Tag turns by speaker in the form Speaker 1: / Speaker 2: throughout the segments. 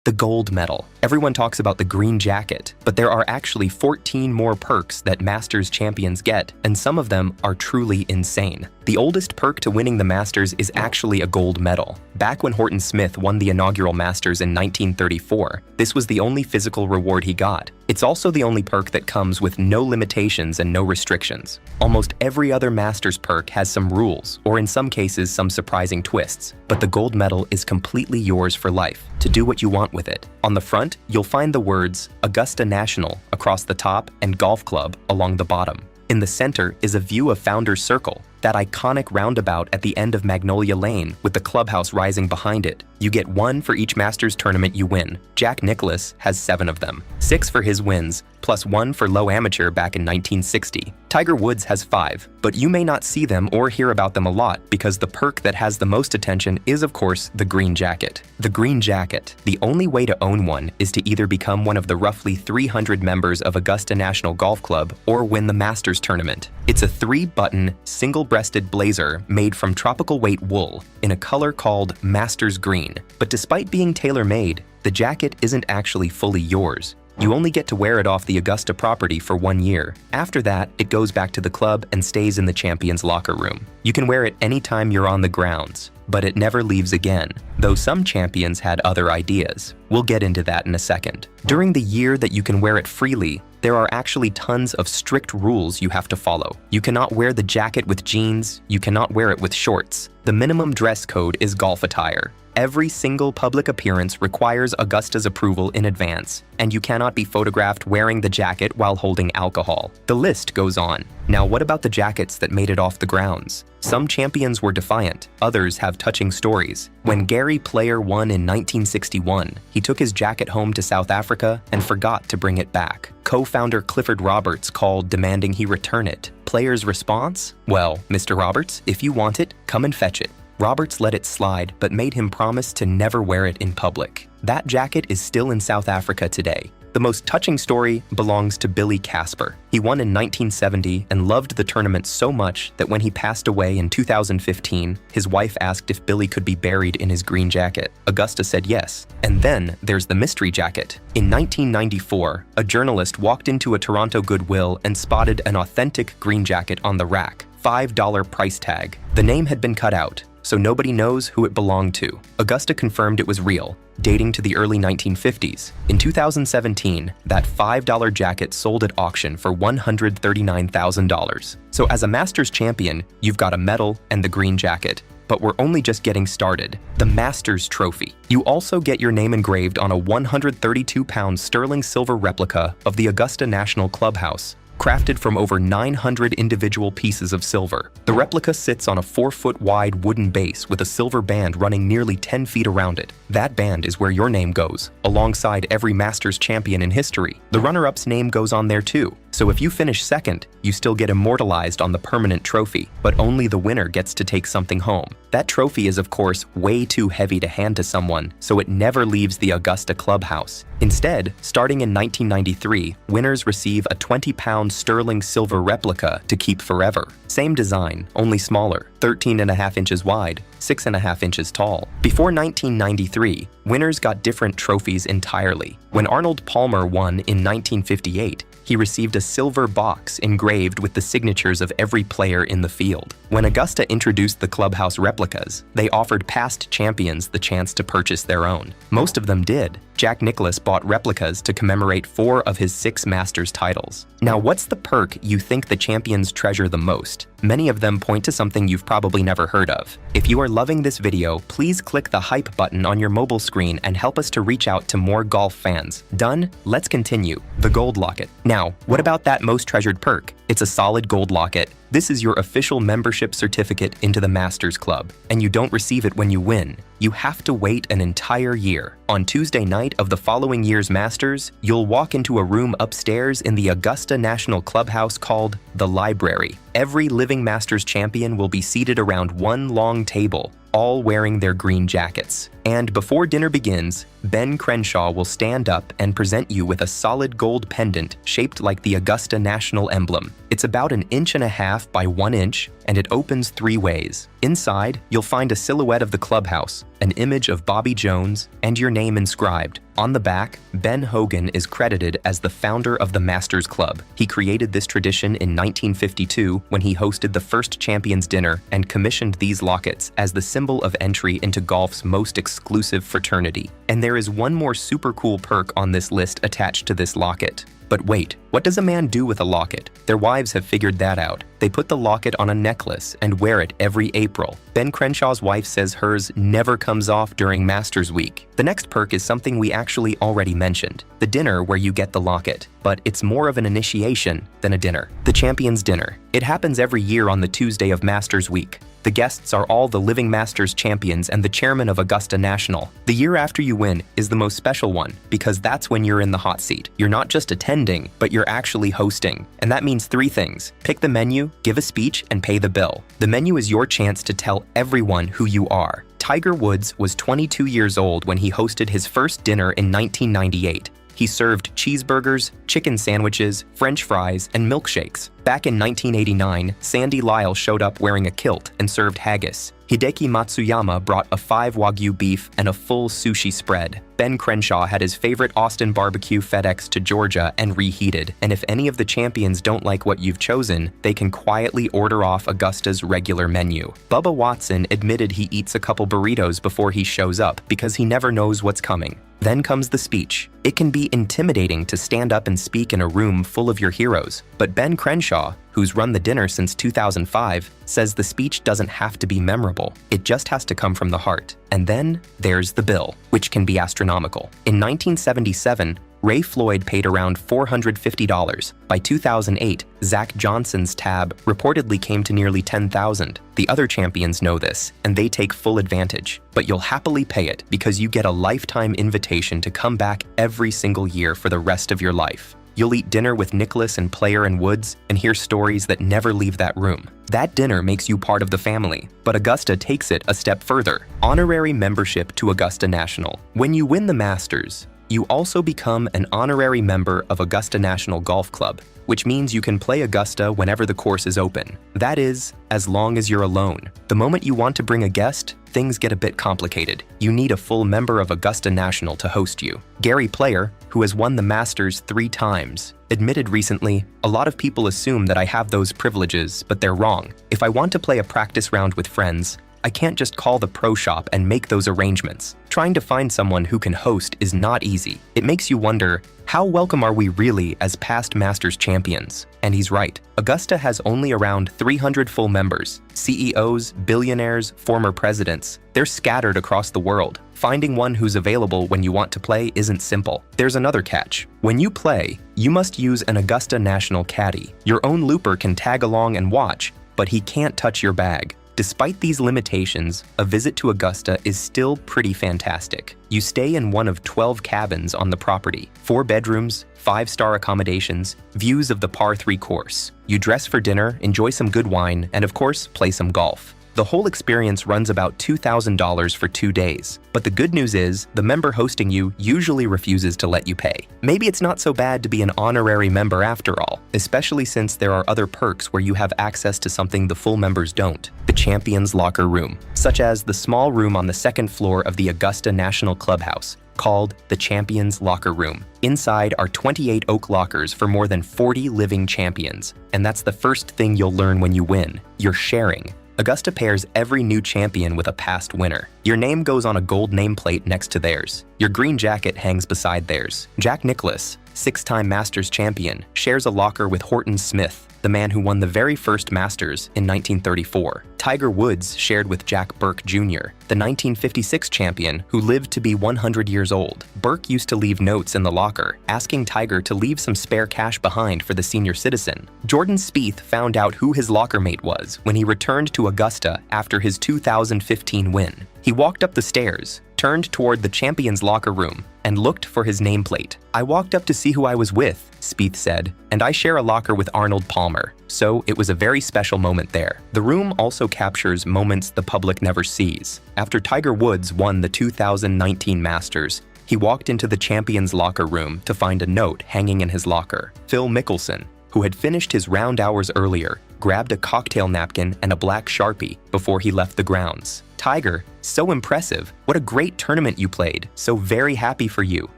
Speaker 1: The gold medal. Everyone talks about the green jacket, but there are actually 14 more perks that Masters champions get, and some of them are truly insane. The oldest perk to winning the Masters is actually a gold medal. Back when Horton Smith won the inaugural Masters in 1934, this was the only physical reward he got. It's also the only perk that comes with no limitations and no restrictions. Almost every other Masters perk has some rules, or in some cases some surprising twists, but the gold medal is completely yours for life, to do what you want with it. On the front, you'll find the words Augusta National across the top and Golf Club along the bottom. In the center is a view of Founders Circle, that iconic roundabout at the end of Magnolia Lane with the clubhouse rising behind it. You get 1 for each Masters tournament you win. Jack Nicklaus has 7 of them. 6 for his wins, plus 1 for low amateur back in 1960. Tiger Woods has 5, but you may not see them or hear about them a lot because the perk that has the most attention is, of course, the green jacket. The green jacket. The only way to own one is to either become one of the roughly 300 members of Augusta National Golf Club or win the Masters tournament. It's a 3-button, single-breasted blazer made from tropical weight wool in a color called Masters Green. But despite being tailor-made, the jacket isn't actually fully yours. You only get to wear it off the Augusta property for 1 year. After that, it goes back to the club and stays in the champion's locker room. You can wear it anytime you're on the grounds, but it never leaves again, though some champions had other ideas. We'll get into that in a second. During the year that you can wear it freely, there are actually tons of strict rules you have to follow. You cannot wear the jacket with jeans, you cannot wear it with shorts. The minimum dress code is golf attire. Every single public appearance requires Augusta's approval in advance, and you cannot be photographed wearing the jacket while holding alcohol. The list goes on. Now, what about the jackets that made it off the grounds? Some champions were defiant, others have touching stories. When Gary Player won in 1961, he took his jacket home to South Africa and forgot to bring it back. Co-founder Clifford Roberts called demanding he return it. Player's response? Well, Mr. Roberts, if you want it, come and fetch it. Roberts let it slide, but made him promise to never wear it in public. That jacket is still in South Africa today. The most touching story belongs to Billy Casper. He won in 1970 and loved the tournament so much that when he passed away in 2015, his wife asked if Billy could be buried in his green jacket. Augusta said yes. And then there's the mystery jacket. In 1994, a journalist walked into a Toronto Goodwill and spotted an authentic green jacket on the rack. $5 price tag. The name had been cut out, so nobody knows who it belonged to. Augusta confirmed it was real, dating to the early 1950s. In 2017, that $5 jacket sold at auction for $139,000. So as a Masters champion, you've got a medal and the green jacket. But we're only just getting started. The Masters Trophy. You also get your name engraved on a 132-pound sterling silver replica of the Augusta National Clubhouse, crafted from over 900 individual pieces of silver. The replica sits on a 4-foot wide wooden base with a silver band running nearly 10 feet around it. That band is where your name goes, alongside every Masters champion in history. The runner-up's name goes on there too. So if you finish second, you still get immortalized on the permanent trophy, but only the winner gets to take something home. That trophy is, of course, way too heavy to hand to someone, so it never leaves the Augusta clubhouse. Instead, starting in 1993, winners receive a 20-pound sterling silver replica to keep forever. Same design, only smaller, 13.5 inches wide, 6.5 inches tall. Before 1993, winners got different trophies entirely. When Arnold Palmer won in 1958, he received a silver box engraved with the signatures of every player in the field. When Augusta introduced the clubhouse replicas, they offered past champions the chance to purchase their own. Most of them did. Jack Nicklaus bought replicas to commemorate 4 of his 6 Masters titles. Now, what's the perk you think the champions treasure the most? Many of them point to something you've probably never heard of. If you are loving this video, please click the hype button on your mobile screen and help us to reach out to more golf fans. Done? Let's continue. The gold locket. Now, what about that most treasured perk? It's a solid gold locket. This is your official membership certificate into the Masters Club, and you don't receive it when you win. You have to wait an entire year. On Tuesday night of the following year's Masters, you'll walk into a room upstairs in the Augusta National Clubhouse called the Library. Every living Masters champion will be seated around one long table, all wearing their green jackets. And before dinner begins, Ben Crenshaw will stand up and present you with a solid gold pendant shaped like the Augusta National emblem. It's about 1.5 inches by 1 inch, and it opens 3 ways. Inside, you'll find a silhouette of the clubhouse, an image of Bobby Jones, and your name inscribed. On the back, Ben Hogan is credited as the founder of the Masters Club. He created this tradition in 1952 when he hosted the first Champions Dinner and commissioned these lockets as the symbol of entry into golf's most exclusive fraternity. And there is one more super cool perk on this list attached to this locket. But wait, what does a man do with a locket? Their wives have figured that out. They put the locket on a necklace and wear it every April. Ben Crenshaw's wife says hers never comes off during Masters Week. The next perk is something we actually already mentioned, the dinner where you get the locket. But it's more of an initiation than a dinner. The Champions Dinner. It happens every year on the Tuesday of Masters Week. The guests are all the living Masters champions and the chairman of Augusta National. The year after you win is the most special one because that's when you're in the hot seat. You're not just attending, but you're actually hosting. And that means 3 things. Pick the menu, give a speech, and pay the bill. The menu is your chance to tell everyone who you are. Tiger Woods was 22 years old when he hosted his first dinner in 1998. He served cheeseburgers, chicken sandwiches, French fries, and milkshakes. Back in 1989, Sandy Lyle showed up wearing a kilt and served haggis. Hideki Matsuyama brought a 5 Wagyu beef and a full sushi spread. Ben Crenshaw had his favorite Austin barbecue FedEx to Georgia and reheated. And if any of the champions don't like what you've chosen, they can quietly order off Augusta's regular menu. Bubba Watson admitted he eats a couple burritos before he shows up because he never knows what's coming. Then comes the speech. It can be intimidating to stand up and speak in a room full of your heroes, but Ben Crenshaw, who's run the dinner since 2005, says the speech doesn't have to be memorable. It just has to come from the heart. And then there's the bill, which can be astronomical. In 1977, Ray Floyd paid around $450. By 2008, Zach Johnson's tab reportedly came to nearly $10,000. The other champions know this, and they take full advantage. But you'll happily pay it because you get a lifetime invitation to come back every single year for the rest of your life. You'll eat dinner with Nicklaus and Player and Woods and hear stories that never leave that room. That dinner makes you part of the family, but Augusta takes it a step further. Honorary membership to Augusta National. When you win the Masters, you also become an honorary member of Augusta National Golf Club, which means you can play Augusta whenever the course is open. That is, as long as you're alone. The moment you want to bring a guest, things get a bit complicated. You need a full member of Augusta National to host you. Gary Player, who has won the Masters 3 times, admitted recently, "A lot of people assume that I have those privileges, but they're wrong. If I want to play a practice round with friends, I can't just call the pro shop and make those arrangements. Trying to find someone who can host is not easy. It makes you wonder, how welcome are we really as past Masters champions?" And he's right. Augusta has only around 300 full members. CEOs, billionaires, former presidents. They're scattered across the world. Finding one who's available when you want to play isn't simple. There's another catch. When you play, you must use an Augusta National caddy. Your own looper can tag along and watch, but he can't touch your bag. Despite these limitations, a visit to Augusta is still pretty fantastic. You stay in one of 12 cabins on the property, 4 bedrooms, 5-star accommodations, views of the par 3 course. You dress for dinner, enjoy some good wine, and of course, play some golf. The whole experience runs about $2,000 for 2 days. But the good news is, the member hosting you usually refuses to let you pay. Maybe it's not so bad to be an honorary member after all, especially since there are other perks where you have access to something the full members don't. The Champions Locker Room, such as the small room on the 2nd floor of the Augusta National Clubhouse, called the Champions Locker Room. Inside are 28 oak lockers for more than 40 living champions. And that's the first thing you'll learn when you win. You're sharing. Augusta pairs every new champion with a past winner. Your name goes on a gold nameplate next to theirs. Your green jacket hangs beside theirs. Jack Nicklaus, 6-time Masters champion, shares a locker with Horton Smith, the man who won the very first Masters in 1934. Tiger Woods shared with Jack Burke Jr., the 1956 champion who lived to be 100 years old. Burke used to leave notes in the locker, asking Tiger to leave some spare cash behind for the senior citizen. Jordan Spieth found out who his locker mate was when he returned to Augusta after his 2015 win. He walked up the stairs, turned toward the champion's locker room and looked for his nameplate. "I walked up to see who I was with," Spieth said, "and I share a locker with Arnold Palmer, so it was a very special moment there." The room also captures moments the public never sees. After Tiger Woods won the 2019 Masters, he walked into the champion's locker room to find a note hanging in his locker. Phil Mickelson, who had finished his round hours earlier, grabbed a cocktail napkin and a black Sharpie before he left the grounds. "Tiger, so impressive. What a great tournament you played. So very happy for you,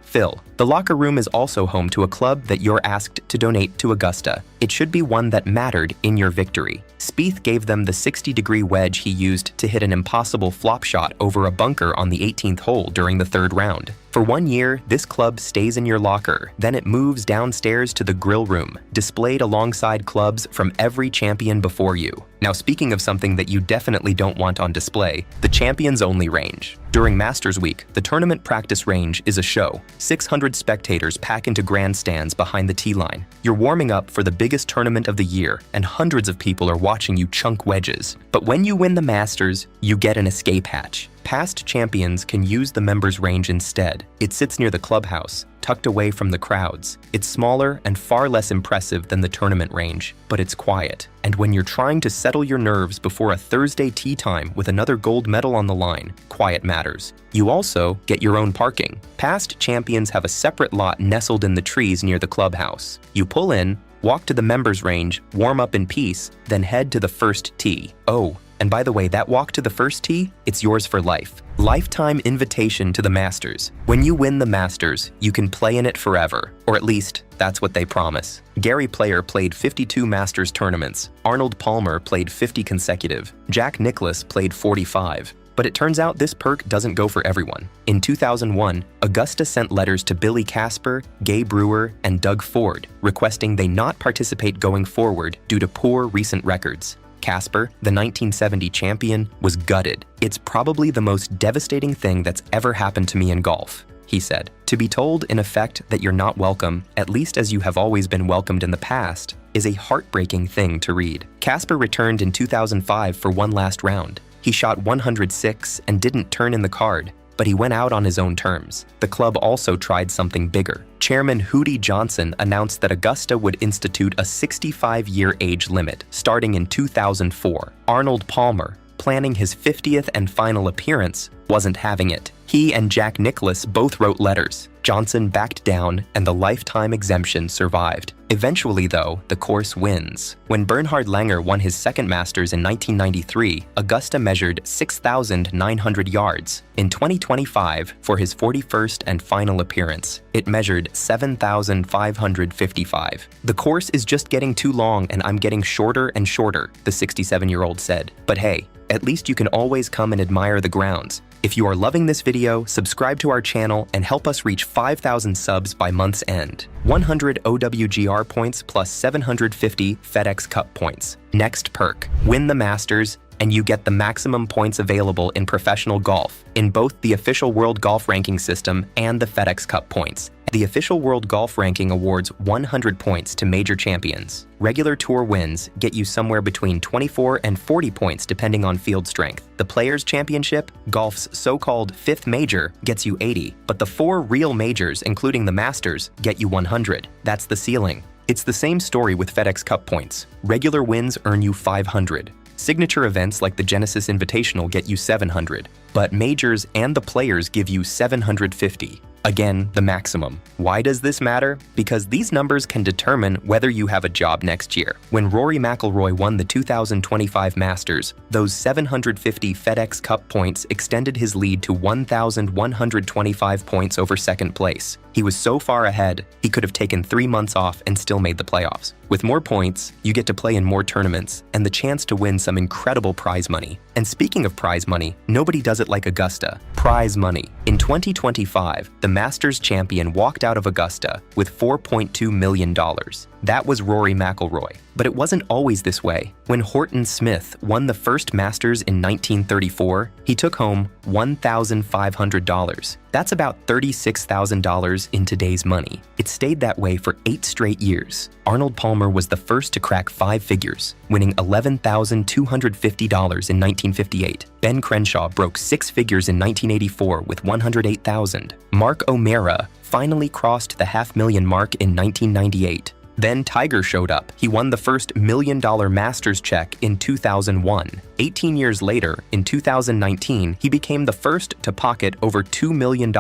Speaker 1: Phil." The locker room is also home to a club that you're asked to donate to Augusta. It should be one that mattered in your victory. Spieth gave them the 60-degree wedge he used to hit an impossible flop shot over a bunker on the 18th hole during the third round. For 1 year, this club stays in your locker, then it moves downstairs to the grill room, displayed alongside clubs from every champion before you. Now, speaking of something that you definitely don't want on display, the Champions Only range. During Masters Week, the tournament practice range is a show. 600 spectators pack into grandstands behind the tee line. You're warming up for the biggest tournament of the year, and hundreds of people are watching you chunk wedges. But when you win the Masters, you get an escape hatch. Past champions can use the members' range instead. It sits near the clubhouse, tucked away from the crowds. It's smaller and far less impressive than the tournament range, but it's quiet. And when you're trying to settle your nerves before a Thursday tee time with another gold medal on the line, quiet matters. You also get your own parking. Past champions have a separate lot nestled in the trees near the clubhouse. You pull in, walk to the members' range, warm up in peace, then head to the first tee. Oh, and by the way, that walk to the first tee, it's yours for life. Lifetime invitation to the Masters. When you win the Masters, you can play in it forever, or at least that's what they promise. Gary Player played 52 Masters tournaments. Arnold Palmer played 50 consecutive. Jack Nicklaus played 45. But it turns out this perk doesn't go for everyone. In 2001, Augusta sent letters to Billy Casper, Gay Brewer, and Doug Ford, requesting they not participate going forward due to poor recent records. Casper, the 1970 champion, was gutted. "It's probably the most devastating thing that's ever happened to me in golf," he said. To be told, in effect, that you're not welcome, at least as you have always been welcomed in the past, is a heartbreaking thing to read. Casper returned in 2005 for one last round. He shot 106 and didn't turn in the card, but he went out on his own terms. The club also tried something bigger. Chairman Hootie Johnson announced that Augusta would institute a 65-year age limit starting in 2004. Arnold Palmer, planning his 50th and final appearance, wasn't having it. He and Jack Nicklaus both wrote letters. Johnson backed down, and the lifetime exemption survived. Eventually, though, the course wins. When Bernhard Langer won his second Masters in 1993, Augusta measured 6,900 yards. In 2025, for his 41st and final appearance, it measured 7,555. "The course is just getting too long and I'm getting shorter and shorter," the 67-year-old said. But hey, at least you can always come and admire the grounds. If you are loving this video, subscribe to our channel and help us reach 5,000 subs by month's end. 100 OWGR points plus 750 FedEx Cup points. Next perk, win the Masters, and you get the maximum points available in professional golf, in both the official World Golf Ranking System and the FedEx Cup points. The official World Golf Ranking awards 100 points to major champions. Regular tour wins get you somewhere between 24 and 40 points depending on field strength. The Players' Championship, golf's so-called fifth major, gets you 80, but the 4 real majors, including the Masters, get you 100. That's the ceiling. It's the same story with FedEx Cup points. Regular wins earn you 500. Signature events like the Genesis Invitational get you 700, but majors and the Players give you 750. Again, the maximum. Why does this matter? Because these numbers can determine whether you have a job next year. When Rory McIlroy won the 2025 Masters, those 750 FedEx Cup points extended his lead to 1,125 points over second place. He was so far ahead, he could have taken 3 months off and still made the playoffs. With more points, you get to play in more tournaments and the chance to win some incredible prize money. And speaking of prize money, nobody does it like Augusta. Prize money. In 2025, the Masters champion walked out of Augusta with $4.2 million. That was Rory McIlroy. But it wasn't always this way. When Horton Smith won the first Masters in 1934, he took home $1,500. That's about $36,000 in today's money. It stayed that way for 8 straight years. Arnold Palmer was the first to crack 5 figures, winning $11,250 in 1958. Ben Crenshaw broke 6 figures in 1984 with $108,000. Mark O'Meara finally crossed the $500,000 mark in 1998. Then Tiger showed up. He won the first $1 million Masters check in 2001. 18 years later, in 2019, he became the first to pocket over $2 million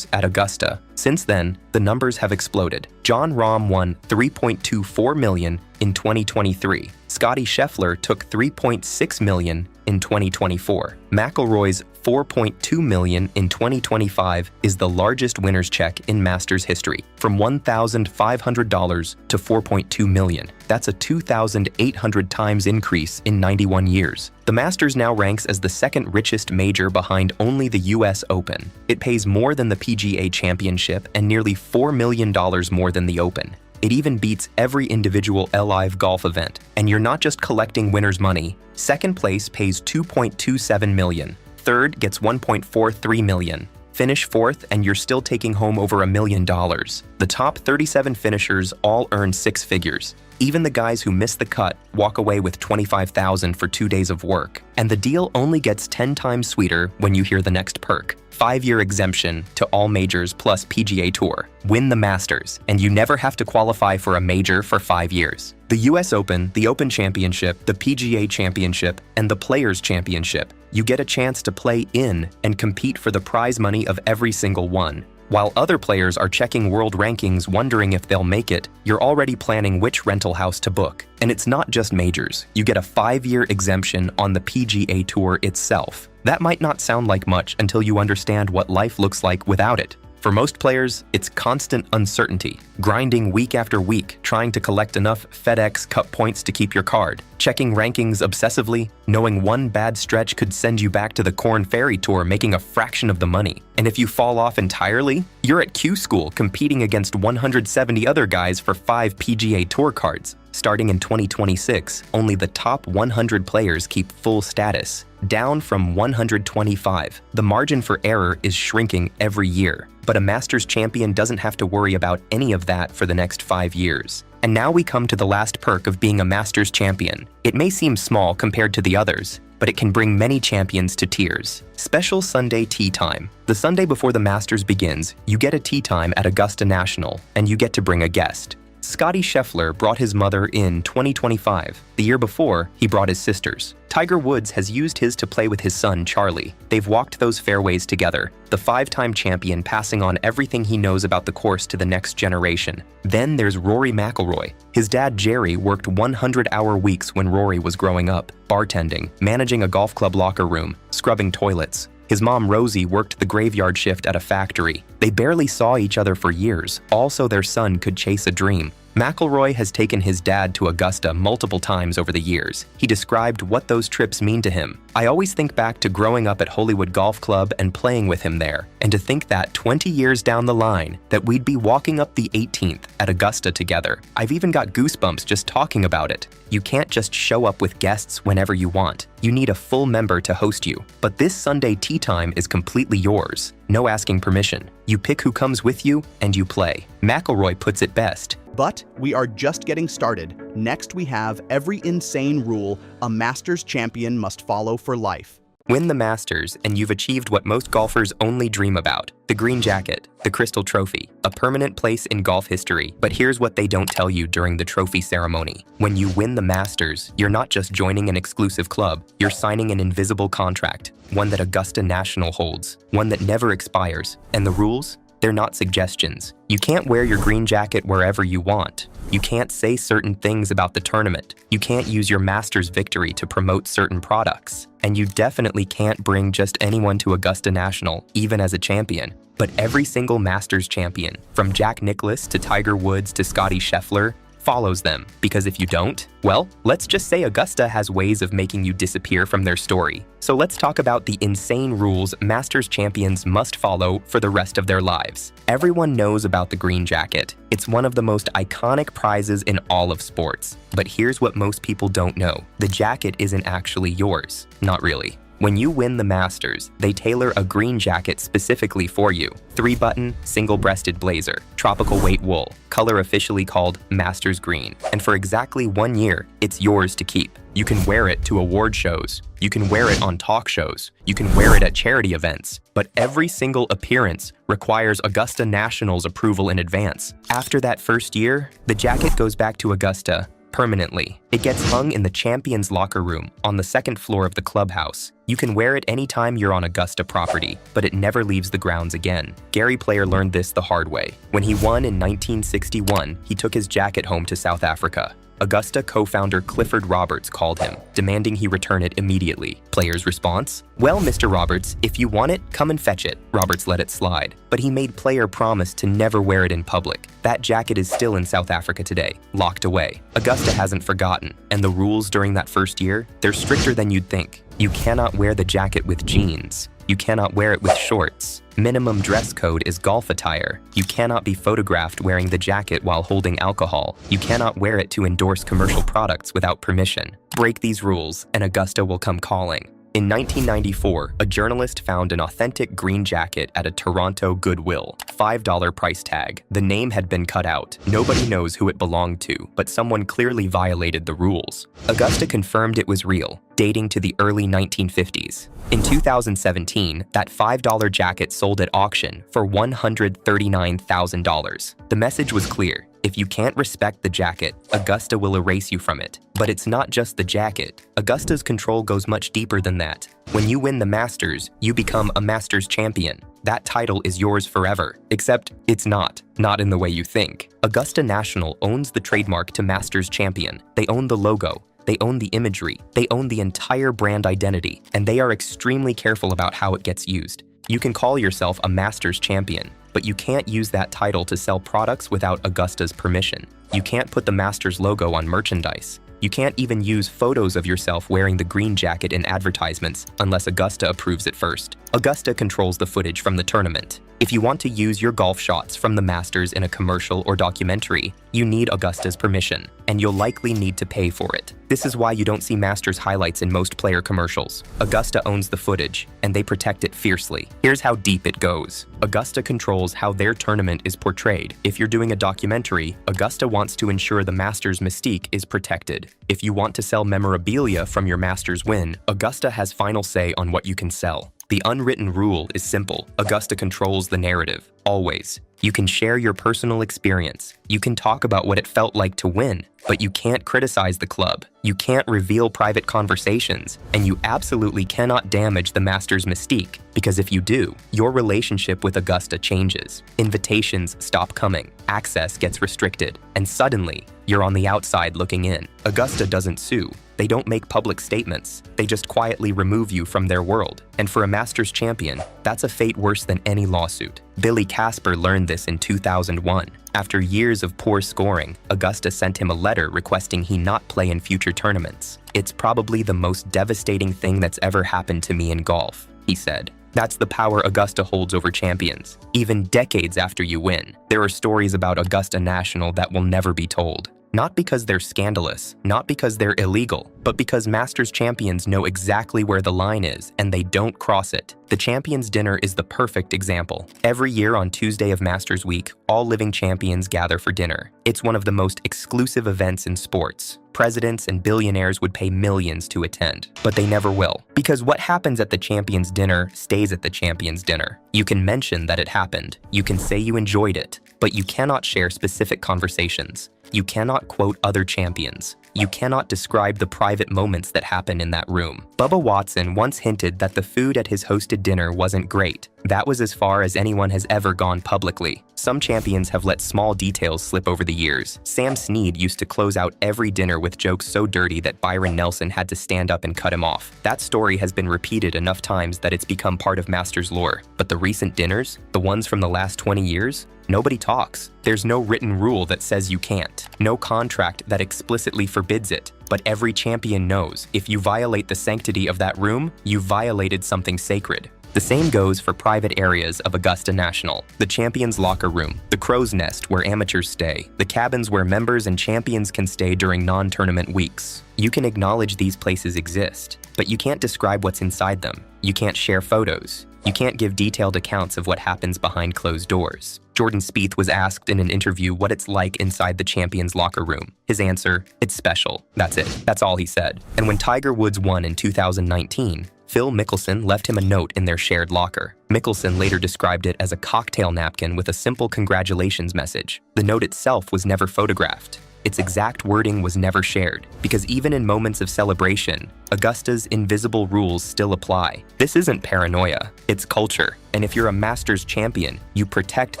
Speaker 1: at Augusta. Since then, the numbers have exploded. Jon Rahm won $3.24 million in 2023. Scottie Scheffler took $3.6 million in 2024. McIlroy's $4.2 million in 2025 is the largest winner's check in Masters history, from $1,500 to $4.2 million. That's a 2,800 times increase in 91 years. The Masters now ranks as the second richest major behind only the US Open. It pays more than the PGA Championship and nearly $4 million more than the Open. It even beats every individual LIV golf event. And you're not just collecting winners' money. Second place pays $2.27 million. Third gets $1.43 million. Finish fourth and you're still taking home over $1 million. The top 37 finishers all earn 6 figures. Even the guys who miss the cut walk away with $25,000 for 2 days of work. And the deal only gets 10 times sweeter when you hear the next perk. 5-year exemption to all majors plus PGA Tour. Win the Masters, and you never have to qualify for a major for 5 years. The US Open, the Open Championship, the PGA Championship, and the Players Championship. You get a chance to play in and compete for the prize money of every single one. While other players are checking world rankings wondering if they'll make it, you're already planning which rental house to book. And it's not just majors. You get a 5-year exemption on the PGA Tour itself. That might not sound like much until you understand what life looks like without it. For most players, it's constant uncertainty, grinding week after week, trying to collect enough FedEx Cup points to keep your card, checking rankings obsessively, knowing one bad stretch could send you back to the Korn Ferry Tour making a fraction of the money. And if you fall off entirely, you're at Q School competing against 170 other guys for 5 PGA Tour cards. Starting in 2026, only the top 100 players keep full status, down from 125. The margin for error is shrinking every year, but a Masters champion doesn't have to worry about any of that for the next 5 years. And now we come to the last perk of being a Masters champion. It may seem small compared to the others, but it can bring many champions to tears. Special Sunday Tee Time. The Sunday before the Masters begins, you get a tee time at Augusta National, and you get to bring a guest. Scottie Scheffler brought his mother in 2025. The year before, he brought his sisters. Tiger Woods has used his to play with his son, Charlie. They've walked those fairways together, the 5-time champion passing on everything he knows about the course to the next generation. Then there's Rory McIlroy. His dad, Jerry, worked 100-hour weeks when Rory was growing up, bartending, managing a golf club locker room, scrubbing toilets. His mom, Rosie, worked the graveyard shift at a factory. They barely saw each other for years, all so their son could chase a dream. McIlroy has taken his dad to Augusta multiple times over the years. He described what those trips mean to him. I always think back to growing up at Hollywood Golf Club and playing with him there, and to think that 20 years down the line, that we'd be walking up the 18th at Augusta together. I've even got goosebumps just talking about it. You can't just show up with guests whenever you want. You need a full member to host you. But this Sunday tee time is completely yours. No asking permission. You pick who comes with you, and you play. McIlroy puts it best.
Speaker 2: But we are just getting started. Next, we have every insane rule a Masters champion must follow for life.
Speaker 1: Win the Masters, and you've achieved what most golfers only dream about: the green jacket, the Crystal Trophy, a permanent place in golf history. But here's what they don't tell you during the trophy ceremony. When you win the Masters, you're not just joining an exclusive club, you're signing an invisible contract, one that Augusta National holds, one that never expires. And the rules? They're not suggestions. You can't wear your green jacket wherever you want. You can't say certain things about the tournament. You can't use your Masters victory to promote certain products. And you definitely can't bring just anyone to Augusta National, even as a champion. But every single Masters champion, from Jack Nicklaus to Tiger Woods to Scottie Scheffler, follows them. Because if you don't, well, let's just say Augusta has ways of making you disappear from their story. So let's talk about the insane rules Masters champions must follow for the rest of their lives. Everyone knows about the green jacket. It's one of the most iconic prizes in all of sports. But here's what most people don't know. The jacket isn't actually yours. Not really. When you win the Masters, they tailor a green jacket specifically for you. 3-button, single-breasted blazer, tropical weight wool, color officially called Masters Green. And for exactly 1 year, it's yours to keep. You can wear it to award shows. You can wear it on talk shows. You can wear it at charity events. But every single appearance requires Augusta National's approval in advance. After that first year, the jacket goes back to Augusta permanently. It gets hung in the Champions locker room on the second floor of the clubhouse. You can wear it anytime you're on Augusta property, but it never leaves the grounds again. Gary Player learned this the hard way. When he won in 1961, he took his jacket home to South Africa. Augusta co-founder Clifford Roberts called him, demanding he return it immediately. Player's response? "Well, Mr. Roberts, if you want it, come and fetch it." Roberts let it slide, but he made Player promise to never wear it in public. That jacket is still in South Africa today, locked away. Augusta hasn't forgotten, and the rules during that first year, they're stricter than you'd think. You cannot wear the jacket with jeans. You cannot wear it with shorts. Minimum dress code is golf attire. You cannot be photographed wearing the jacket while holding alcohol. You cannot wear it to endorse commercial products without permission. Break these rules, and Augusta will come calling. In 1994, a journalist found an authentic green jacket at a Toronto Goodwill. $5 price tag. The name had been cut out. Nobody knows who it belonged to, but someone clearly violated the rules. Augusta confirmed it was real, dating to the early 1950s. In 2017, that $5 jacket sold at auction for $139,000. The message was clear. If you can't respect the jacket, Augusta will erase you from it. But it's not just the jacket. Augusta's control goes much deeper than that. When you win the Masters, you become a Masters champion. That title is yours forever. Except it's not in the way you think. Augusta National owns the trademark to Masters champion. They own the logo. They own the imagery. They own the entire brand identity. And they are extremely careful about how it gets used. You can call yourself a Masters champion, but you can't use that title to sell products without Augusta's permission. You can't put the Masters logo on merchandise. You can't even use photos of yourself wearing the green jacket in advertisements unless Augusta approves it first. Augusta controls the footage from the tournament. If you want to use your golf shots from the Masters in a commercial or documentary, you need Augusta's permission, and you'll likely need to pay for it. This is why you don't see Masters highlights in most player commercials. Augusta owns the footage, and they protect it fiercely. Here's how deep it goes. Augusta controls how their tournament is portrayed. If you're doing a documentary, Augusta wants to ensure the Masters mystique is protected. If you want to sell memorabilia from your Masters win, Augusta has final say on what you can sell. The unwritten rule is simple. Augusta controls the narrative, always. You can share your personal experience. You can talk about what it felt like to win, but you can't criticize the club. You can't reveal private conversations, and you absolutely cannot damage the Masters mystique, because if you do, your relationship with Augusta changes. Invitations stop coming, access gets restricted, and suddenly, you're on the outside looking in. Augusta doesn't sue. They don't make public statements. They just quietly remove you from their world. And for a Masters champion, that's a fate worse than any lawsuit. Billy Casper learned this in 2001. After years of poor scoring, Augusta sent him a letter requesting he not play in future tournaments. "It's probably the most devastating thing that's ever happened to me in golf," he said. That's the power Augusta holds over champions. Even decades after you win, there are stories about Augusta National that will never be told. Not because they're scandalous, not because they're illegal, but because Masters champions know exactly where the line is and they don't cross it. The Champions Dinner is the perfect example. Every year on Tuesday of Masters Week, all living champions gather for dinner. It's one of the most exclusive events in sports. Presidents and billionaires would pay millions to attend, but they never will. Because what happens at the Champions Dinner stays at the Champions Dinner. You can mention that it happened. You can say you enjoyed it, but you cannot share specific conversations. You cannot quote other champions. You cannot describe the private moments that happen in that room. Bubba Watson once hinted that the food at his hosted dinner wasn't great. That was as far as anyone has ever gone publicly. Some champions have let small details slip over the years. Sam Snead used to close out every dinner with jokes so dirty that Byron Nelson had to stand up and cut him off. That story has been repeated enough times that it's become part of Masters lore. But the recent dinners, the ones from the last 20 years, nobody talks. There's no written rule that says you can't. No contract that explicitly forbids it. But every champion knows if you violate the sanctity of that room, you violated something sacred. The same goes for private areas of Augusta National: the Champions Locker Room, the Crow's Nest where amateurs stay, the cabins where members and champions can stay during non-tournament weeks. You can acknowledge these places exist, but you can't describe what's inside them. You can't share photos. You can't give detailed accounts of what happens behind closed doors. Jordan Spieth was asked in an interview what it's like inside the Champions Locker Room. His answer: "It's special." That's it. That's all he said. And when Tiger Woods won in 2019, Phil Mickelson left him a note in their shared locker. Mickelson later described it as a cocktail napkin with a simple congratulations message. The note itself was never photographed. Its exact wording was never shared, because even in moments of celebration, Augusta's invisible rules still apply. This isn't paranoia, it's culture. And if you're a Masters champion, you protect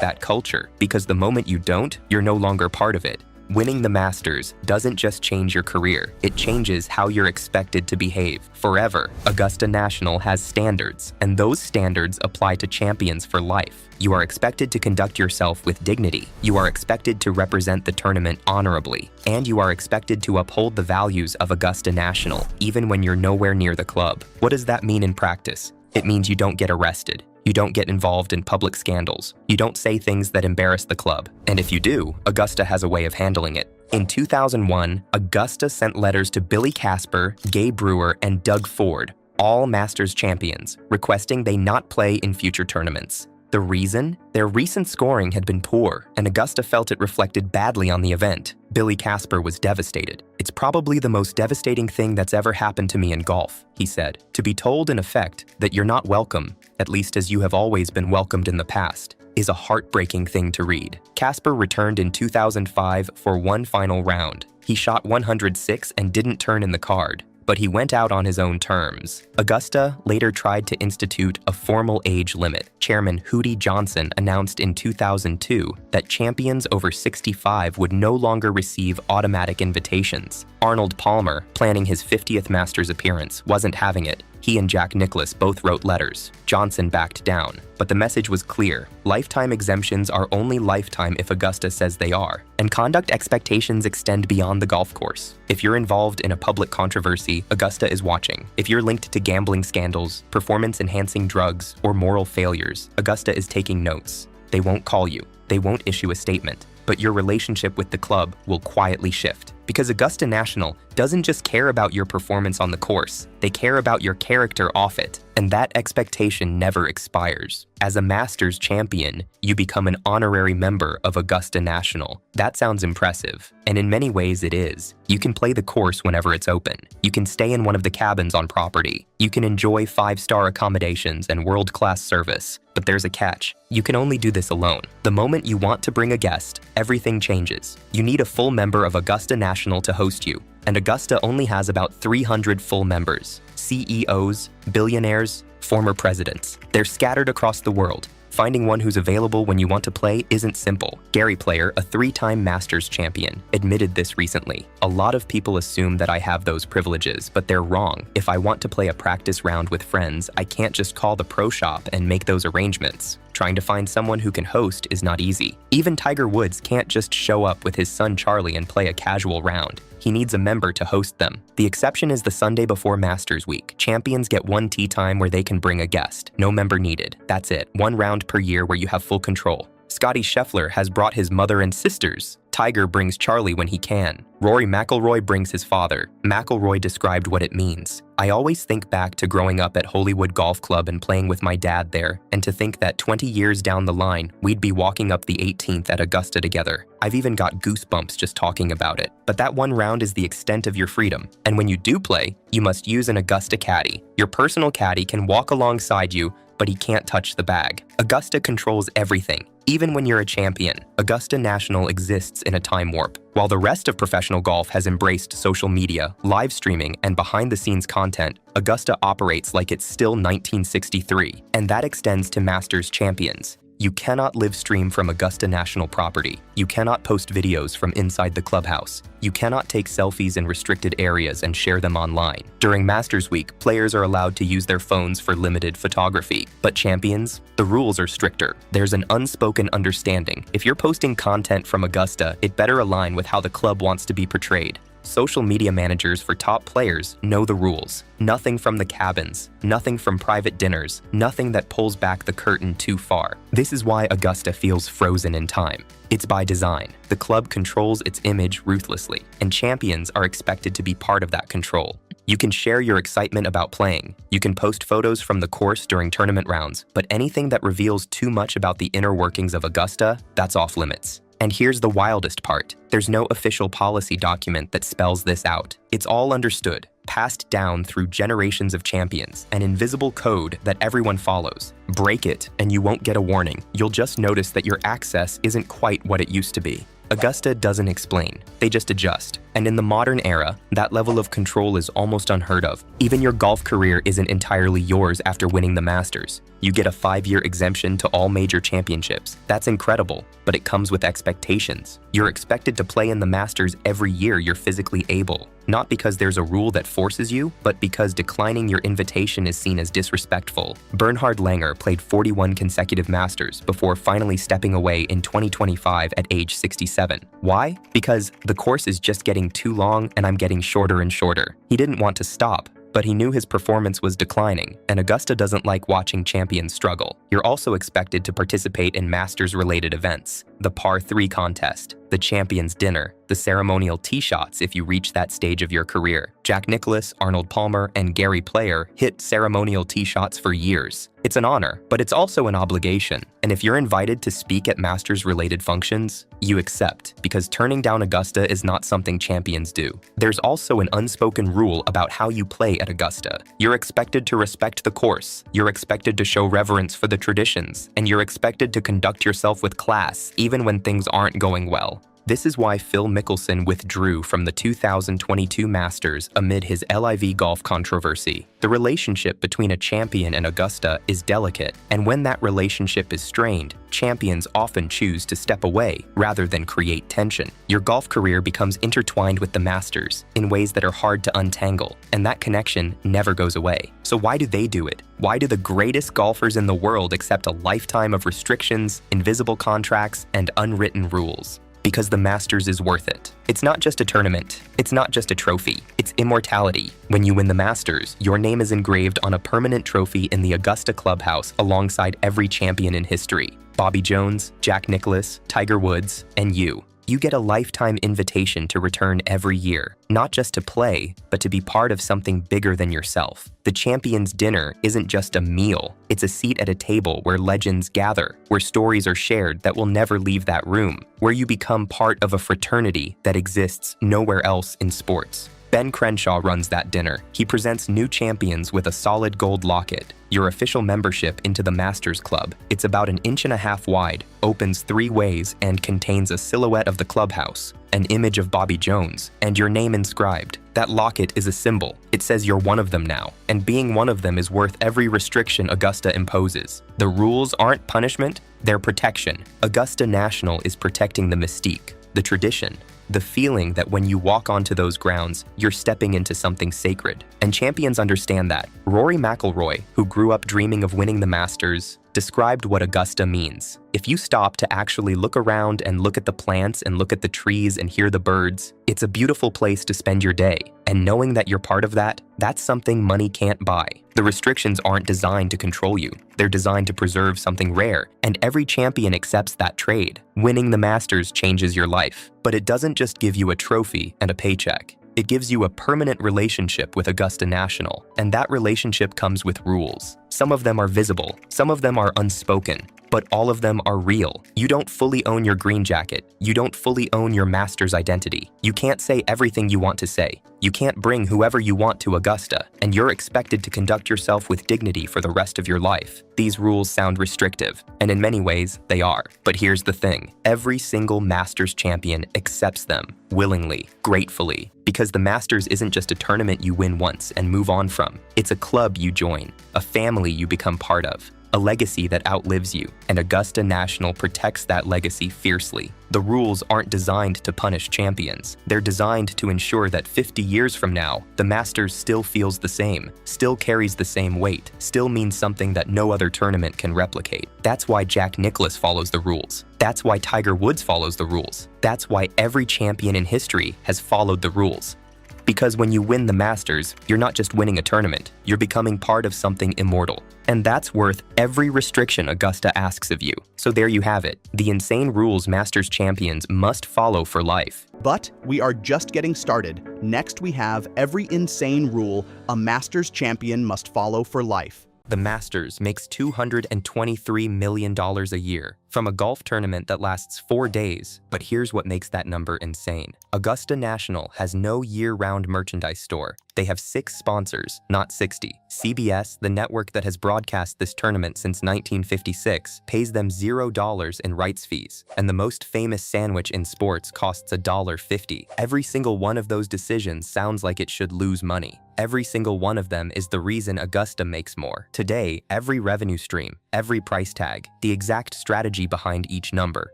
Speaker 1: that culture, because the moment you don't, you're no longer part of it. Winning the Masters doesn't just change your career, it changes how you're expected to behave forever. Augusta National has standards, and those standards apply to champions for life. You are expected to conduct yourself with dignity. You are expected to represent the tournament honorably, and you are expected to uphold the values of Augusta National, even when you're nowhere near the club. What does that mean in practice? It means you don't get arrested. You don't get involved in public scandals. You don't say things that embarrass the club. And if you do, Augusta has a way of handling it. In 2001, Augusta sent letters to Billy Casper, Gabe Brewer, and Doug Ford, all Masters champions, requesting they not play in future tournaments. The reason? Their recent scoring had been poor, and Augusta felt it reflected badly on the event. Billy Casper was devastated. "It's probably the most devastating thing that's ever happened to me in golf," he said. To be told, in effect, that you're not welcome, at least as you have always been welcomed in the past, is a heartbreaking thing to read. Casper returned in 2005 for one final round. He shot 106 and didn't turn in the card, but he went out on his own terms. Augusta later tried to institute a formal age limit. Chairman Hootie Johnson announced in 2002 that champions over 65 would no longer receive automatic invitations. Arnold Palmer, planning his 50th Masters appearance, wasn't having it. He and Jack Nicklaus both wrote letters. Johnson backed down, but the message was clear. Lifetime exemptions are only lifetime if Augusta says they are, and conduct expectations extend beyond the golf course. If you're involved in a public controversy, Augusta is watching. If you're linked to gambling scandals, performance-enhancing drugs, or moral failures, Augusta is taking notes. They won't call you. They won't issue a statement, but your relationship with the club will quietly shift. Because Augusta National doesn't just care about your performance on the course, they care about your character off it, and that expectation never expires. As a Masters champion, you become an honorary member of Augusta National. That sounds impressive, and in many ways it is. You can play the course whenever it's open. You can stay in one of the cabins on property. You can enjoy 5-star accommodations and world-class service. But there's a catch. You can only do this alone. The moment you want to bring a guest, everything changes. You need a full member of Augusta National to host you, and Augusta only has about 300 full members: CEOs, billionaires, former presidents. They're scattered across the world. Finding one who's available when you want to play isn't simple. Gary Player, a 3-time Masters champion, admitted this recently. "A lot of people assume that I have those privileges, but they're wrong. If I want to play a practice round with friends, I can't just call the pro shop and make those arrangements. Trying to find someone who can host is not easy. Even Tiger Woods can't just show up with his son Charlie and play a casual round. He needs a member to host them. The exception is the Sunday before Masters Week. Champions get one tee time where they can bring a guest. No member needed. That's it. One round per year where you have full control. Scottie Scheffler has brought his mother and sisters. Tiger brings Charlie when he can. Rory McIlroy brings his father. McIlroy described what it means. "I always think back to growing up at Hollywood Golf Club and playing with my dad there, and to think that 20 years down the line, we'd be walking up the 18th at Augusta together. I've even got goosebumps just talking about it. But that one round is the extent of your freedom. And when you do play, you must use an Augusta caddy. Your personal caddy can walk alongside you, but he can't touch the bag. Augusta controls everything. Even when you're a champion, Augusta National exists in a time warp. While the rest of professional golf has embraced social media, live streaming, and behind-the-scenes content, Augusta operates like it's still 1963, and that extends to Masters champions. You cannot live stream from Augusta National property. You cannot post videos from inside the clubhouse. You cannot take selfies in restricted areas and share them online. During Masters Week, players are allowed to use their phones for limited photography. But champions? The rules are stricter. There's an unspoken understanding. If you're posting content from Augusta, it better align with how the club wants to be portrayed. social media managers for top players know the rules. Nothing from the cabins, nothing from private dinners, nothing that pulls back the curtain too far. This is why Augusta feels frozen in time. It's by design. The club controls its image ruthlessly, and champions are expected to be part of that control. You can share your excitement about playing. You can post photos from the course during tournament rounds, but anything that reveals too much about the inner workings of Augusta, that's off limits. And here's the wildest part. There's no official policy document that spells this out. It's all understood, passed down through generations of champions, an invisible code that everyone follows. Break it and you won't get a warning. You'll just notice that your access isn't quite what it used to be. Augusta doesn't explain, they just adjust. And in the modern era, that level of control is almost unheard of. Even your golf career isn't entirely yours after winning the Masters. You get a 5-year exemption to all major championships. That's incredible, but it comes with expectations. You're expected to play in the Masters every year you're physically able. Not because there's a rule that forces you, but because declining your invitation is seen as disrespectful. Bernhard Langer played 41 consecutive Masters before finally stepping away in 2025 at age 67. Why? Because the course is just getting too long and I'm getting shorter and shorter. He didn't want to stop, but he knew his performance was declining, and Augusta doesn't like watching champions struggle. You're also expected to participate in Masters-related events. The Par 3 contest, the Champions Dinner, the ceremonial tee shots if you reach that stage of your career. Jack Nicklaus, Arnold Palmer, and Gary Player hit ceremonial tee shots for years. It's an honor, but it's also an obligation. And if you're invited to speak at Masters-related functions, you accept, because turning down Augusta is not something champions do. There's also an unspoken rule about how you play at Augusta. You're expected to respect the course, you're expected to show reverence for the traditions, and you're expected to conduct yourself with class even when things aren't going well. This is why Phil Mickelson withdrew from the 2022 Masters amid his LIV golf controversy. The relationship between a champion and Augusta is delicate, and when that relationship is strained, champions often choose to step away rather than create tension. Your golf career becomes intertwined with the Masters in ways that are hard to untangle, and that connection never goes away. So why do they do it? Why do the greatest golfers in the world accept a lifetime of restrictions, invisible contracts, and unwritten rules? Because the Masters is worth it. It's not just a tournament. It's not just a trophy. It's immortality. When you win the Masters, your name is engraved on a permanent trophy in the Augusta clubhouse alongside every champion in history. Bobby Jones, Jack Nicklaus, Tiger Woods, and you. You get a lifetime invitation to return every year, not just to play, but to be part of something bigger than yourself. The Champions Dinner isn't just a meal, it's a seat at a table where legends gather, where stories are shared that will never leave that room, where you become part of a fraternity that exists nowhere else in sports. Ben Crenshaw runs that dinner. He presents new champions with a solid gold locket, your official membership into the Masters Club. It's about 1.5 inches wide, opens 3 ways, and contains a silhouette of the clubhouse, an image of Bobby Jones, and your name inscribed. That locket is a symbol. It says you're one of them now, and being one of them is worth every restriction Augusta imposes. The rules aren't punishment, they're protection. Augusta National is protecting the mystique, the tradition, the feeling that when you walk onto those grounds, you're stepping into something sacred. And champions understand that. Rory McIlroy, who grew up dreaming of winning the Masters, described what Augusta means. If you stop to actually look around and look at the plants and look at the trees and hear the birds, it's a beautiful place to spend your day. And knowing that you're part of that, that's something money can't buy. The restrictions aren't designed to control you. They're designed to preserve something rare, and every champion accepts that trade. Winning the Masters changes your life, but it doesn't just give you a trophy and a paycheck. It gives you a permanent relationship with Augusta National, and that relationship comes with rules. Some of them are visible, some of them are unspoken, but all of them are real. You don't fully own your green jacket. You don't fully own your Masters identity. You can't say everything you want to say. You can't bring whoever you want to Augusta, and you're expected to conduct yourself with dignity for the rest of your life. These rules sound restrictive, and in many ways, they are. But here's the thing. Every single Masters champion accepts them, willingly, gratefully, because the Masters isn't just a tournament you win once and move on from. It's a club you join, a family you become part of, a legacy that outlives you, and Augusta National protects that legacy fiercely. The rules aren't designed to punish champions. They're designed to ensure that 50 years from now, the Masters still feels the same, still carries the same weight, still means something that no other tournament can replicate. That's why Jack Nicklaus follows the rules. That's why Tiger Woods follows the rules. That's why every champion in history has followed the rules. Because when you win the Masters, you're not just winning a tournament, you're becoming part of something immortal. And that's worth every restriction Augusta asks of you. So there you have it, the insane rules Masters champions must follow for life.
Speaker 2: But we are just getting started. Next we have every insane rule a Masters champion must follow for life.
Speaker 1: The Masters makes $223 million a year from a golf tournament that lasts 4 days. But here's what makes that number insane. Augusta National has no year-round merchandise store. They have 6 sponsors, not 60. CBS, the network that has broadcast this tournament since 1956, pays them $0 in rights fees. And the most famous sandwich in sports costs $1.50. Every single one of those decisions sounds like it should lose money. Every single one of them is the reason Augusta makes more. Today, every revenue stream, every price tag, the exact strategy behind each number.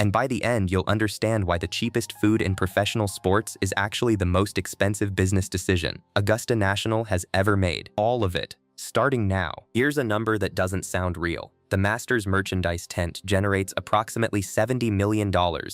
Speaker 1: And by the end, you'll understand why the cheapest food in professional sports is actually the most expensive business decision Augusta National has ever made. All of it. Starting now. Here's a number that doesn't sound real. The Masters merchandise tent generates approximately $70 million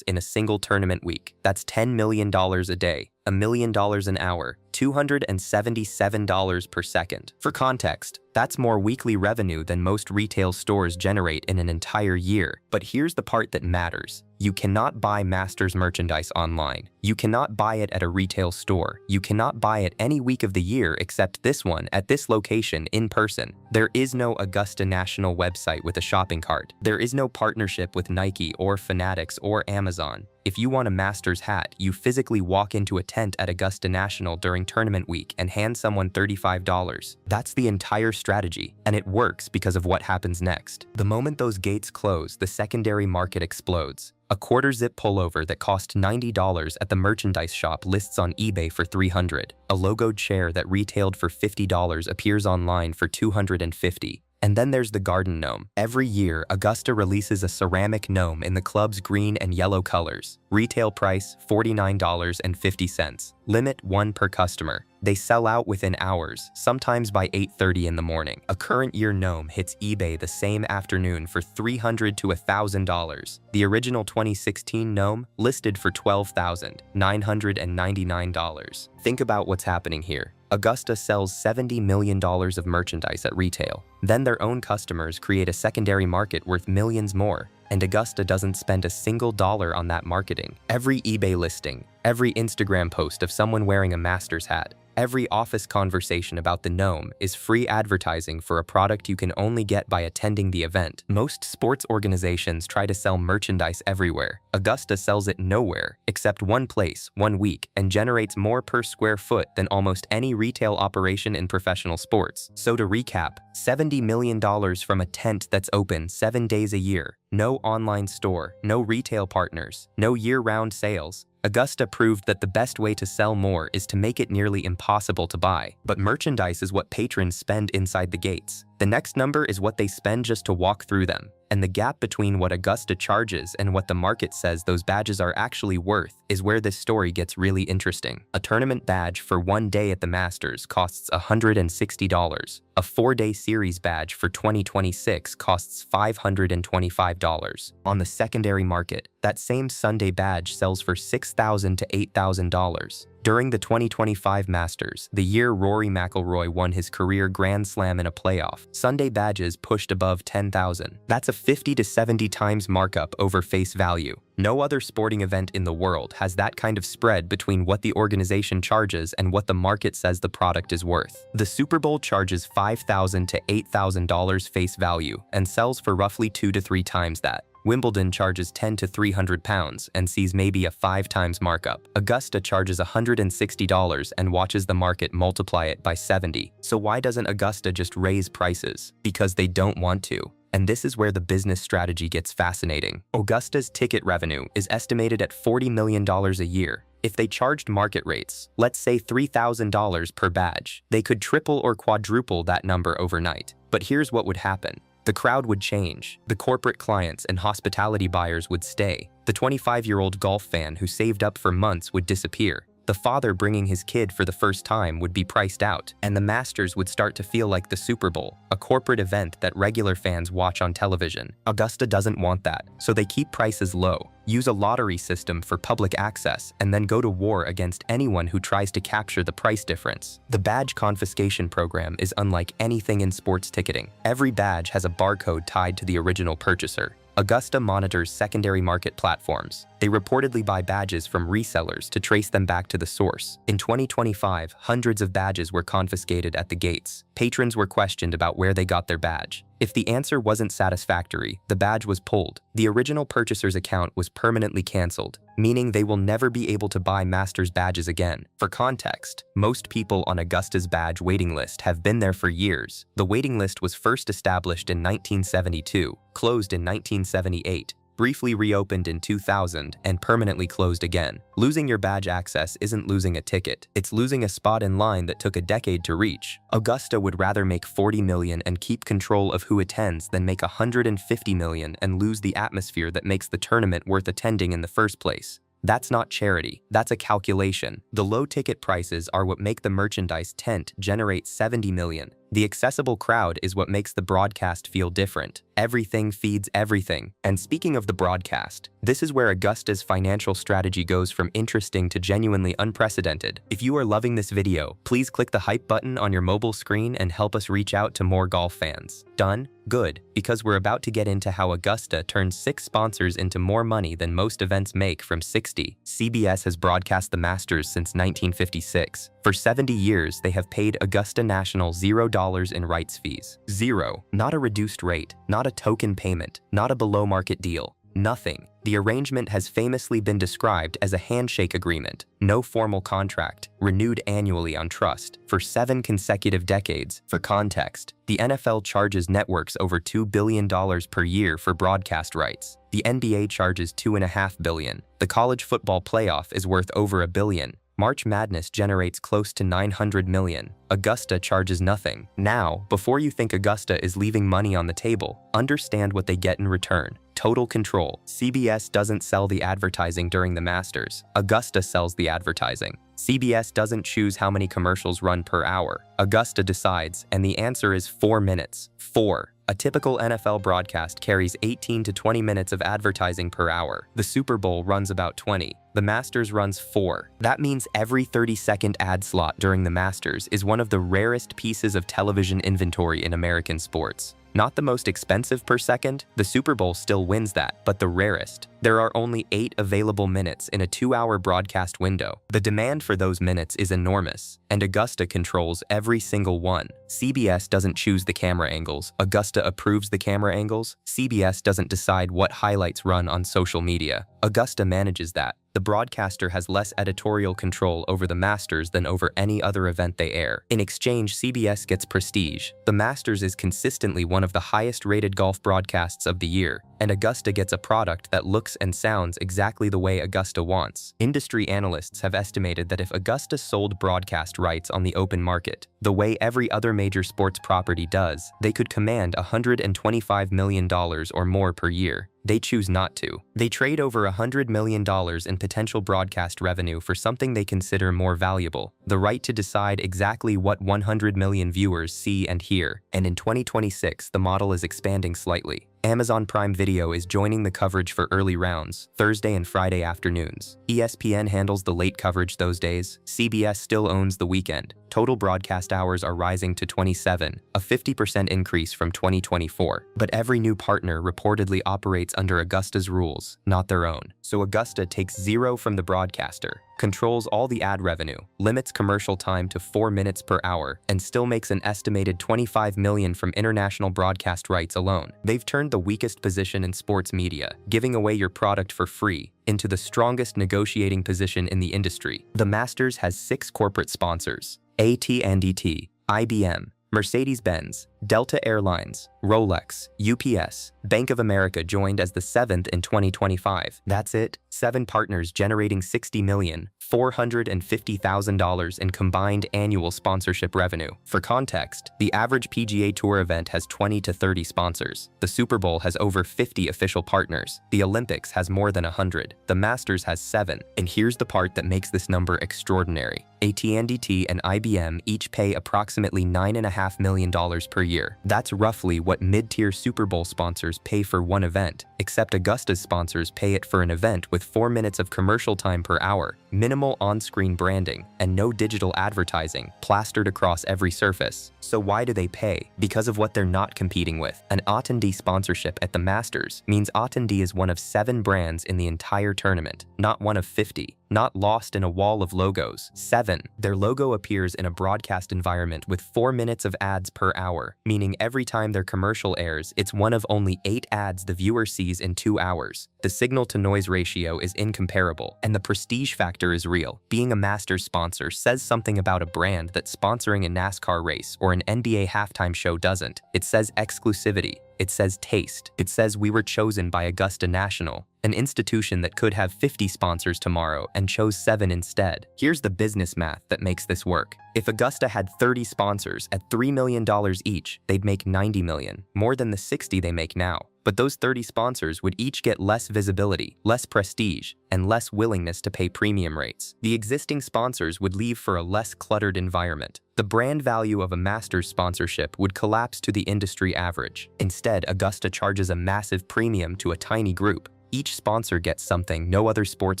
Speaker 1: in a single tournament week. That's $10 million a day, $1 million an hour, $277 per second. For context, that's more weekly revenue than most retail stores generate in an entire year. But here's the part that matters. You cannot buy Masters merchandise online. You cannot buy it at a retail store. You cannot buy it any week of the year except this one at this location in person. There is no Augusta National website with a shopping cart. There is no partnership with Nike or Fanatics or Amazon. If you want a Masters hat, you physically walk into a tent at Augusta National during tournament week and hand someone $35. That's the entire strategy, and it works because of what happens next. The moment those gates close, the secondary market explodes. A quarter-zip pullover that cost $90 at the merchandise shop lists on eBay for $300. A logoed chair that retailed for $50 appears online for $250. And then there's the garden gnome. Every year, Augusta releases a ceramic gnome in the club's green and yellow colors. Retail price, $49.50. Limit 1 per customer. They sell out within hours, sometimes by 8:30 in the morning. A current year gnome hits eBay the same afternoon for $300 to $1,000. The original 2016 gnome listed for $12,999. Think about what's happening here. Augusta sells $70 million of merchandise at retail. Then their own customers create a secondary market worth millions more. And Augusta doesn't spend a single dollar on that marketing. Every eBay listing, every Instagram post of someone wearing a Masters hat, every office conversation about the gnome is free advertising for a product you can only get by attending the event. Most sports organizations try to sell merchandise everywhere. Augusta sells it nowhere, except one place, 1 week, and generates more per square foot than almost any retail operation in professional sports. So to recap, $70 million from a tent that's open 7 days a year, no online store, no retail partners, no year-round sales. Augusta proved that the best way to sell more is to make it nearly impossible to buy. But merchandise is what patrons spend inside the gates. The next number is what they spend just to walk through them. And the gap between what Augusta charges and what the market says those badges are actually worth is where this story gets really interesting. A tournament badge for 1 day at the Masters costs $160. A 4-day series badge for 2026 costs $525. On the secondary market, that same Sunday badge sells for $6,000 to $8,000. During the 2025 Masters, the year Rory McIlroy won his career Grand Slam in a playoff, Sunday badges pushed above $10,000. That's a 50 to 70 times markup over face value. No other sporting event in the world has that kind of spread between what the organization charges and what the market says the product is worth. The Super Bowl charges $5,000 to $8,000 face value and sells for roughly 2 to 3 times that. Wimbledon charges £10 to £300 and sees maybe a 5 times markup. Augusta charges $160 and watches the market multiply it by 70. So why doesn't Augusta just raise prices? Because they don't want to. And this is where the business strategy gets fascinating. Augusta's ticket revenue is estimated at $40 million a year. If they charged market rates, let's say $3,000 per badge, they could triple or quadruple that number overnight. But here's what would happen. The crowd would change. The corporate clients and hospitality buyers would stay. The 25-year-old golf fan who saved up for months would disappear. The father bringing his kid for the first time would be priced out, and the Masters would start to feel like the Super Bowl, a corporate event that regular fans watch on television. Augusta doesn't want that, so they keep prices low, use a lottery system for public access, and then go to war against anyone who tries to capture the price difference. The badge confiscation program is unlike anything in sports ticketing. Every badge has a barcode tied to the original purchaser. Augusta monitors secondary market platforms. They reportedly buy badges from resellers to trace them back to the source. In 2025, hundreds of badges were confiscated at the gates. Patrons were questioned about where they got their badge. If the answer wasn't satisfactory, the badge was pulled. The original purchaser's account was permanently canceled, meaning they will never be able to buy Masters badges again. For context, most people on Augusta's badge waiting list have been there for years. The waiting list was first established in 1972, closed in 1978, briefly reopened in 2000, and permanently closed again. Losing your badge access isn't losing a ticket, it's losing a spot in line that took a decade to reach. Augusta would rather make $40 million and keep control of who attends than make $150 million and lose the atmosphere that makes the tournament worth attending in the first place. That's not charity, that's a calculation. The low ticket prices are what make the merchandise tent generate $70 million. The accessible crowd is what makes the broadcast feel different. Everything feeds everything. And speaking of the broadcast, this is where Augusta's financial strategy goes from interesting to genuinely unprecedented. If you are loving this video, please click the hype button on your mobile screen and help us reach out to more golf fans. Done? Good, because we're about to get into how Augusta turns 6 sponsors into more money than most events make from 60. CBS has broadcast the Masters since 1956. For 70 years, they have paid Augusta National $0 in rights fees. Zero. Not a reduced rate, not a token payment, not a below-market deal. Nothing. The arrangement has famously been described as a handshake agreement, no formal contract, renewed annually on trust, for 7 consecutive decades. For context, the NFL charges networks over $2 billion per year for broadcast rights. The NBA charges $2.5 billion. The college football playoff is worth over $1 billion. March Madness generates close to $900 million. Augusta charges nothing. Now, before you think Augusta is leaving money on the table, understand what they get in return. Total control. CBS doesn't sell the advertising during the Masters. Augusta sells the advertising. CBS doesn't choose how many commercials run per hour. Augusta decides, and the answer is 4 minutes. 4. A typical NFL broadcast carries 18 to 20 minutes of advertising per hour. The Super Bowl runs about 20. The Masters runs 4. That means every 30-second ad slot during the Masters is one of the rarest pieces of television inventory in American sports. Not the most expensive per second, the Super Bowl still wins that, but the rarest. There are only 8 available minutes in a 2-hour broadcast window. The demand for those minutes is enormous, and Augusta controls every single one. CBS doesn't choose the camera angles. Augusta approves the camera angles. CBS doesn't decide what highlights run on social media. Augusta manages that. The broadcaster has less editorial control over the Masters than over any other event they air. In exchange, CBS gets prestige. The Masters is consistently one of the highest-rated golf broadcasts of the year, and Augusta gets a product that looks and sounds exactly the way Augusta wants. Industry analysts have estimated that if Augusta sold broadcast rights on the open market, the way every other major sports property does, they could command $125 million or more per year. They choose not to. They trade over $100 million in potential broadcast revenue for something they consider more valuable, the right to decide exactly what 100 million viewers see and hear. And in 2026, the model is expanding slightly. Amazon Prime Video is joining the coverage for early rounds, Thursday and Friday afternoons. ESPN handles the late coverage those days. CBS still owns the weekend. Total broadcast hours are rising to 27, a 50% increase from 2024. But every new partner reportedly operates under Augusta's rules, not their own. So Augusta takes 0 from the broadcaster, controls all the ad revenue, limits commercial time to 4 minutes per hour, and still makes an estimated $25 million from international broadcast rights alone. They've turned the weakest position in sports media, giving away your product for free, into the strongest negotiating position in the industry. The Masters has 6 corporate sponsors: AT&T, IBM, Mercedes-Benz, Delta Airlines, Rolex, UPS, Bank of America joined as the 7th in 2025. That's it, 7 partners generating $60,450,000 in combined annual sponsorship revenue. For context, the average PGA Tour event has 20 to 30 sponsors. The Super Bowl has over 50 official partners. The Olympics has more than 100. The Masters has 7. And here's the part that makes this number extraordinary. AT&T and IBM each pay approximately $9.5 million per year. That's roughly what mid-tier Super Bowl sponsors pay for one event, except Augusta's sponsors pay it for an event with 4 minutes of commercial time per hour, minimal on-screen branding, and no digital advertising plastered across every surface. So why do they pay? Because of what they're not competing with. An AT&T sponsorship at the Masters means AT&T is one of 7 brands in the entire tournament, not one of 50. Not lost in a wall of logos. 7. Their logo appears in a broadcast environment with 4 minutes of ads per hour, meaning every time their commercial airs, it's one of only 8 ads the viewer sees in 2 hours. The signal-to-noise ratio is incomparable, and the prestige factor is real. Being a Masters sponsor says something about a brand that sponsoring a NASCAR race or an NBA halftime show doesn't. It says exclusivity. It says taste. It says we were chosen by Augusta National, an institution that could have 50 sponsors tomorrow and chose 7 instead. Here's the business math that makes this work. If Augusta had 30 sponsors at $3 million each, they'd make $90 million, more than the 60 they make now. But those 30 sponsors would each get less visibility, less prestige, and less willingness to pay premium rates. The existing sponsors would leave for a less cluttered environment. The brand value of a Masters sponsorship would collapse to the industry average. Instead, Augusta charges a massive premium to a tiny group. Each sponsor gets something no other sports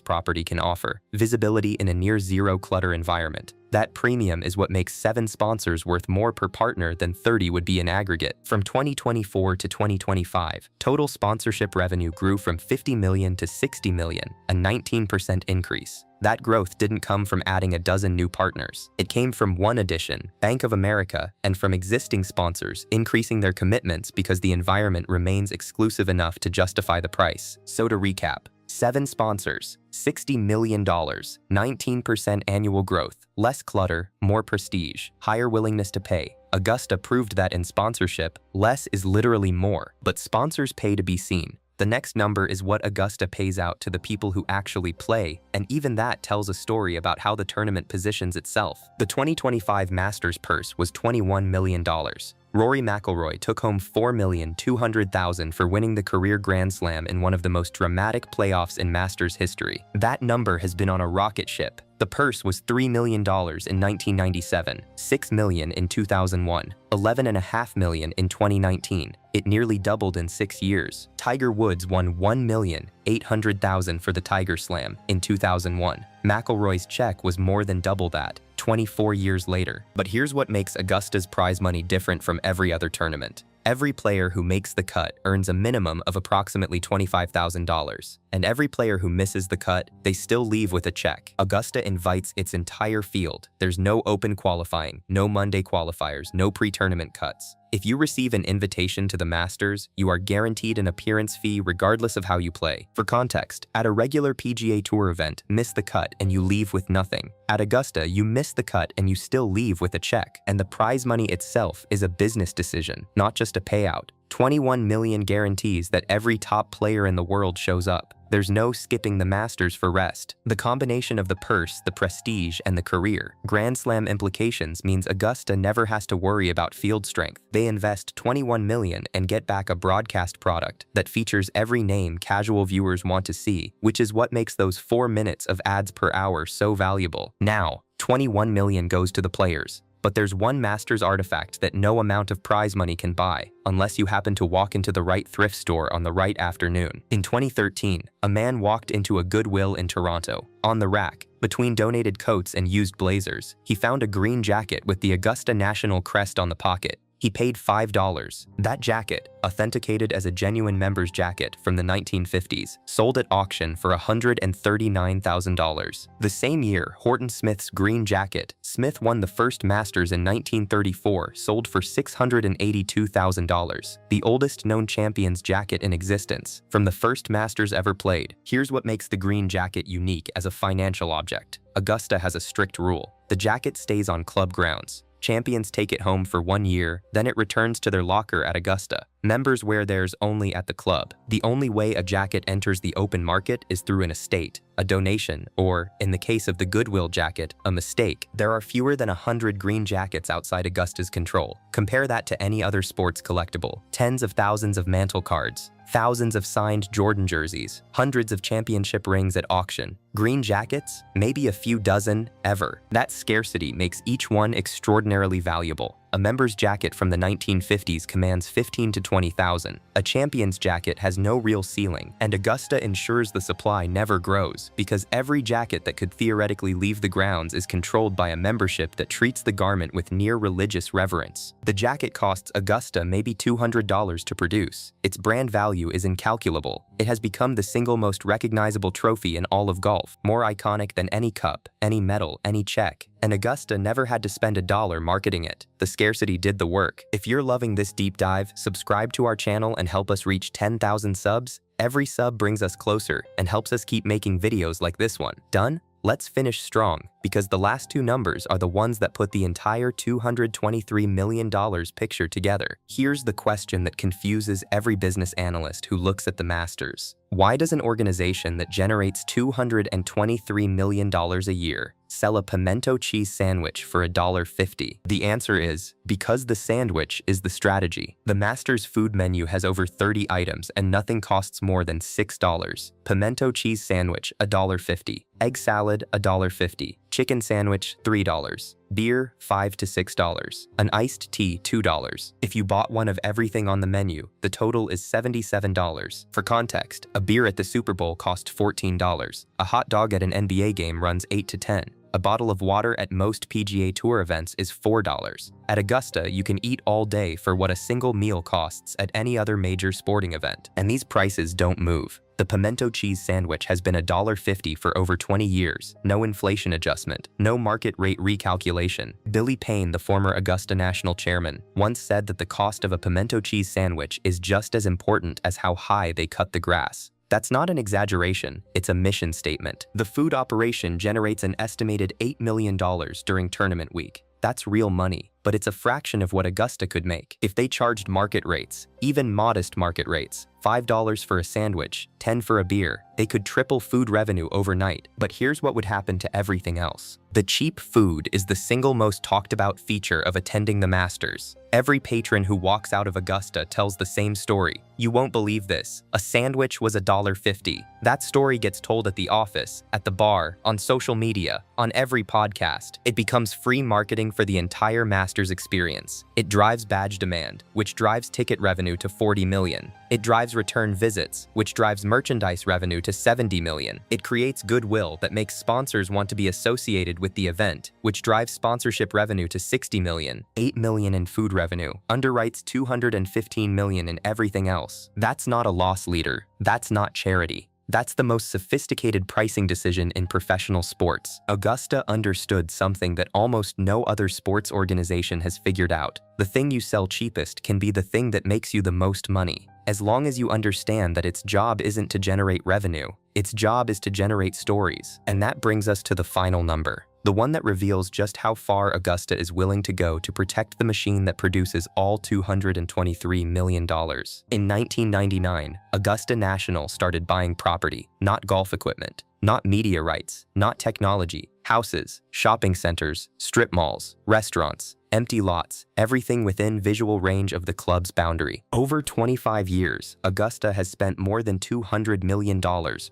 Speaker 1: property can offer: visibility in a near-zero clutter environment. That premium is what makes 7 sponsors worth more per partner than 30 would be in aggregate. From 2024 to 2025, total sponsorship revenue grew from $50 million to $60 million, a 19% increase. That growth didn't come from adding a dozen new partners. It came from one addition, Bank of America, and from existing sponsors increasing their commitments because the environment remains exclusive enough to justify the price. So to recap, 7 sponsors, $60 million, 19% annual growth, less clutter, more prestige, higher willingness to pay. Augusta proved that in sponsorship, less is literally more, but sponsors pay to be seen. The next number is what Augusta pays out to the people who actually play, and even that tells a story about how the tournament positions itself. The 2025 Masters purse was $21 million. Rory McIlroy took home $4,200,000 for winning the career Grand Slam in one of the most dramatic playoffs in Masters history. That number has been on a rocket ship. The purse was $3 million in 1997, $6 million in 2001, $11.5 million in 2019. It nearly doubled in 6 years. Tiger Woods won $1,800,000 for the Tiger Slam in 2001. McIlroy's check was more than double that, 24 years later. But here's what makes Augusta's prize money different from every other tournament. Every player who makes the cut earns a minimum of approximately $25,000. And every player who misses the cut, they still leave with a check. Augusta invites its entire field. There's no open qualifying, no Monday qualifiers, no pre-tournament cuts. If you receive an invitation to the Masters, you are guaranteed an appearance fee regardless of how you play. For context, at a regular PGA Tour event, miss the cut and you leave with nothing. At Augusta, you miss the cut and you still leave with a check. And the prize money itself is a business decision, not just a payout. 21 million guarantees that every top player in the world shows up. There's no skipping the Masters for rest. The combination of the purse, the prestige, and the career Grand Slam implications means Augusta never has to worry about field strength. They invest $21 million and get back a broadcast product that features every name casual viewers want to see, which is what makes those 4 minutes of ads per hour so valuable. Now, $21 million goes to the players. But there's one Masters artifact that no amount of prize money can buy, unless you happen to walk into the right thrift store on the right afternoon. In 2013, a man walked into a Goodwill in Toronto. On the rack, between donated coats and used blazers, he found a green jacket with the Augusta National crest on the pocket. He paid $5. That jacket, authenticated as a genuine member's jacket from the 1950s, sold at auction for $139,000. The same year, Horton Smith's green jacket, Smith won the first Masters in 1934, sold for $682,000, the oldest known champion's jacket in existence, from the first Masters ever played. Here's what makes the green jacket unique as a financial object. Augusta has a strict rule. The jacket stays on club grounds. Champions take it home for 1 year, then it returns to their locker at Augusta. Members wear theirs only at the club. The only way a jacket enters the open market is through an estate, a donation, or, in the case of the Goodwill jacket, a mistake. There are fewer than 100 green jackets outside Augusta's control. Compare that to any other sports collectible. Tens of thousands of mantle cards, thousands of signed Jordan jerseys, hundreds of championship rings at auction. Green jackets? Maybe a few dozen, ever. That scarcity makes each one extraordinarily valuable. A member's jacket from the 1950s commands $15,000 to $20,000. A champion's jacket has no real ceiling, and Augusta ensures the supply never grows, because every jacket that could theoretically leave the grounds is controlled by a membership that treats the garment with near-religious reverence. The jacket costs Augusta maybe $200 to produce. Its brand value is incalculable. It has become the single most recognizable trophy in all of golf, more iconic than any cup, any medal, any check. And Augusta never had to spend $1 marketing it. The scarcity did the work. If you're loving this deep dive, subscribe to our channel and help us reach 10,000 subs. Every sub brings us closer and helps us keep making videos like this one. Done? Let's finish strong, because the last two numbers are the ones that put the entire $223 million picture together. Here's the question that confuses every business analyst who looks at the Masters. Why does an organization that generates $223 million a year sell a pimento cheese sandwich for $1.50? The answer is, because the sandwich is the strategy. The Masters food menu has over 30 items and nothing costs more than $6. Pimento cheese sandwich, $1.50. Egg salad, $1.50. Chicken sandwich, $3. Beer, $5 to $6. An iced tea, $2. If you bought one of everything on the menu, the total is $77. For context, a beer at the Super Bowl cost $14. A hot dog at an NBA game runs $8 to $10. A bottle of water at most PGA Tour events is $4. At Augusta, you can eat all day for what a single meal costs at any other major sporting event. And these prices don't move. The pimento cheese sandwich has been $1.50 for over 20 years. No inflation adjustment, no market rate recalculation. Billy Payne, the former Augusta National chairman, once said that the cost of a pimento cheese sandwich is just as important as how high they cut the grass. That's not an exaggeration, it's a mission statement. The food operation generates an estimated $8 million during tournament week. That's real money, but it's a fraction of what Augusta could make. If they charged market rates, even modest market rates, $5 for a sandwich, $10 for a beer, they could triple food revenue overnight. But here's what would happen to everything else. The cheap food is the single most talked about feature of attending the Masters. Every patron who walks out of Augusta tells the same story. You won't believe this. A sandwich was $1.50. That story gets told at the office, at the bar, on social media, on every podcast. It becomes free marketing for the entire Masters experience. It drives badge demand, which drives ticket revenue to $40 million. It drives return visits, which drives merchandise revenue to $70 million. It creates goodwill that makes sponsors want to be associated with the event, which drives sponsorship revenue to $60 million, $8 million in food revenue, underwrites $215 million in everything else. That's not a loss leader. That's not charity. That's the most sophisticated pricing decision in professional sports. Augusta understood something that almost no other sports organization has figured out. The thing you sell cheapest can be the thing that makes you the most money. As long as you understand that its job isn't to generate revenue, its job is to generate stories. And that brings us to the final number. The one that reveals just how far Augusta is willing to go to protect the machine that produces all $223 million. In 1999, Augusta National started buying property, not golf equipment, not media rights, not technology, houses, shopping centers, strip malls, restaurants, empty lots, everything within visual range of the club's boundary. Over 25 years, Augusta has spent more than $200 million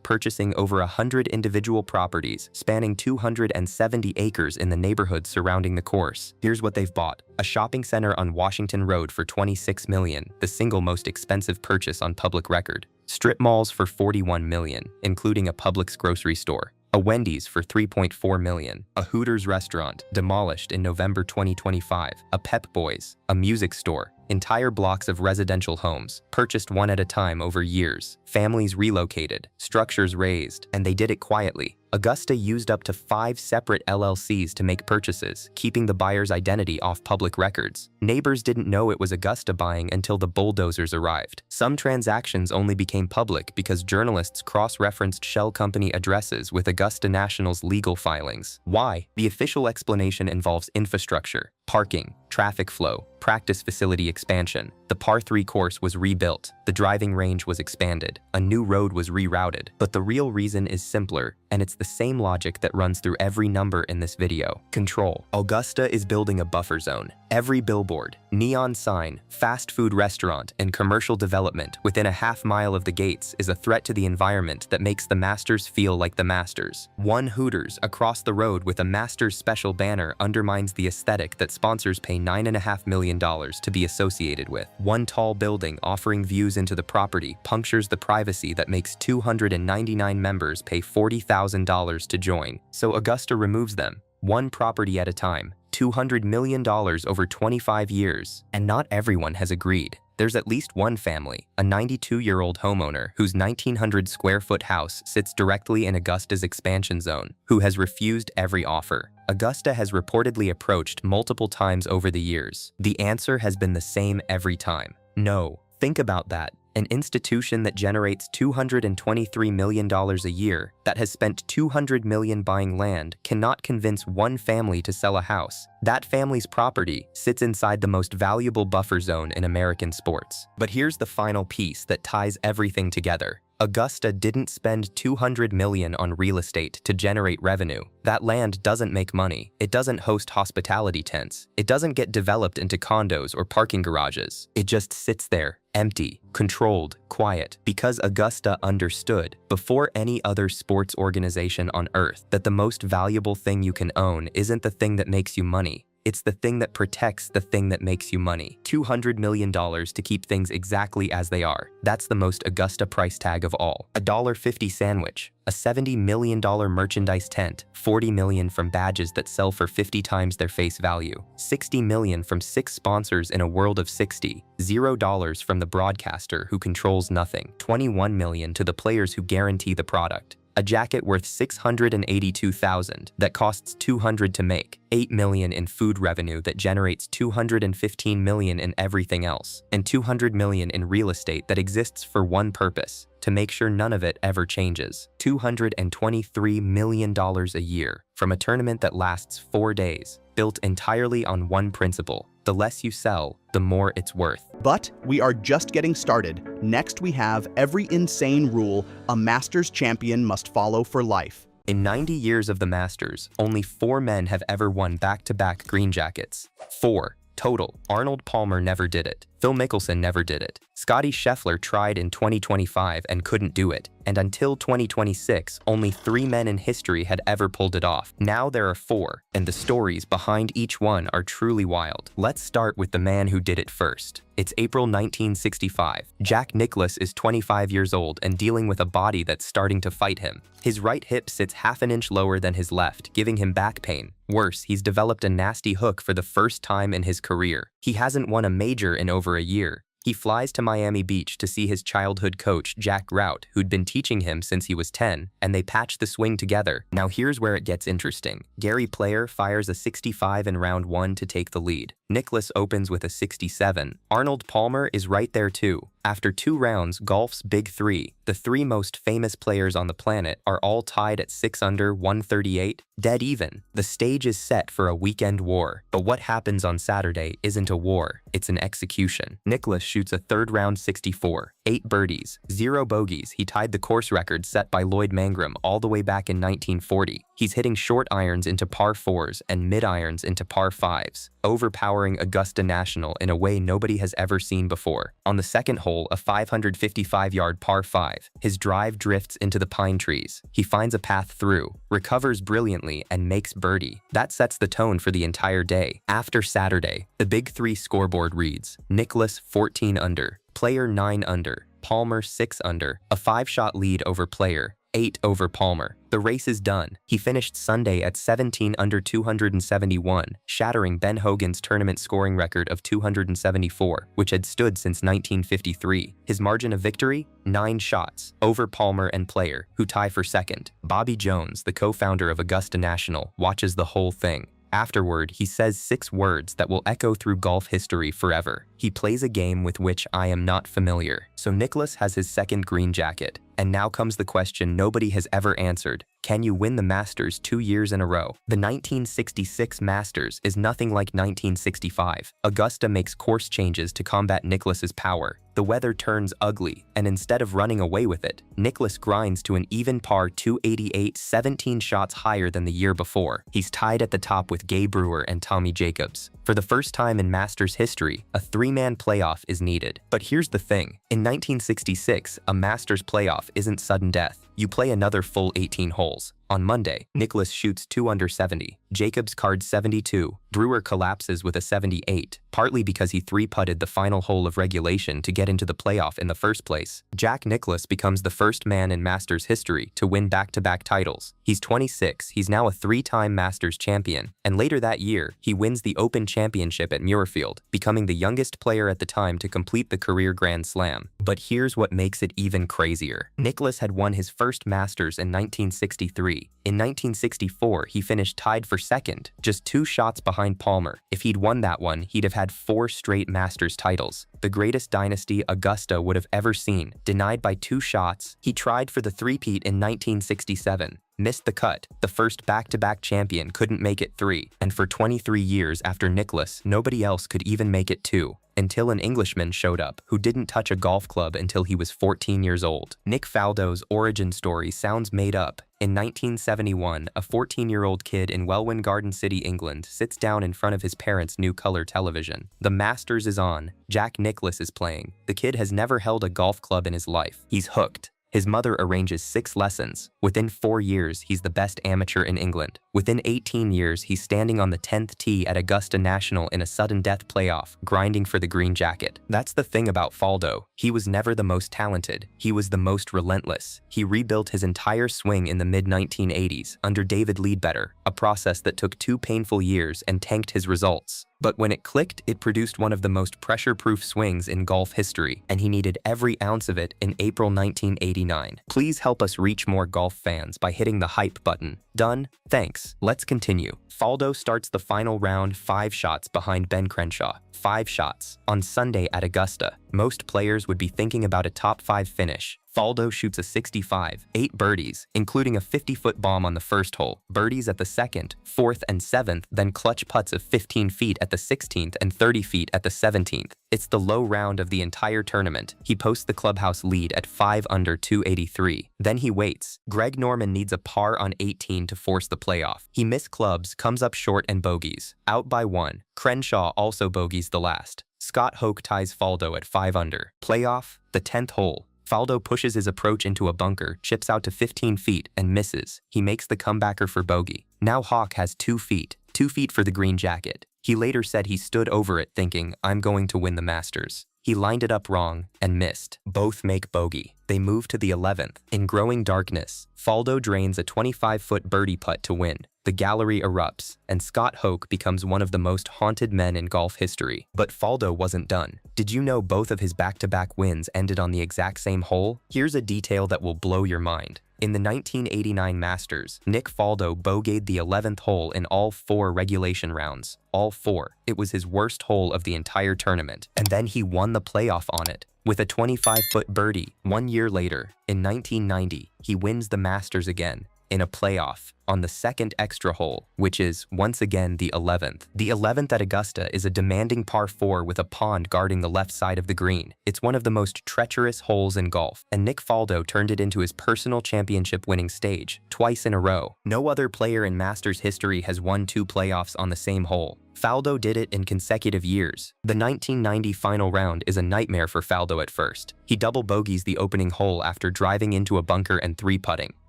Speaker 1: purchasing over 100 individual properties spanning 270 acres in the neighborhood surrounding the course. Here's what they've bought. A shopping center on Washington Road for $26 million, the single most expensive purchase on public record. Strip malls for $41 million, including a Publix grocery store. A Wendy's for $3.4 million, a Hooters restaurant, demolished in November 2025, a Pep Boys, a music store, entire blocks of residential homes, purchased one at a time over years, families relocated, structures razed, and they did it quietly. Augusta used up to 5 separate LLCs to make purchases, keeping the buyer's identity off public records. Neighbors didn't know it was Augusta buying until the bulldozers arrived. Some transactions only became public because journalists cross-referenced shell company addresses with Augusta National's legal filings. Why? The official explanation involves infrastructure. Parking, traffic flow, practice facility expansion. The par 3 course was rebuilt, the driving range was expanded, a new road was rerouted. But the real reason is simpler, and it's the same logic that runs through every number in this video. Control. Augusta is building a buffer zone. Every billboard, neon sign, fast food restaurant, and commercial development within a half-mile of the gates is a threat to the environment that makes the Masters feel like the Masters. One Hooters across the road with a Masters special banner undermines the aesthetic that sponsors pay $9.5 million to be associated with. One tall building offering views into the property punctures the privacy that makes 299 members pay $40,000 to join, so Augusta removes them, one property at a time, $200 million over 25 years. And not everyone has agreed. There's at least one family, a 92-year-old homeowner whose 1,900 square foot house sits directly in Augusta's expansion zone, who has refused every offer. Augusta has reportedly approached multiple times over the years. The answer has been the same every time. No. Think about that. An institution that generates $223 million a year, that has spent $200 million buying land, cannot convince one family to sell a house. That family's property sits inside the most valuable buffer zone in American sports. But here's the final piece that ties everything together. Augusta didn't spend $200 million on real estate to generate revenue. That land doesn't make money. It doesn't host hospitality tents. It doesn't get developed into condos or parking garages. It just sits there, empty, controlled, quiet, because Augusta understood, before any other sports organization on earth, that the most valuable thing you can own isn't the thing that makes you money. It's the thing that protects the thing that makes you money. $200 million to keep things exactly as they are. That's the most Augusta price tag of all. A $1.50 sandwich, a $70 million merchandise tent, $40 million from badges that sell for 50 times their face value, $60 million from 6 sponsors in a world of 60, $0 from the broadcaster who controls nothing, $21 million to the players who guarantee the product. A jacket worth $682,000 that costs $200 to make, $8 million in food revenue that generates $215 million in everything else, and $200 million in real estate that exists for one purpose, to make sure none of it ever changes. $223 million a year from a tournament that lasts 4 days, built entirely on one principle: the less you sell, the more it's worth.
Speaker 2: But we are just getting started. Next we have every insane rule a Masters champion must follow for life.
Speaker 1: In 90 years of the Masters, only 4 men have ever won back-to-back green jackets. 4. Total. Arnold Palmer never did it. Phil Mickelson never did it. Scottie Scheffler tried in 2025 and couldn't do it. And until 2026, only 3 men in history had ever pulled it off. Now there are 4, and the stories behind each one are truly wild. Let's start with the man who did it first. It's April 1965. Jack Nicklaus is 25 years old and dealing with a body that's starting to fight him. His right hip sits half an inch lower than his left, giving him back pain. Worse, he's developed a nasty hook for the first time in his career. He hasn't won a major in over a year. He flies to Miami Beach to see his childhood coach, Jack Grout, who'd been teaching him since he was 10, and they patch the swing together. Now here's where it gets interesting. Gary Player fires a 65 in round 1 to take the lead. Nicklaus opens with a 67. Arnold Palmer is right there too. After 2 rounds, golf's big 3, the 3 most famous players on the planet, are all tied at 6 under 138, dead even. The stage is set for a weekend war. But what happens on Saturday isn't a war, it's an execution. Nicklaus shoots a 3rd round 64, 8 birdies, 0 bogeys. He tied the course record set by Lloyd Mangrum all the way back in 1940. He's hitting short irons into par 4s and mid irons into par 5s, overpowering Augusta National in a way nobody has ever seen before. On the second hole, a 555-yard par 5, his drive drifts into the pine trees. He finds a path through, recovers brilliantly, and makes birdie. That sets the tone for the entire day. After Saturday, the Big 3 scoreboard reads: Nicklaus 14 under, Player 9 under, Palmer 6 under, a 5-shot lead over Player, 8 over Palmer. The race is done. He finished Sunday at 17 under 271, shattering Ben Hogan's tournament scoring record of 274, which had stood since 1953. His margin of victory? 9 shots, over Palmer and Player, who tie for second. Bobby Jones, the co-founder of Augusta National, watches the whole thing. Afterward, he says 6 words that will echo through golf history forever. He plays a game with which I am not familiar. So Nicklaus has his second green jacket. And now comes the question nobody has ever answered. Can you win the Masters 2 years in a row? The 1966 Masters is nothing like 1965. Augusta makes course changes to combat Nicklaus's power. The weather turns ugly, and instead of running away with it, Nicklaus grinds to an even par 288, 17 shots higher than the year before. He's tied at the top with Gay Brewer and Tommy Jacobs. For the first time in Masters history, a 3-man playoff is needed. But here's the thing. In 1966, a Masters playoff isn't sudden death. You play another full 18 holes. On Monday, Nicklaus shoots 2 under 70. Jacobs cards 72. Brewer collapses with a 78, partly because he 3-putted the final hole of regulation to get into the playoff in the first place. Jack Nicklaus becomes the first man in Masters history to win back-to-back titles. He's 26, he's now a 3-time Masters champion, and later that year, he wins the Open Championship at Muirfield, becoming the youngest player at the time to complete the career Grand Slam. But here's what makes it even crazier. Nicklaus had won his first Masters in 1963. In 1964, he finished tied for second, just 2 shots behind Palmer. If he'd won that one, he'd have had 4 straight Masters titles, the greatest dynasty Augusta would have ever seen. Denied by 2 shots, he tried for the three-peat in 1967. Missed the cut. The first back-to-back champion couldn't make it 3, and for 23 years after Nicklaus, nobody else could even make it 2. Until an Englishman showed up who didn't touch a golf club until he was 14 years old. Nick Faldo's origin story sounds made up. In 1971, a 14-year-old kid in Welwyn Garden City, England, sits down in front of his parents' new color television. The Masters is on. Jack Nicklaus is playing. The kid has never held a golf club in his life. He's hooked. His mother arranges 6 lessons. Within 4 years, he's the best amateur in England. Within 18 years, he's standing on the 10th tee at Augusta National in a sudden death playoff, grinding for the green jacket. That's the thing about Faldo. He was never the most talented. He was the most relentless. He rebuilt his entire swing in the mid-1980s under David Leadbetter, a process that took 2 painful years and tanked his results. But when it clicked, it produced one of the most pressure-proof swings in golf history, and he needed every ounce of it in April 1989. Please help us reach more golf fans by hitting the hype button. Done? Thanks. Let's continue. Faldo starts the final round 5 shots behind Ben Crenshaw. 5 shots. On Sunday at Augusta, most players would be thinking about a top 5 finish. Faldo shoots a 65, 8 birdies, including a 50-foot bomb on the first hole, birdies at the 2nd, 4th, and 7th, then clutch putts of 15 feet at the 16th and 30 feet at the 17th. It's the low round of the entire tournament. He posts the clubhouse lead at 5 under 283. Then he waits. Greg Norman needs a par on 18 to force the playoff. He missed clubs, comes up short and bogeys. Out by 1. Crenshaw also bogeys the last. Scott Hoke ties Faldo at 5 under. Playoff, the 10th hole. Faldo pushes his approach into a bunker, chips out to 15 feet, and misses. He makes the comebacker for bogey. Now Hawk has 2 feet. 2 feet for the green jacket. He later said he stood over it thinking, I'm going to win the Masters. He lined it up wrong and missed. Both make bogey. They move to the 11th. In growing darkness, Faldo drains a 25-foot birdie putt to win. The gallery erupts, and Scott Hoke becomes one of the most haunted men in golf history. But Faldo wasn't done. Did you know both of his back-to-back wins ended on the exact same hole? Here's a detail that will blow your mind. In the 1989 Masters, Nick Faldo bogeyed the 11th hole in all 4 regulation rounds. All 4. It was his worst hole of the entire tournament. And then he won the playoff on it with a 25-foot birdie. 1 year later, in 1990, he wins the Masters again in a playoff on the 2nd extra hole, which is, once again, the 11th. The 11th at Augusta is a demanding par 4 with a pond guarding the left side of the green. It's one of the most treacherous holes in golf, and Nick Faldo turned it into his personal championship-winning stage, twice in a row. No other player in Masters history has won 2 playoffs on the same hole. Faldo did it in consecutive years. The 1990 final round is a nightmare for Faldo at first. He double bogeys the opening hole after driving into a bunker and 3-putting.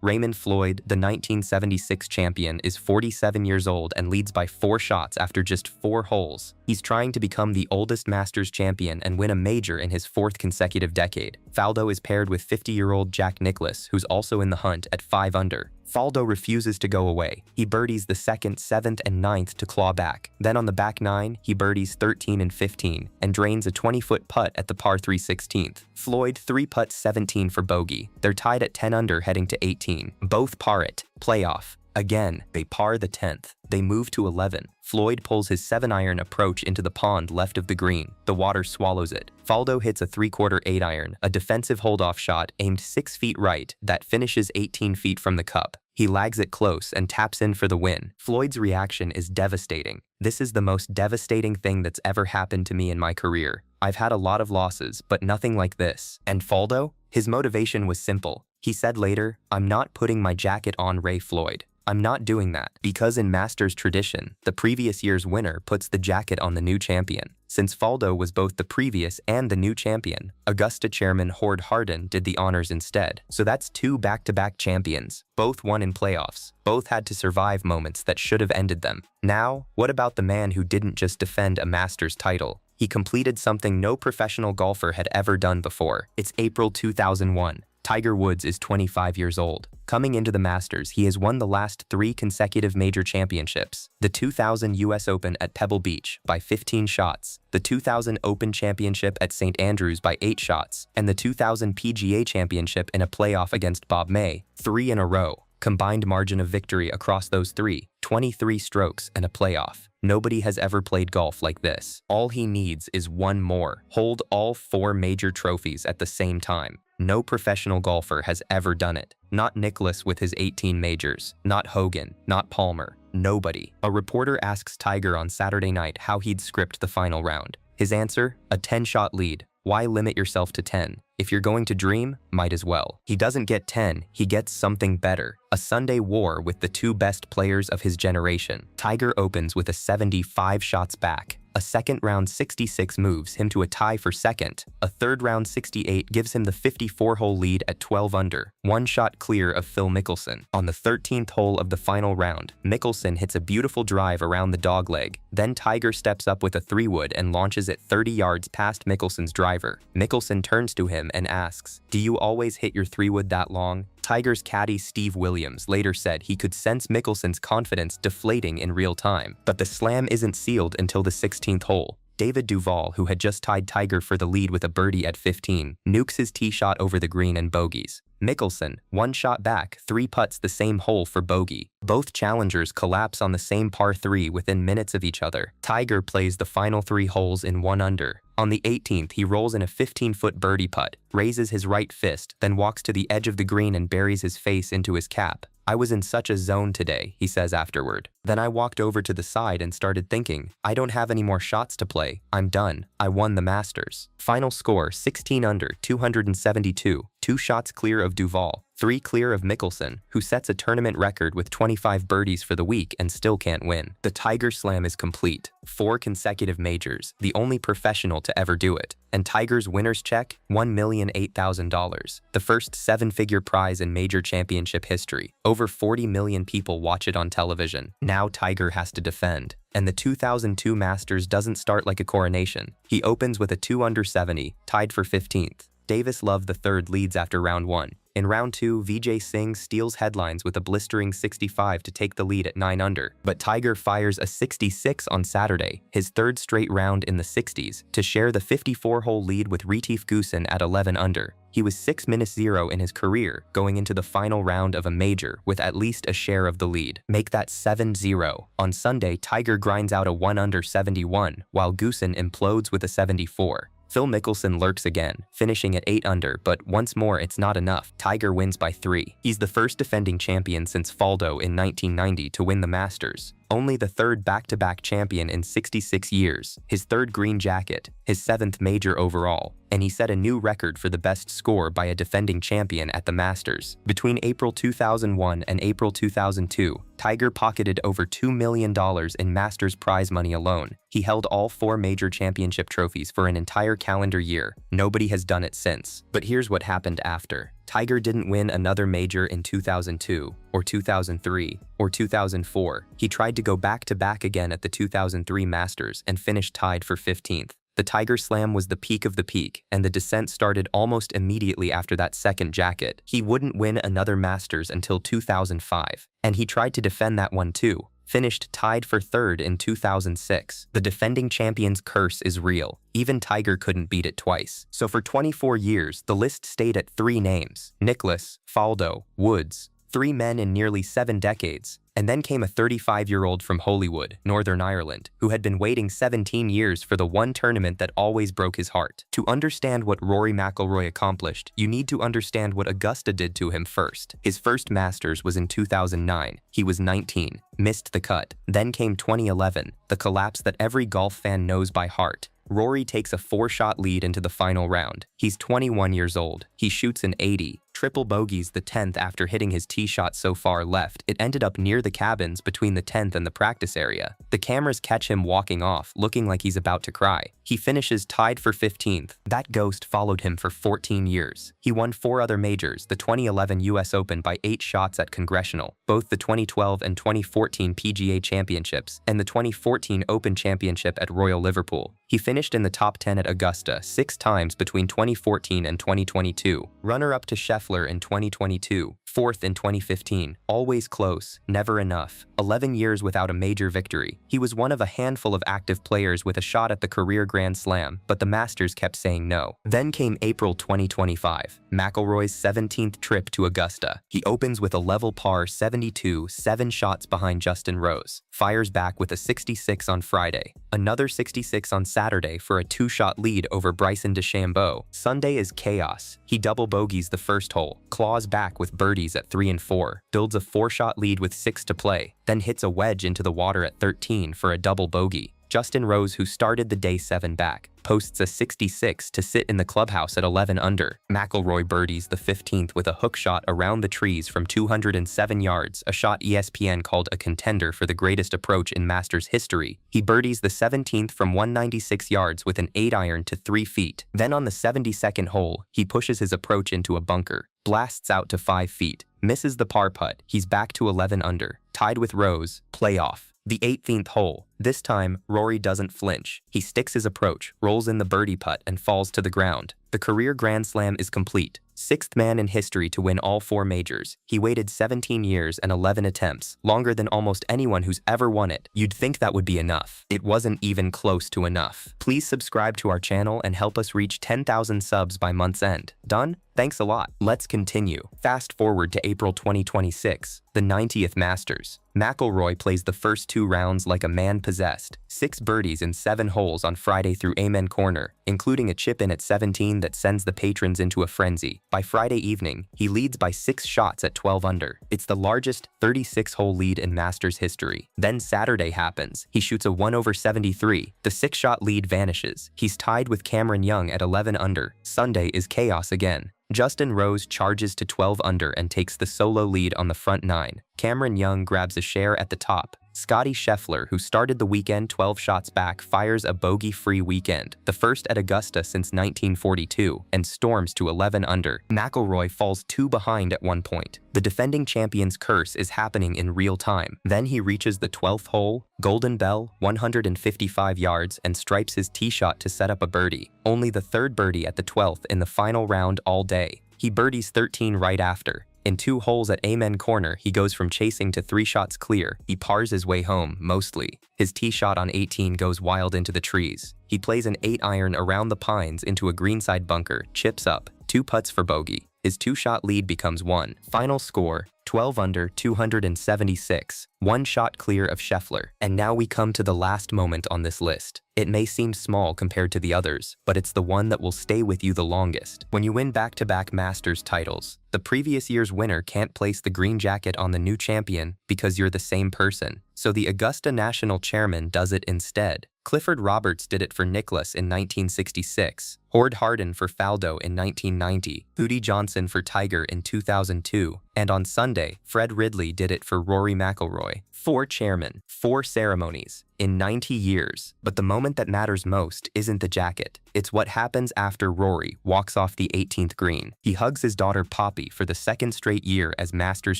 Speaker 1: Raymond Floyd, the 1976 champion, is 47 years old and leads by 4 shots after just 4 holes. He's trying to become the oldest Masters champion and win a major in his 4th consecutive decade. Faldo is paired with 50-year-old Jack Nicklaus, who's also in the hunt at 5 under. Faldo refuses to go away. He birdies the 2nd, 7th, and 9th to claw back. Then on the back 9, he birdies 13 and 15 and drains a 20-foot putt at the par 3 16th. Floyd 3-putts 17 for bogey. They're tied at 10 under heading to 18. Both par it. Playoff. Again, they par the 10th. They move to 11. Floyd pulls his 7-iron approach into the pond left of the green. The water swallows it. Faldo hits a 3/4 8-iron, a defensive hold-off shot aimed 6 feet right that finishes 18 feet from the cup. He lags it close and taps in for the win. Floyd's reaction is devastating. This is the most devastating thing that's ever happened to me in my career. I've had a lot of losses, but nothing like this. And Faldo? His motivation was simple. He said later, "I'm not putting my jacket on Ray Floyd. I'm not doing that," because in Masters tradition, the previous year's winner puts the jacket on the new champion. Since Faldo was both the previous and the new champion, Augusta chairman Horde Hardin did the honors instead. So that's 2 back-to-back champions. Both won in playoffs. Both had to survive moments that should have ended them. Now, what about the man who didn't just defend a Masters title? He completed something no professional golfer had ever done before. It's April 2001. Tiger Woods is 25 years old. Coming into the Masters, he has won the last 3 consecutive major championships. The 2000 US Open at Pebble Beach by 15 shots, the 2000 Open Championship at St. Andrews by 8 shots, and the 2000 PGA Championship in a playoff against Bob May, 3 in a row. Combined margin of victory across those 3, 23 strokes and a playoff. Nobody has ever played golf like this. All he needs is one more. Hold all 4 major trophies at the same time. No professional golfer has ever done it. Not Nicklaus with his 18 majors. Not Hogan. Not Palmer. Nobody. A reporter asks Tiger on Saturday night how he'd script the final round. His answer? A 10-shot lead. Why limit yourself to 10? If you're going to dream, might as well. He doesn't get 10, he gets something better. A Sunday war with the 2 best players of his generation. Tiger opens with a 75 shots back. A second round 66 moves him to a tie for second. A third round 68 gives him the 54-hole lead at 12 under, 1 shot clear of Phil Mickelson. On the 13th hole of the final round, Mickelson hits a beautiful drive around the dogleg. Then Tiger steps up with a 3-wood and launches it 30 yards past Mickelson's driver. Mickelson turns to him and asks, "Do you always hit your 3-wood that long?" Tiger's caddy Steve Williams later said he could sense Mickelson's confidence deflating in real time. But the slam isn't sealed until the 16th hole. David Duval, who had just tied Tiger for the lead with a birdie at 15, nukes his tee shot over the green and bogeys. Mickelson, 1 shot back, 3 putts the same hole for bogey. Both challengers collapse on the same par 3 within minutes of each other. Tiger plays the final 3 holes in 1 under. On the 18th, he rolls in a 15-foot birdie putt, raises his right fist, then walks to the edge of the green and buries his face into his cap. "I was in such a zone today," he says afterward. "Then I walked over to the side and started thinking, I don't have any more shots to play. I'm done. I won the Masters." Final score, 16 under, 272, 2 shots clear of Duval, 3 clear of Mickelson, who sets a tournament record with 25 birdies for the week and still can't win. The Tiger Slam is complete. 4 consecutive majors, the only professional to ever do it. And Tiger's winner's check? $1,008,000, the first 7-figure prize in major championship history. Over 40 million people watch it on television. Now Tiger has to defend. And the 2002 Masters doesn't start like a coronation. He opens with a 2 under 70, tied for 15th. Davis Love III leads after round 1. In round 2, Vijay Singh steals headlines with a blistering 65 to take the lead at 9 under. But Tiger fires a 66 on Saturday, his 3rd straight round in the 60s, to share the 54-hole lead with Retief Goosen at 11 under. He was 6-0 in his career, going into the final round of a major with at least a share of the lead. Make that 7-0. On Sunday, Tiger grinds out a 1 under 71, while Goosen implodes with a 74. Phil Mickelson lurks again, finishing at 8 under, but once more it's not enough. Tiger wins by 3. He's the first defending champion since Faldo in 1990 to win the Masters. Only the 3rd back-to-back champion in 66 years, his 3rd green jacket, his 7th major overall, and he set a new record for the best score by a defending champion at the Masters. Between April 2001 and April 2002, Tiger pocketed over $2 million in Masters prize money alone. He held all 4 major championship trophies for an entire calendar year. Nobody has done it since. But here's what happened after. Tiger didn't win another major in 2002, or 2003, or 2004. He tried to go back-to-back again at the 2003 Masters and finished tied for 15th. The Tiger Slam was the peak of the peak, and the descent started almost immediately after that 2nd jacket. He wouldn't win another Masters until 2005, and he tried to defend that one too. Finished tied for 3rd in 2006. The defending champion's curse is real. Even Tiger couldn't beat it twice. So for 24 years, the list stayed at 3 names: Nicklaus, Faldo, Woods. 3 men in nearly 7 decades. And then came a 35-year-old from Holywood, Northern Ireland, who had been waiting 17 years for the one tournament that always broke his heart. To understand what Rory McIlroy accomplished, you need to understand what Augusta did to him first. His first Masters was in 2009. He was 19, missed the cut. Then came 2011, the collapse that every golf fan knows by heart. Rory takes a 4-shot lead into the final round. He's 21 years old. He shoots an 80. Triple bogeys the 10th after hitting his tee shot so far left, it ended up near the cabins between the 10th and the practice area. The cameras catch him walking off, looking like he's about to cry. He finishes tied for 15th. That ghost followed him for 14 years. He won 4 other majors, the 2011 US Open by 8 shots at Congressional, both the 2012 and 2014 PGA Championships, and the 2014 Open Championship at Royal Liverpool. He finished in the top 10 at Augusta 6 times between 2014 and 2022, runner-up to Scheffler in 2022, 4th in 2015, always close, never enough, 11 years without a major victory. He was one of a handful of active players with a shot at the career Grand Slam, but the Masters kept saying no. Then came April 2025, McIlroy's 17th trip to Augusta. He opens with a level par 72, 7 shots behind Justin Rose, fires back with a 66 on Friday, another 66 on Saturday for a 2-shot lead over Bryson DeChambeau. Sunday is chaos. He double bogeys the first hole, claws back with birdies at 3 and 4, builds a 4-shot lead with 6 to play, then hits a wedge into the water at 13 for a double bogey. Justin Rose, who started the day 7 back, posts a 66 to sit in the clubhouse at 11 under. McIlroy birdies the 15th with a hook shot around the trees from 207 yards, a shot ESPN called a contender for the greatest approach in Masters history. He birdies the 17th from 196 yards with an 8-iron to 3 feet. Then on the 72nd hole, he pushes his approach into a bunker, blasts out to 5 feet, misses the par putt. He's back to 11 under, tied with Rose, playoff. The 18th hole. This time, Rory doesn't flinch. He sticks his approach, rolls in the birdie putt, and falls to the ground. The career Grand Slam is complete. 6th man in history to win all 4 majors. He waited 17 years and 11 attempts, longer than almost anyone who's ever won it. You'd think that would be enough. It wasn't even close to enough. Please subscribe to our channel and help us reach 10,000 subs by month's end. Done? Thanks a lot. Let's continue. Fast forward to April 2026, the 90th Masters. McIlroy plays the first 2 rounds like a man possessed. 6 birdies in 7 holes on Friday through Amen Corner, including a chip-in at 17 that sends the patrons into a frenzy. By Friday evening, he leads by 6 shots at 12 under. It's the largest 36-hole lead in Masters history. Then Saturday happens. He shoots a 1/73. The 6-shot lead vanishes. He's tied with Cameron Young at 11 under. Sunday is chaos again. Justin Rose charges to 12 under and takes the solo lead on the front 9. Cameron Young grabs a share at the top. Scottie Scheffler, who started the weekend 12 shots back, fires a bogey-free weekend, the first at Augusta since 1942, and storms to 11 under. McIlroy falls 2 behind at one point. The defending champion's curse is happening in real time. Then he reaches the 12th hole, Golden Bell, 155 yards, and stripes his tee shot to set up a birdie. Only the 3rd birdie at the 12th in the final round all day. He birdies 13 right after. In 2 holes at Amen Corner, he goes from chasing to 3 shots clear. He pars his way home, mostly. His tee shot on 18 goes wild into the trees. He plays an 8-iron around the pines into a greenside bunker, chips up, 2 putts for bogey. His 2-shot lead becomes 1. Final score, 12 under, 276. 1 shot clear of Scheffler. And now we come to the last moment on this list. It may seem small compared to the others, but it's the one that will stay with you the longest. When you win back-to-back Masters titles, the previous year's winner can't place the green jacket on the new champion because you're the same person. So the Augusta National Chairman does it instead. Clifford Roberts did it for Nicklaus in 1966, Hord Harden for Faldo in 1990, Hootie Johnson for Tiger in 2002, and on Sunday, Fred Ridley did it for Rory McIlroy. 4 chairmen, 4 ceremonies, in 90 years. But the moment that matters most isn't the jacket. It's what happens after Rory walks off the 18th green. He hugs his daughter Poppy for the 2nd straight year as Masters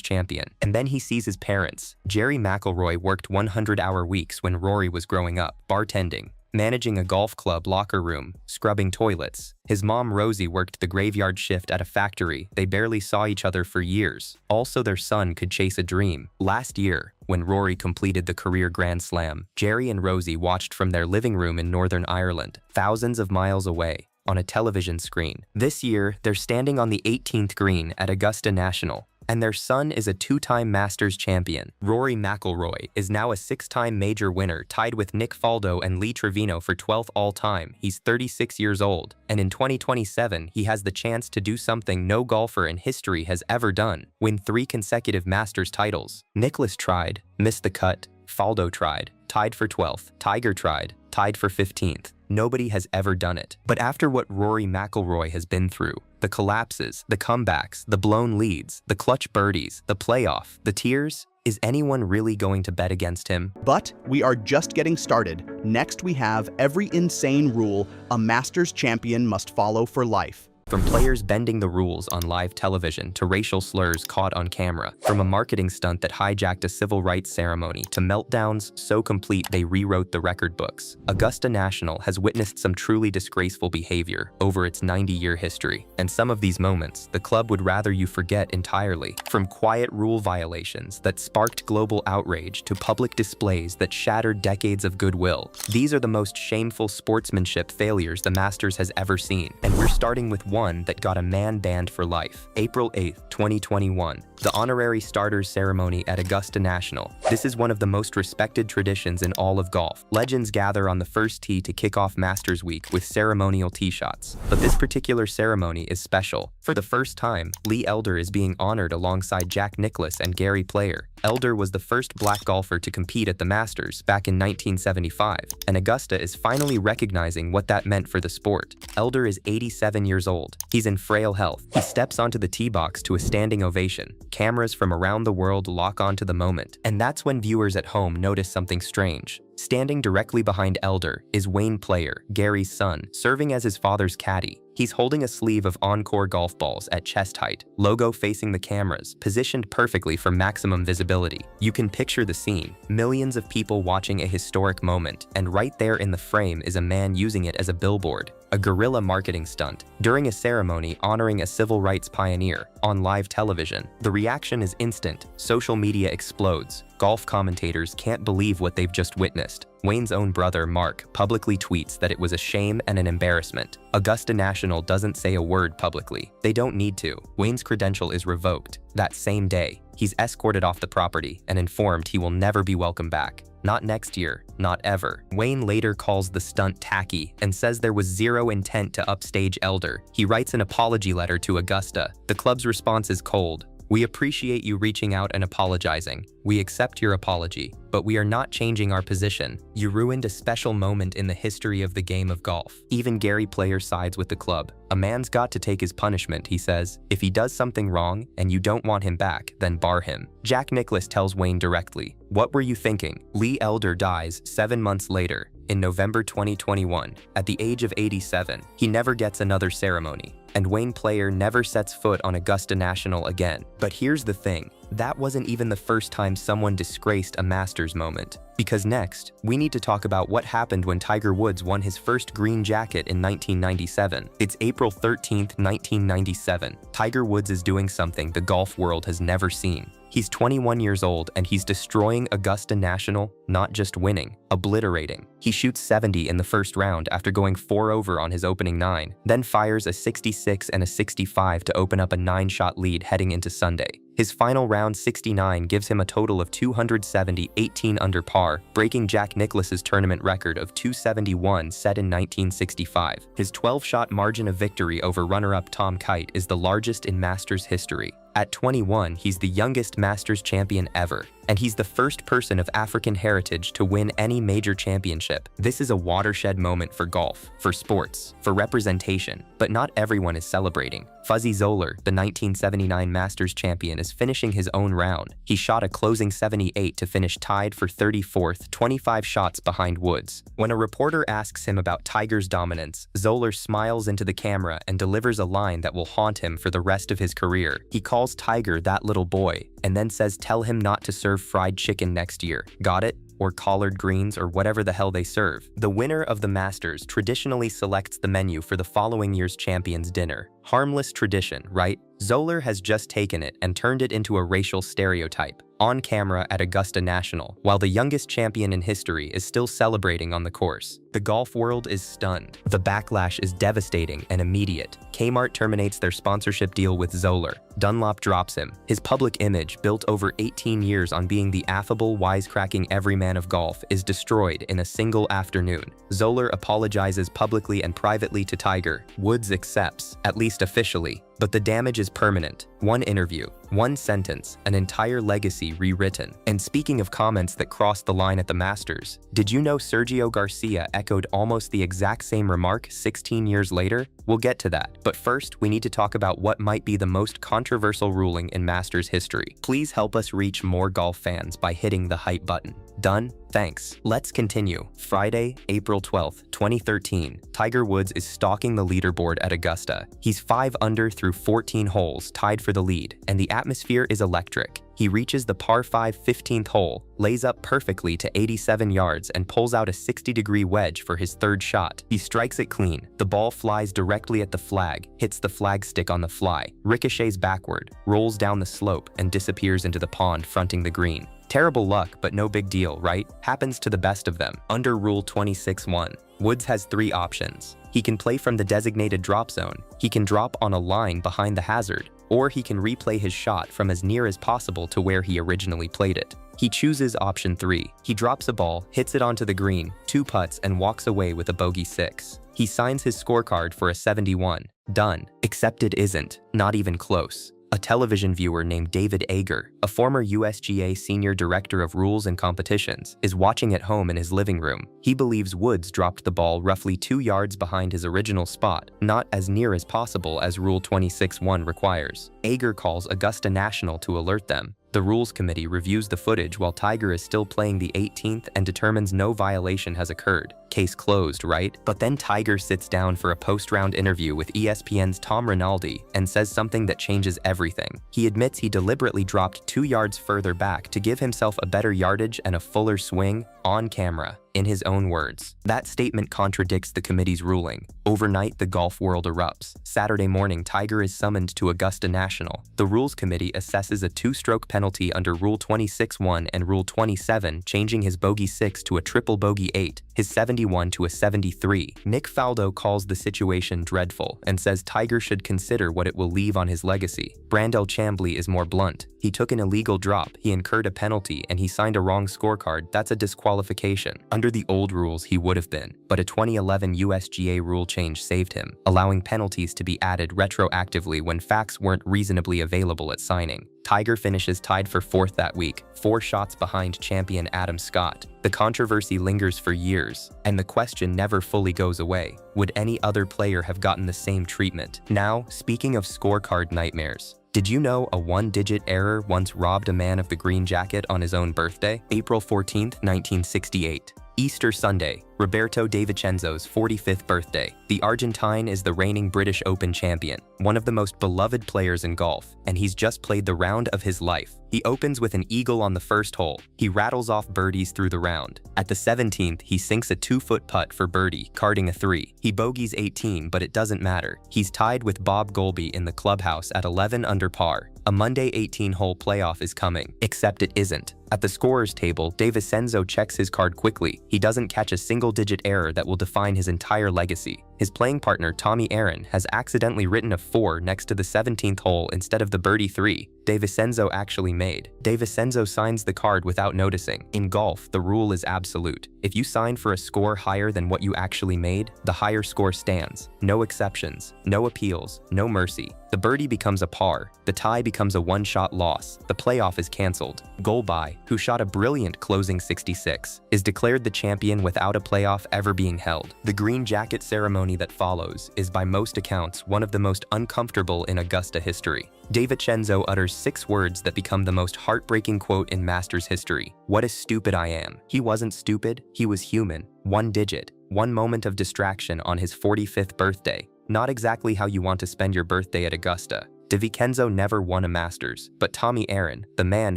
Speaker 1: champion. And then he sees his parents. Jerry McIlroy worked 100-hour weeks when Rory was growing up, bartending, managing a golf club locker room, scrubbing toilets. His mom Rosie worked the graveyard shift at a factory. They barely saw each other for years. Also, their son could chase a dream. Last year, when Rory completed the career Grand Slam, Jerry and Rosie watched from their living room in Northern Ireland, thousands of miles away, on a television screen. This year, they're standing on the 18th green at Augusta National. and their son is a two-time Masters champion. Rory McIlroy is now a six-time major winner, tied with Nick Faldo and Lee Trevino for 12th all-time. He's 36 years old, and in 2027, he has the chance to do something no golfer in history has ever done: win 3 consecutive Masters titles. Nicklaus tried, missed the cut. Faldo tried, tied for 12th. Tiger tried, tied for 15th. Nobody has ever done it. But after what Rory McIlroy has been through, the collapses, the comebacks, the blown leads, the clutch birdies, the playoff, the tears, is anyone really going to bet against him?
Speaker 2: But we are just getting started. Next, we have every insane rule a Masters champion must follow for life.
Speaker 1: From players bending the rules on live television to racial slurs caught on camera, from a marketing stunt that hijacked a civil rights ceremony to meltdowns so complete they rewrote the record books, Augusta National has witnessed some truly disgraceful behavior over its 90-year history. And some of these moments, the club would rather you forget entirely. From quiet rule violations that sparked global outrage to public displays that shattered decades of goodwill, these are the most shameful sportsmanship failures the Masters has ever seen. And we're starting with one that got a man banned for life. April 8th, 2021, the honorary starters ceremony at Augusta National. This is one of the most respected traditions in all of golf. Legends gather on the first tee to kick off Masters Week with ceremonial tee shots. But this particular ceremony is special. For the first time, Lee Elder is being honored alongside Jack Nicklaus and Gary Player. Elder was the first black golfer to compete at the Masters back in 1975, and Augusta is finally recognizing what that meant for the sport. Elder is 87 years old. He's in frail health. He steps onto the tee box to a standing ovation. Cameras from around the world lock onto the moment, and that's when viewers at home notice something strange. Standing directly behind Elder is Wayne Player, Gary's son, serving as his father's caddy. He's holding a sleeve of Encore golf balls at chest height, logo facing the cameras, positioned perfectly for maximum visibility. You can picture the scene: millions of people watching a historic moment, and right there in the frame is a man using it as a billboard, a guerrilla marketing stunt, during a ceremony honoring a civil rights pioneer, on live television. The reaction is instant. Social media explodes. Golf commentators can't believe what they've just witnessed. Wayne's own brother, Mark, publicly tweets that it was a shame and an embarrassment. Augusta National doesn't say a word publicly. They don't need to. Wayne's credential is revoked. That same day, he's escorted off the property and informed he will never be welcome back. Not next year, not ever. Wayne later calls the stunt tacky and says there was zero intent to upstage Elder. He writes an apology letter to Augusta. The club's response is cold. "We appreciate you reaching out and apologizing. We accept your apology, but we are not changing our position. You ruined a special moment in the history of the game of golf." Even Gary Player sides with the club. "A man's got to take his punishment," he says. "If he does something wrong and you don't want him back, then bar him." Jack Nicklaus tells Wayne directly, "What were you thinking?" Lee Elder dies 7 months later, in November 2021, at the age of 87. He never gets another ceremony, and Wayne Player never sets foot on Augusta National again. But here's the thing. That wasn't even the first time someone disgraced a Masters moment. Because next, we need to talk about what happened when Tiger Woods won his first green jacket in 1997. It's April 13th, 1997. Tiger Woods is doing something the golf world has never seen. He's 21 years old and he's destroying Augusta National, not just winning, obliterating. He shoots 70 in the first round after going 4 over on his opening 9, then fires a 66 and a 65 to open up a 9-shot lead heading into Sunday. His final round 69 gives him a total of 270, 18 under par, breaking Jack Nicklaus's tournament record of 271 set in 1965. His 12-shot margin of victory over runner-up Tom Kite is the largest in Masters history. At 21, he's the youngest Masters champion ever, and he's the first person of African heritage to win any major championship. This is a watershed moment for golf, for sports, for representation, but not everyone is celebrating. Fuzzy Zoeller, the 1979 Masters champion, is finishing his own round. He shot a closing 78 to finish tied for 34th, 25 shots behind Woods. When a reporter asks him about Tiger's dominance, Zoeller smiles into the camera and delivers a line that will haunt him for the rest of his career. He calls Tiger that little boy, and then says tell him not to serve fried chicken next year. Got it? Or collard greens, or whatever the hell they serve. The winner of the Masters traditionally selects the menu for the following year's champion's dinner. Harmless tradition, right? Zoeller has just taken it and turned it into a racial stereotype. on camera at Augusta National, while the youngest champion in history is still celebrating on the course. The golf world is stunned. The backlash is devastating and immediate. Kmart terminates their sponsorship deal with Zoller. Dunlop drops him. His public image, built over 18 years on being the affable, wisecracking everyman of golf, is destroyed in a single afternoon. Zoller apologizes publicly and privately to Tiger. Woods accepts, at least officially. But the damage is permanent. One interview, one sentence, an entire legacy rewritten. And speaking of comments that crossed the line at the Masters, did you know Sergio Garcia echoed almost the exact same remark 16 years later? We'll get to that. But first, we need to talk about what might be the most controversial ruling in Masters history. Please help us reach more golf fans by hitting the hype button. Done? Thanks. Let's continue. Friday, April 12th, 2013. Tiger Woods is stalking the leaderboard at Augusta. He's 5 under through 14 holes, tied for the lead, and the atmosphere is electric. He reaches the par 5 15th hole, lays up perfectly to 87 yards, and pulls out a 60-degree wedge for his third shot. He strikes it clean. The ball flies directly at the flag, hits the flagstick on the fly, ricochets backward, rolls down the slope, and disappears into the pond fronting the green. Terrible luck, but no big deal, right? Happens to the best of them. Under Rule 26(1), Woods has 3 options. He can play from the designated drop zone, he can drop on a line behind the hazard, or he can replay his shot from as near as possible to where he originally played it. He chooses option 3. He drops a ball, hits it onto the green, 2 putts, and walks away with a bogey 6. He signs his scorecard for a 71. Done. Except it isn't. Not even close. A television viewer named David Ager, a former USGA Senior Director of Rules and Competitions, is watching at home in his living room. He believes Woods dropped the ball roughly 2 yards behind his original spot, not as near as possible as Rule 26(1) requires. Ager calls Augusta National to alert them. The Rules Committee reviews the footage while Tiger is still playing the 18th and determines no violation has occurred. Case closed, right? But then Tiger sits down for a post-round interview with ESPN's Tom Rinaldi and says something that changes everything. He admits he deliberately dropped 2 yards further back to give himself a better yardage and a fuller swing on camera. In his own words, that statement contradicts the committee's ruling. Overnight, the golf world erupts. Saturday morning, Tiger is summoned to Augusta National. The Rules Committee assesses a 2-stroke penalty under Rule 26(1) and Rule 27, changing his bogey 6 to a triple bogey 8, his 71 to a 73. Nick Faldo calls the situation dreadful and says Tiger should consider what it will leave on his legacy. Brandel Chambly is more blunt. He took an illegal drop, he incurred a penalty, and he signed a wrong scorecard. That's a disqualification. Under the old rules, he would have been, but a 2011 USGA rule change saved him, allowing penalties to be added retroactively when facts weren't reasonably available at signing. Tiger finishes tied for 4th that week, 4 shots behind champion Adam Scott. The controversy lingers for years, and the question never fully goes away. Would any other player have gotten the same treatment? Now, speaking of scorecard nightmares, did you know a 1-digit error once robbed a man of the green jacket on his own birthday? April 14, 1968. Easter Sunday, Roberto De Vicenzo's 45th birthday. The Argentine is the reigning British Open champion, one of the most beloved players in golf, and he's just played the round of his life. He opens with an eagle on the first hole. He rattles off birdies through the round. At the 17th, he sinks a 2-foot putt for birdie, carding a 3. He bogeys 18, but it doesn't matter. He's tied with Bob Golby in the clubhouse at 11 under par. A Monday 18-hole playoff is coming, except it isn't. At the scorer's table, De Vicenzo checks his card quickly. He doesn't catch a single-digit error that will define his entire legacy. His playing partner, Tommy Aaron, has accidentally written a 4 next to the 17th hole instead of the birdie 3 De Vicenzo actually made. De Vicenzo signs the card without noticing. In golf, the rule is absolute. If you sign for a score higher than what you actually made, the higher score stands. No exceptions, no appeals, no mercy. The birdie becomes a par, the tie becomes a 1-shot loss, the playoff is cancelled. Golby, who shot a brilliant closing 66, is declared the champion without a playoff ever being held. The green jacket ceremony that follows is by most accounts one of the most uncomfortable in Augusta history. De Vicenzo utters 6 words that become the most heartbreaking quote in Masters history. "What a stupid I am." He wasn't stupid, he was human. 1 digit, 1 moment of distraction on his 45th birthday. Not exactly how you want to spend your birthday at Augusta. DiVincenzo never won a Masters, but Tommy Aaron, the man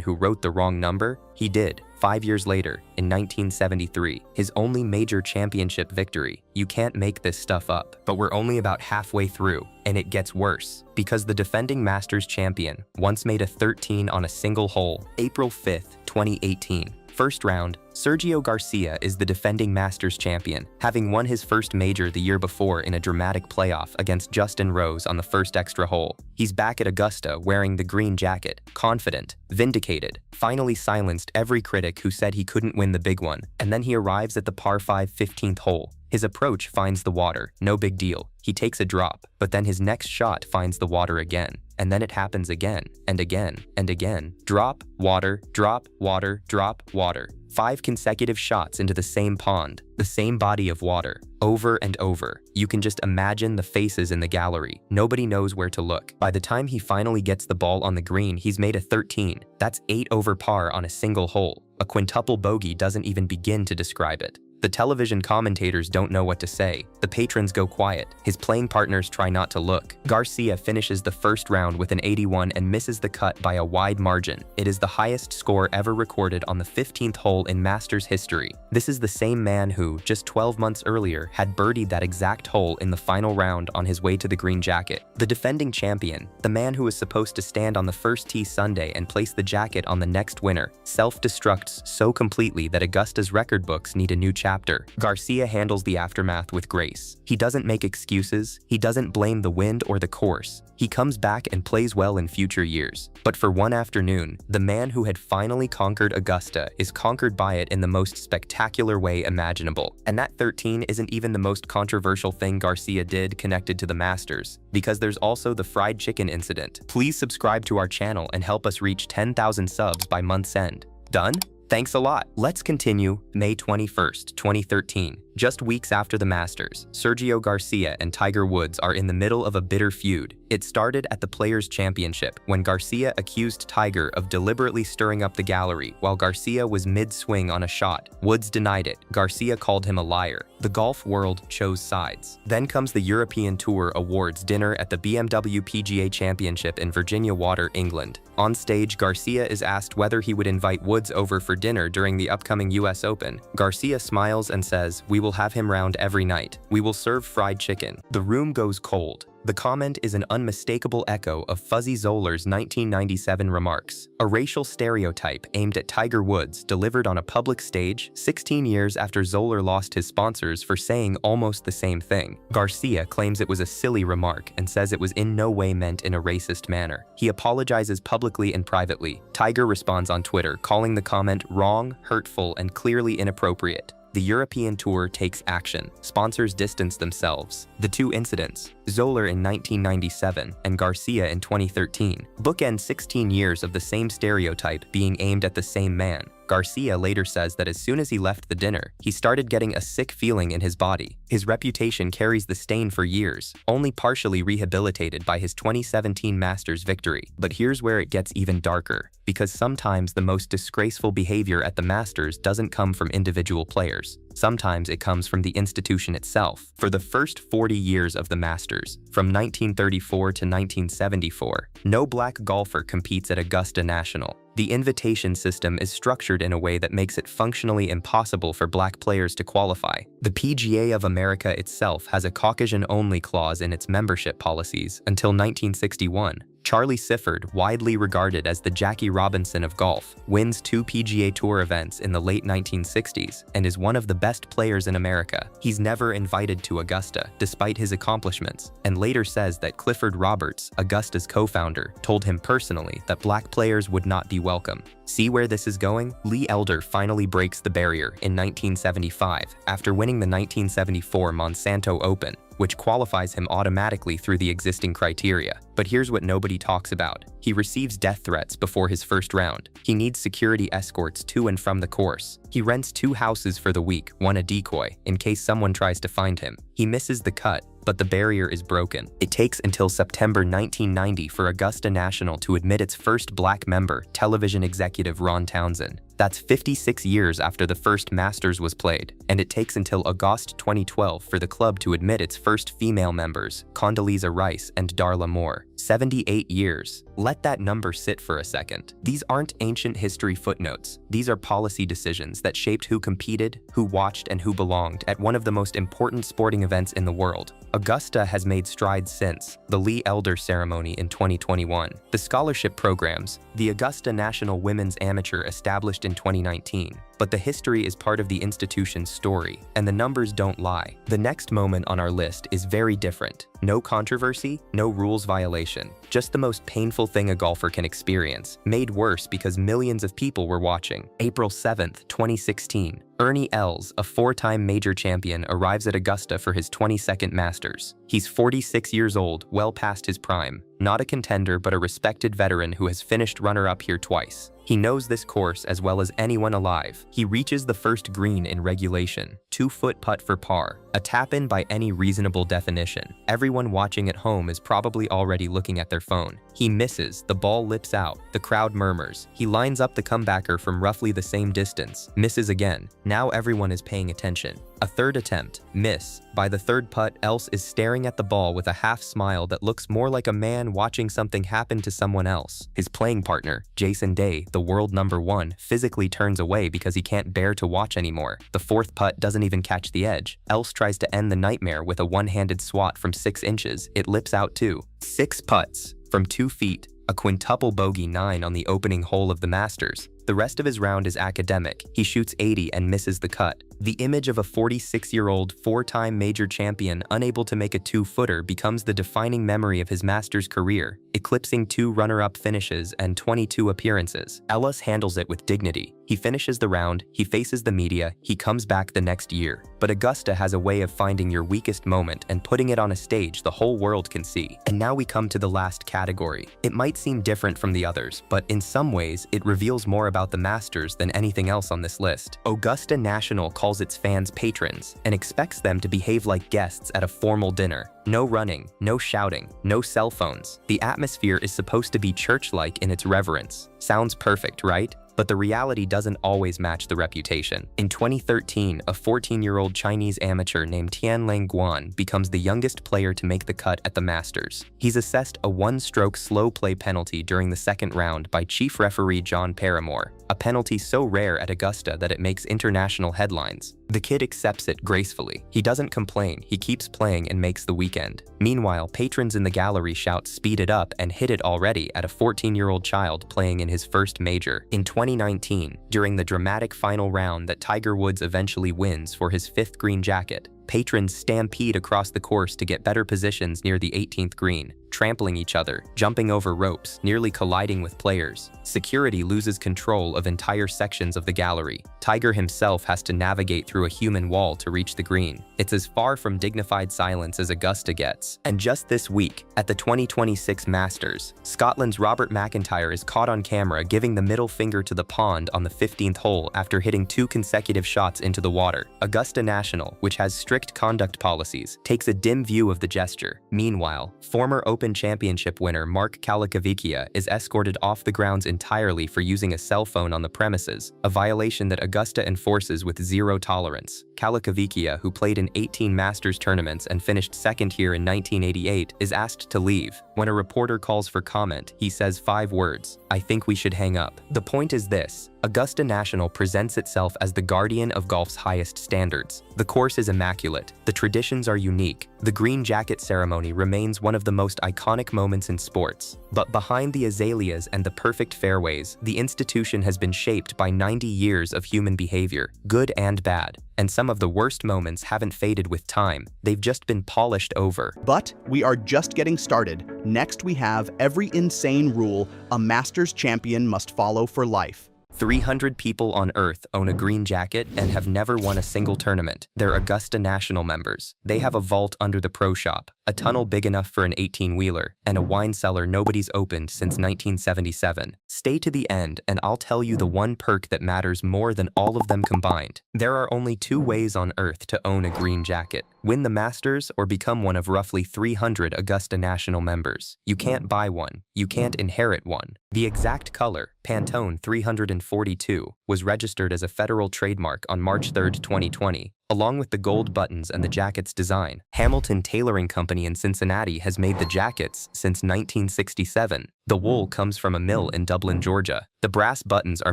Speaker 1: who wrote the wrong number, he did. 5 years later, in 1973, his only major championship victory. You can't make this stuff up. But we're only about halfway through, and it gets worse. Because the defending Masters champion once made a 13 on a single hole, April 5th, 2018. First round, Sergio Garcia is the defending Masters champion, having won his first major the year before in a dramatic playoff against Justin Rose on the first extra hole. He's back at Augusta wearing the green jacket, confident, vindicated, finally silenced every critic who said he couldn't win the big one, and then he arrives at the par 5 15th hole. His approach finds the water, no big deal. He takes a drop, but then his next shot finds the water again. And then it happens again, and again, and again. Drop, water, drop, water, drop, water. 5 consecutive shots into the same pond, the same body of water, over and over. You can just imagine the faces in the gallery. Nobody knows where to look. By the time he finally gets the ball on the green, he's made a 13. That's 8 over par on a single hole. A quintuple bogey doesn't even begin to describe it. The television commentators don't know what to say. The patrons go quiet. His playing partners try not to look. Garcia finishes the first round with an 81 and misses the cut by a wide margin. It is the highest score ever recorded on the 15th hole in Masters history. This is the same man who, just 12 months earlier, had birdied that exact hole in the final round on his way to the green jacket. The defending champion, the man who was supposed to stand on the first tee Sunday and place the jacket on the next winner, self-destructs so completely that Augusta's record books need a new chapter. Garcia handles the aftermath with grace. He doesn't make excuses. He doesn't blame the wind or the course. He comes back and plays well in future years. But for one afternoon, the man who had finally conquered Augusta is conquered by it in the most spectacular way imaginable. And that 13 isn't even the most controversial thing Garcia did connected to the Masters, because there's also the fried chicken incident. Please subscribe to our channel and help us reach 10,000 subs by month's end. Done? Thanks a lot. Let's continue. May 21st, 2013. Just weeks after the Masters, Sergio Garcia and Tiger Woods are in the middle of a bitter feud. It started at the Players' Championship when Garcia accused Tiger of deliberately stirring up the gallery while Garcia was mid-swing on a shot. Woods denied it. Garcia called him a liar. The golf world chose sides. Then comes the European Tour Awards dinner at the BMW PGA Championship in Virginia Water, England. On stage, Garcia is asked whether he would invite Woods over for dinner during the upcoming US Open. Garcia smiles and says, "We will have him round every night. We will serve fried chicken." The room goes cold. The comment is an unmistakable echo of Fuzzy Zoeller's 1997 remarks, a racial stereotype aimed at Tiger Woods delivered on a public stage 16 years after Zoeller lost his sponsors for saying almost the same thing. Garcia claims it was a silly remark and says it was in no way meant in a racist manner. He apologizes publicly and privately. Tiger responds on Twitter, calling the comment wrong, hurtful, and clearly inappropriate. The European Tour takes action. Sponsors distance themselves. The two incidents, Zoeller in 1997 and Garcia in 2013, bookend 16 years of the same stereotype being aimed at the same man. Garcia later says that as soon as he left the dinner, he started getting a sick feeling in his body. His reputation carries the stain for years, only partially rehabilitated by his 2017 Masters victory. But here's where it gets even darker, because sometimes the most disgraceful behavior at the Masters doesn't come from individual players. Sometimes it comes from the institution itself. For the first 40 years of the Masters, from 1934 to 1974, no black golfer competes at Augusta National. The invitation system is structured in a way that makes it functionally impossible for black players to qualify. The PGA of America itself has a Caucasian-only clause in its membership policies until 1961. Charlie Sifford, widely regarded as the Jackie Robinson of golf, wins 2 PGA Tour events in the late 1960s and is one of the best players in America. He's never invited to Augusta, despite his accomplishments, and later says that Clifford Roberts, Augusta's co-founder, told him personally that black players would not be welcome. See where this is going? Lee Elder finally breaks the barrier in 1975 after winning the 1974 Monsanto Open, which qualifies him automatically through the existing criteria. But here's what nobody talks about. He receives death threats before his first round. He needs security escorts to and from the course. He rents 2 houses for the week, one a decoy, in case someone tries to find him. He misses the cut, but the barrier is broken. It takes until September 1990 for Augusta National to admit its first black member, television executive Ron Townsend. That's 56 years after the first Masters was played, and it takes until August 2012 for the club to admit its first female members, Condoleezza Rice and Darla Moore. 78 years. Let that number sit for a second. These aren't ancient history footnotes. These are policy decisions that shaped who competed, who watched, and who belonged at one of the most important sporting events in the world. Augusta has made strides since the Lee Elder Ceremony in 2021. The scholarship programs, the Augusta National Women's Amateur established in 2019. But the history is part of the institution's story, and the numbers don't lie. The next moment on our list is very different. No controversy, no rules violation. Just the most painful thing a golfer can experience, made worse because millions of people were watching. April 7th, 2016. Ernie Els, a four-time major champion, arrives at Augusta for his 22nd Masters. He's 46 years old, well past his prime. Not a contender, but a respected veteran who has finished runner-up here twice. He knows this course as well as anyone alive. He reaches the first green in regulation, 2-foot putt for par, a tap-in by any reasonable definition. Everyone watching at home is probably already looking at their phone. He misses, the ball lips out, the crowd murmurs. He lines up the comebacker from roughly the same distance, misses again. Now everyone is paying attention. A third attempt, miss. By the third putt, Els is staring at the ball with a half smile that looks more like a man watching something happen to someone else. His playing partner, Jason Day, the world #1, physically turns away because he can't bear to watch anymore. The fourth putt doesn't even catch the edge. Els tries to end the nightmare with a one-handed swat from 6 inches. It lips out too. 6 putts from 2 feet, a quintuple bogey 9 on the opening hole of the Masters. The rest of his round is academic. He shoots 80 and misses the cut. The image of a 46-year-old, 4-time major champion unable to make a 2-footer becomes the defining memory of his Masters career, eclipsing 2 runner-up finishes and 22 appearances. Ellis handles it with dignity. He finishes the round, he faces the media, he comes back the next year. But Augusta has a way of finding your weakest moment and putting it on a stage the whole world can see. And now we come to the last category. It might seem different from the others, but in some ways, it reveals more about the Masters than anything else on this list. Augusta National calls its fans patrons and expects them to behave like guests at a formal dinner. No running, no shouting, no cell phones. The atmosphere is supposed to be church-like in its reverence. Sounds perfect, right? But the reality doesn't always match the reputation. In 2013, a 14-year-old Chinese amateur named Tianlang Guan becomes the youngest player to make the cut at the Masters. He's assessed a 1-stroke slow play penalty during the second round by chief referee John Paramore, a penalty so rare at Augusta that it makes international headlines. The kid accepts it gracefully. He doesn't complain, he keeps playing and makes the weekend. Meanwhile, patrons in the gallery shout "speed it up" and "hit it already" at a 14-year-old child playing in his first major. In 2019, during the dramatic final round that Tiger Woods eventually wins for his 5th green jacket, patrons stampede across the course to get better positions near the 18th green, trampling each other, jumping over ropes, nearly colliding with players. Security loses control of entire sections of the gallery. Tiger himself has to navigate through a human wall to reach the green. It's as far from dignified silence as Augusta gets. And just this week, at the 2026 Masters, Scotland's Robert McIntyre is caught on camera giving the middle finger to the pond on the 15th hole after hitting 2 consecutive shots into the water. Augusta National, which has strict conduct policies, takes a dim view of the gesture. Meanwhile, former Open Championship winner Mark Kalakavikia is escorted off the grounds entirely for using a cell phone on the premises, a violation that Augusta enforces with zero tolerance. Kalakavikia, who played in 18 Masters tournaments and finished second here in 1988, is asked to leave. When a reporter calls for comment, he says 5 words: "I think we should hang up." The point is this: Augusta National presents itself as the guardian of golf's highest standards. The course is immaculate. The traditions are unique. The green jacket ceremony remains one of the most iconic moments in sports. But behind the azaleas and the perfect fairways, the institution has been shaped by 90 years of human behavior, good and bad. And some of the worst moments haven't faded with time. They've just been polished over.
Speaker 2: But we are just getting started. Next, we have every insane rule a Masters champion must follow for life.
Speaker 1: 300 people on Earth own a green jacket and have never won a single tournament. They're Augusta National members. They have a vault under the pro shop, a tunnel big enough for an 18-wheeler, and a wine cellar nobody's opened since 1977. Stay to the end and I'll tell you the one perk that matters more than all of them combined. There are only 2 ways on Earth to own a green jacket: win the Masters or become one of roughly 300 Augusta National members. You can't buy one. You can't inherit one. The exact color, Pantone 342, was registered as a federal trademark on March 3, 2020. along with the gold buttons and the jacket's design. Hamilton Tailoring Company in Cincinnati has made the jackets since 1967. The wool comes from a mill in Dublin, Georgia. The brass buttons are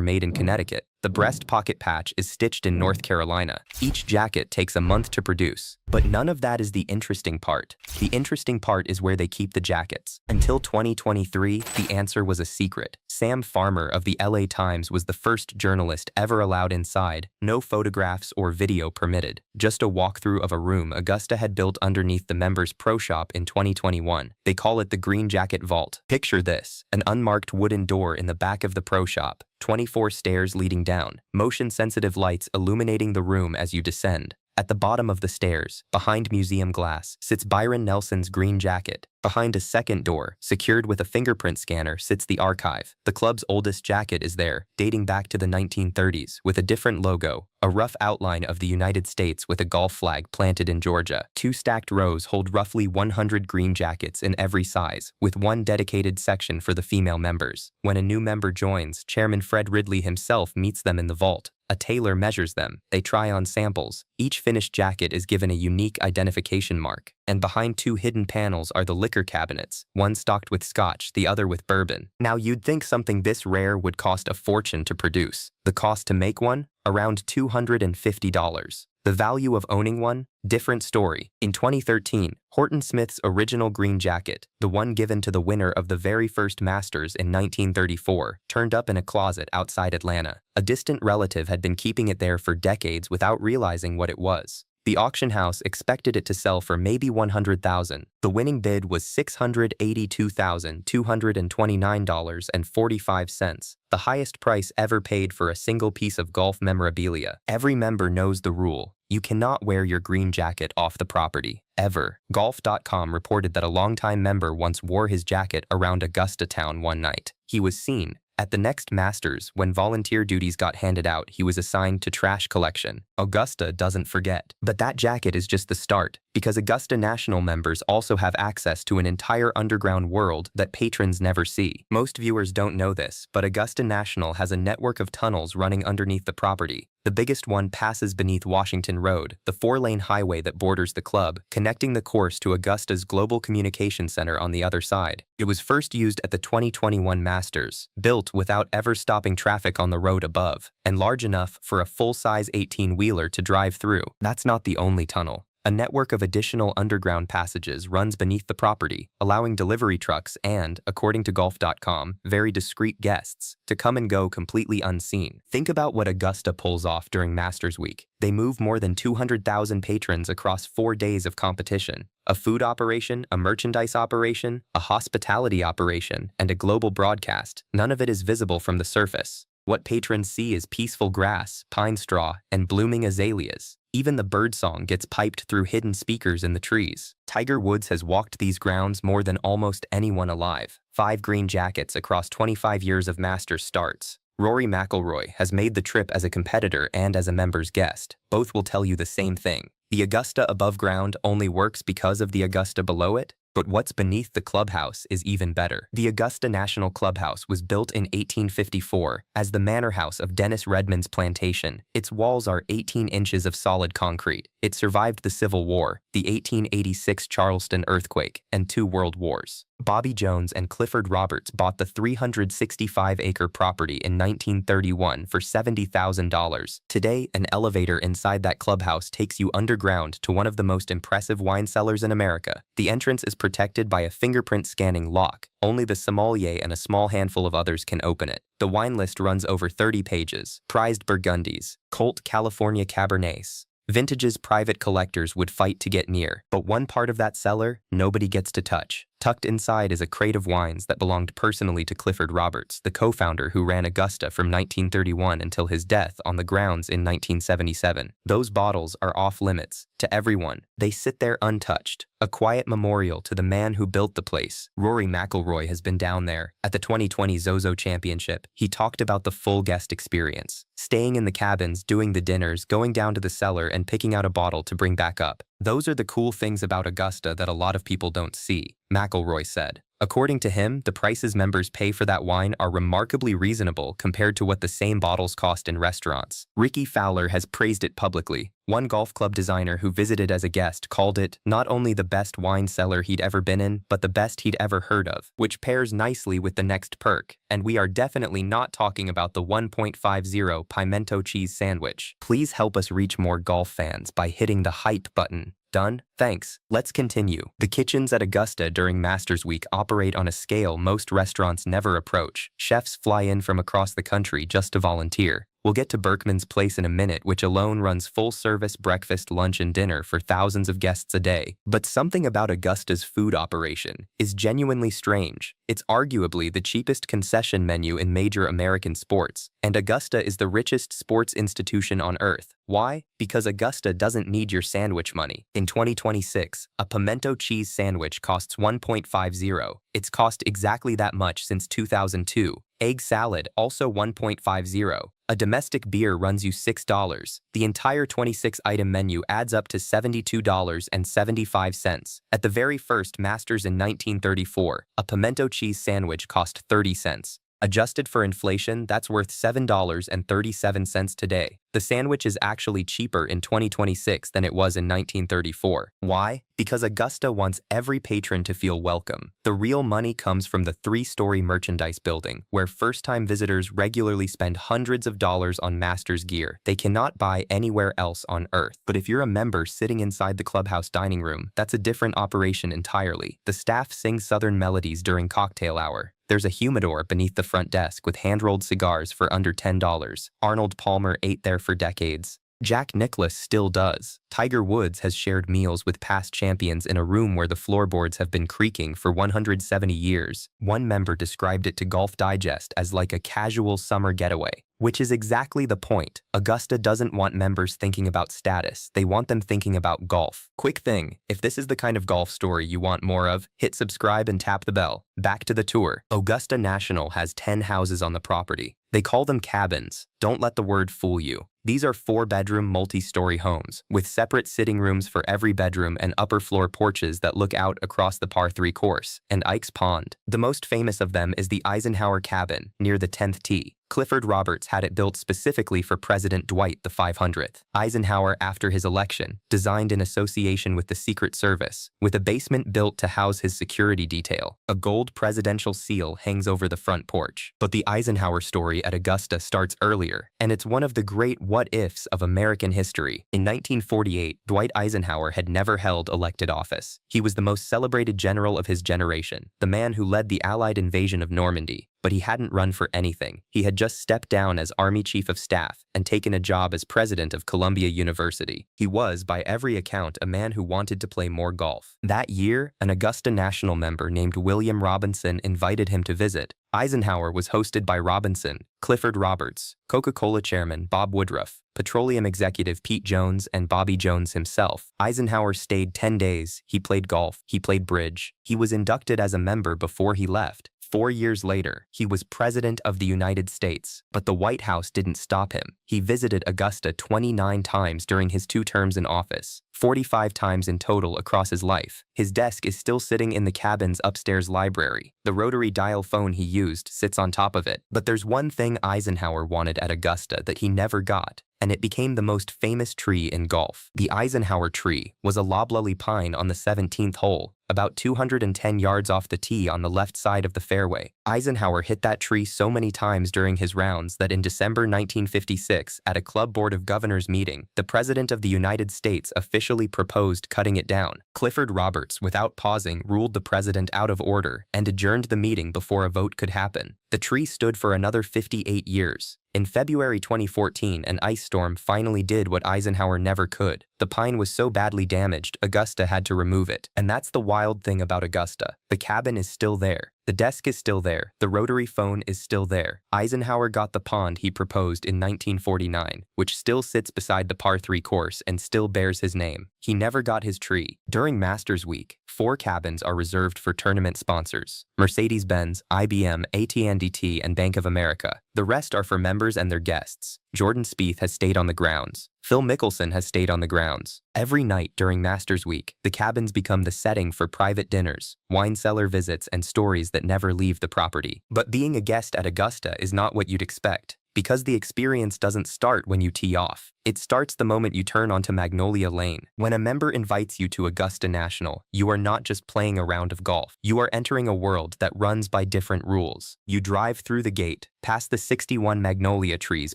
Speaker 1: made in Connecticut. The breast pocket patch is stitched in North Carolina. Each jacket takes a month to produce. But none of that is the interesting part. The interesting part is where they keep the jackets. Until 2023, the answer was a secret. Sam Farmer of the LA Times was the first journalist ever allowed inside. No photographs or video permitted. Just a walkthrough of a room Augusta had built underneath the members' pro shop in 2021. They call it the Green Jacket Vault. Picture this: an unmarked wooden door in the back of the pro shop. 24 stairs leading down, motion-sensitive lights illuminating the room as you descend. At the bottom of the stairs, behind museum glass, sits Byron Nelson's green jacket. Behind a second door, secured with a fingerprint scanner, sits the archive. The club's oldest jacket is there, dating back to the 1930s, with a different logo, a rough outline of the United States with a Gulf flag planted in Georgia. Two stacked rows hold roughly 100 green jackets in every size, with one dedicated section for the female members. When a new member joins, Chairman Fred Ridley himself meets them in the vault. A tailor measures them. They try on samples. Each finished jacket is given a unique identification mark. And behind two hidden panels are the liquor cabinets, one stocked with scotch, the other with bourbon. Now you'd think something this rare would cost a fortune to produce. The cost to make one? Around $250. The value of owning one? Different story. In 2013, Horton Smith's original green jacket, the one given to the winner of the very first Masters in 1934, turned up in a closet outside Atlanta. A distant relative had been keeping it there for decades without realizing what it was. The auction house expected it to sell for maybe $100,000. The winning bid was $682,229.45, the highest price ever paid for a single piece of golf memorabilia. Every member knows the rule. You cannot wear your green jacket off the property, ever. Golf.com reported that a longtime member once wore his jacket around Augusta town one night. He was seen. At the next Masters, when volunteer duties got handed out, he was assigned to trash collection. Augusta doesn't forget. But that jacket is just the start, because Augusta National members also have access to an entire underground world that patrons never see. Most viewers don't know this, but Augusta National has a network of tunnels running underneath the property. The biggest one passes beneath Washington Road, the 4-lane highway that borders the club, connecting the course to Augusta's Global Communication Center on the other side. It was first used at the 2021 Masters, built without ever stopping traffic on the road above, and large enough for a full-size 18-wheeler to drive through. That's not the only tunnel. A network of additional underground passages runs beneath the property, allowing delivery trucks and, according to Golf.com, very discreet guests to come and go completely unseen. Think about what Augusta pulls off during Masters Week. They move more than 200,000 patrons across 4 days of competition. A food operation, a merchandise operation, a hospitality operation, and a global broadcast. None of it is visible from the surface. What patrons see is peaceful grass, pine straw, and blooming azaleas. Even the birdsong gets piped through hidden speakers in the trees. Tiger Woods has walked these grounds more than almost anyone alive. 5 green jackets across 25 years of Masters starts. Rory McIlroy has made the trip as a competitor and as a member's guest. Both will tell you the same thing. The Augusta above ground only works because of the Augusta below it. But what's beneath the clubhouse is even better. The Augusta National Clubhouse was built in 1854 as the manor house of Dennis Redmond's plantation. Its walls are 18 inches of solid concrete. It survived the Civil War, the 1886 Charleston earthquake, and 2 world wars. Bobby Jones and Clifford Roberts bought the 365-acre property in 1931 for $70,000. Today, an elevator inside that clubhouse takes you underground to one of the most impressive wine cellars in America. The entrance is protected by a fingerprint scanning lock. Only the sommelier and a small handful of others can open it. The wine list runs over 30 pages. Prized Burgundies, Colt California Cabernets, vintages private collectors would fight to get near. But one part of that cellar, nobody gets to touch. Tucked inside is a crate of wines that belonged personally to Clifford Roberts, the co-founder who ran Augusta from 1931 until his death on the grounds in 1977. Those bottles are off limits to everyone. They sit there untouched, a quiet memorial to the man who built the place. Rory McIlroy has been down there. At the 2020 Zozo Championship, he talked about the full guest experience. Staying in the cabins, doing the dinners, going down to the cellar and picking out a bottle to bring back up. Those are the cool things about Augusta that a lot of people don't see, McIlroy said. According to him, the prices members pay for that wine are remarkably reasonable compared to what the same bottles cost in restaurants. Ricky Fowler has praised it publicly. One golf club designer who visited as a guest called it not only the best wine cellar he'd ever been in, but the best he'd ever heard of, which pairs nicely with the next perk. And we are definitely not talking about the 1.50 pimento cheese sandwich. Please help us reach more golf fans by hitting the hype button. Done? Thanks. Let's continue. The kitchens at Augusta during Masters Week operate on a scale most restaurants never approach. Chefs fly in from across the country just to volunteer. We'll get to Berkman's Place in a minute, which alone runs full-service breakfast, lunch, and dinner for thousands of guests a day. But something about Augusta's food operation is genuinely strange. It's arguably the cheapest concession menu in major American sports, and Augusta is the richest sports institution on earth. Why? Because Augusta doesn't need your sandwich money. In 2026, a pimento cheese sandwich costs $1.50. It's cost exactly that much since 2002. Egg salad, also $1.50. A domestic beer runs you $6. The entire 26-item menu adds up to $72.75. At the very first Masters in 1934, a pimento cheese sandwich cost 30 cents. Adjusted for inflation, that's worth $7.37 today. The sandwich is actually cheaper in 2026 than it was in 1934. Why? Because Augusta wants every patron to feel welcome. The real money comes from the 3-story merchandise building, where first-time visitors regularly spend hundreds of dollars on Masters gear they cannot buy anywhere else on Earth. But if you're a member sitting inside the clubhouse dining room, that's a different operation entirely. The staff sings Southern melodies during cocktail hour. There's a humidor beneath the front desk with hand-rolled cigars for under $10. Arnold Palmer ate there for decades. Jack Nicklaus still does. Tiger Woods has shared meals with past champions in a room where the floorboards have been creaking for 170 years. One member described it to Golf Digest as like a casual summer getaway. Which is exactly the point. Augusta doesn't want members thinking about status. They want them thinking about golf. Quick thing, if this is the kind of golf story you want more of, hit subscribe and tap the bell. Back to the tour. Augusta National has 10 houses on the property. They call them cabins. Don't let the word fool you. These are 4-bedroom multi-story homes, with separate sitting rooms for every bedroom and upper floor porches that look out across the par 3 course and Ike's Pond. The most famous of them is the Eisenhower Cabin, near the 10th tee. Clifford Roberts had it built specifically for President Dwight the 500th. Eisenhower, after his election, designed in association with the Secret Service, with a basement built to house his security detail. A gold presidential seal hangs over the front porch. But the Eisenhower story at Augusta starts earlier, and it's one of the great what-ifs of American history. In 1948, Dwight Eisenhower had never held elected office. He was the most celebrated general of his generation, the man who led the Allied invasion of Normandy. But he hadn't run for anything. He had just stepped down as Army Chief of Staff and taken a job as president of Columbia University. He was, by every account, a man who wanted to play more golf. That year, an Augusta National member named William Robinson invited him to visit. Eisenhower was hosted by Robinson, Clifford Roberts, Coca-Cola chairman Bob Woodruff, petroleum executive Pete Jones, and Bobby Jones himself. Eisenhower stayed 10 days. He played golf. He played bridge. He was inducted as a member before he left. 4 years later, he was President of the United States, but the White House didn't stop him. He visited Augusta 29 times during his 2 terms in office, 45 times in total across his life. His desk is still sitting in the cabin's upstairs library. The rotary dial phone he used sits on top of it. But there's one thing Eisenhower wanted at Augusta that he never got, and it became the most famous tree in golf. The Eisenhower tree was a loblolly pine on the 17th hole, about 210 yards off the tee on the left side of the fairway. Eisenhower hit that tree so many times during his rounds that in December 1956, at a Club Board of Governors meeting, the President of the United States officially proposed cutting it down. Clifford Roberts, without pausing, ruled the president out of order and adjourned the meeting before a vote could happen. The tree stood for another 58 years. In February 2014, an ice storm finally did what Eisenhower never could. The pine was so badly damaged, Augusta had to remove it. And that's the wild thing about Augusta. The cabin is still there. The desk is still there. The rotary phone is still there. Eisenhower got the pond he proposed in 1949, which still sits beside the par 3 course and still bears his name. He never got his tree. During Masters Week, 4 cabins are reserved for tournament sponsors: Mercedes-Benz, IBM, AT&T, and Bank of America. The rest are for members and their guests. Jordan Spieth has stayed on the grounds. Phil Mickelson has stayed on the grounds. Every night during Masters Week, the cabins become the setting for private dinners, wine cellar visits, and stories that never leave the property. But being a guest at Augusta is not what you'd expect. Because the experience doesn't start when you tee off. It starts the moment you turn onto Magnolia Lane. When a member invites you to Augusta National, you are not just playing a round of golf. You are entering a world that runs by different rules. You drive through the gate, past the 61 magnolia trees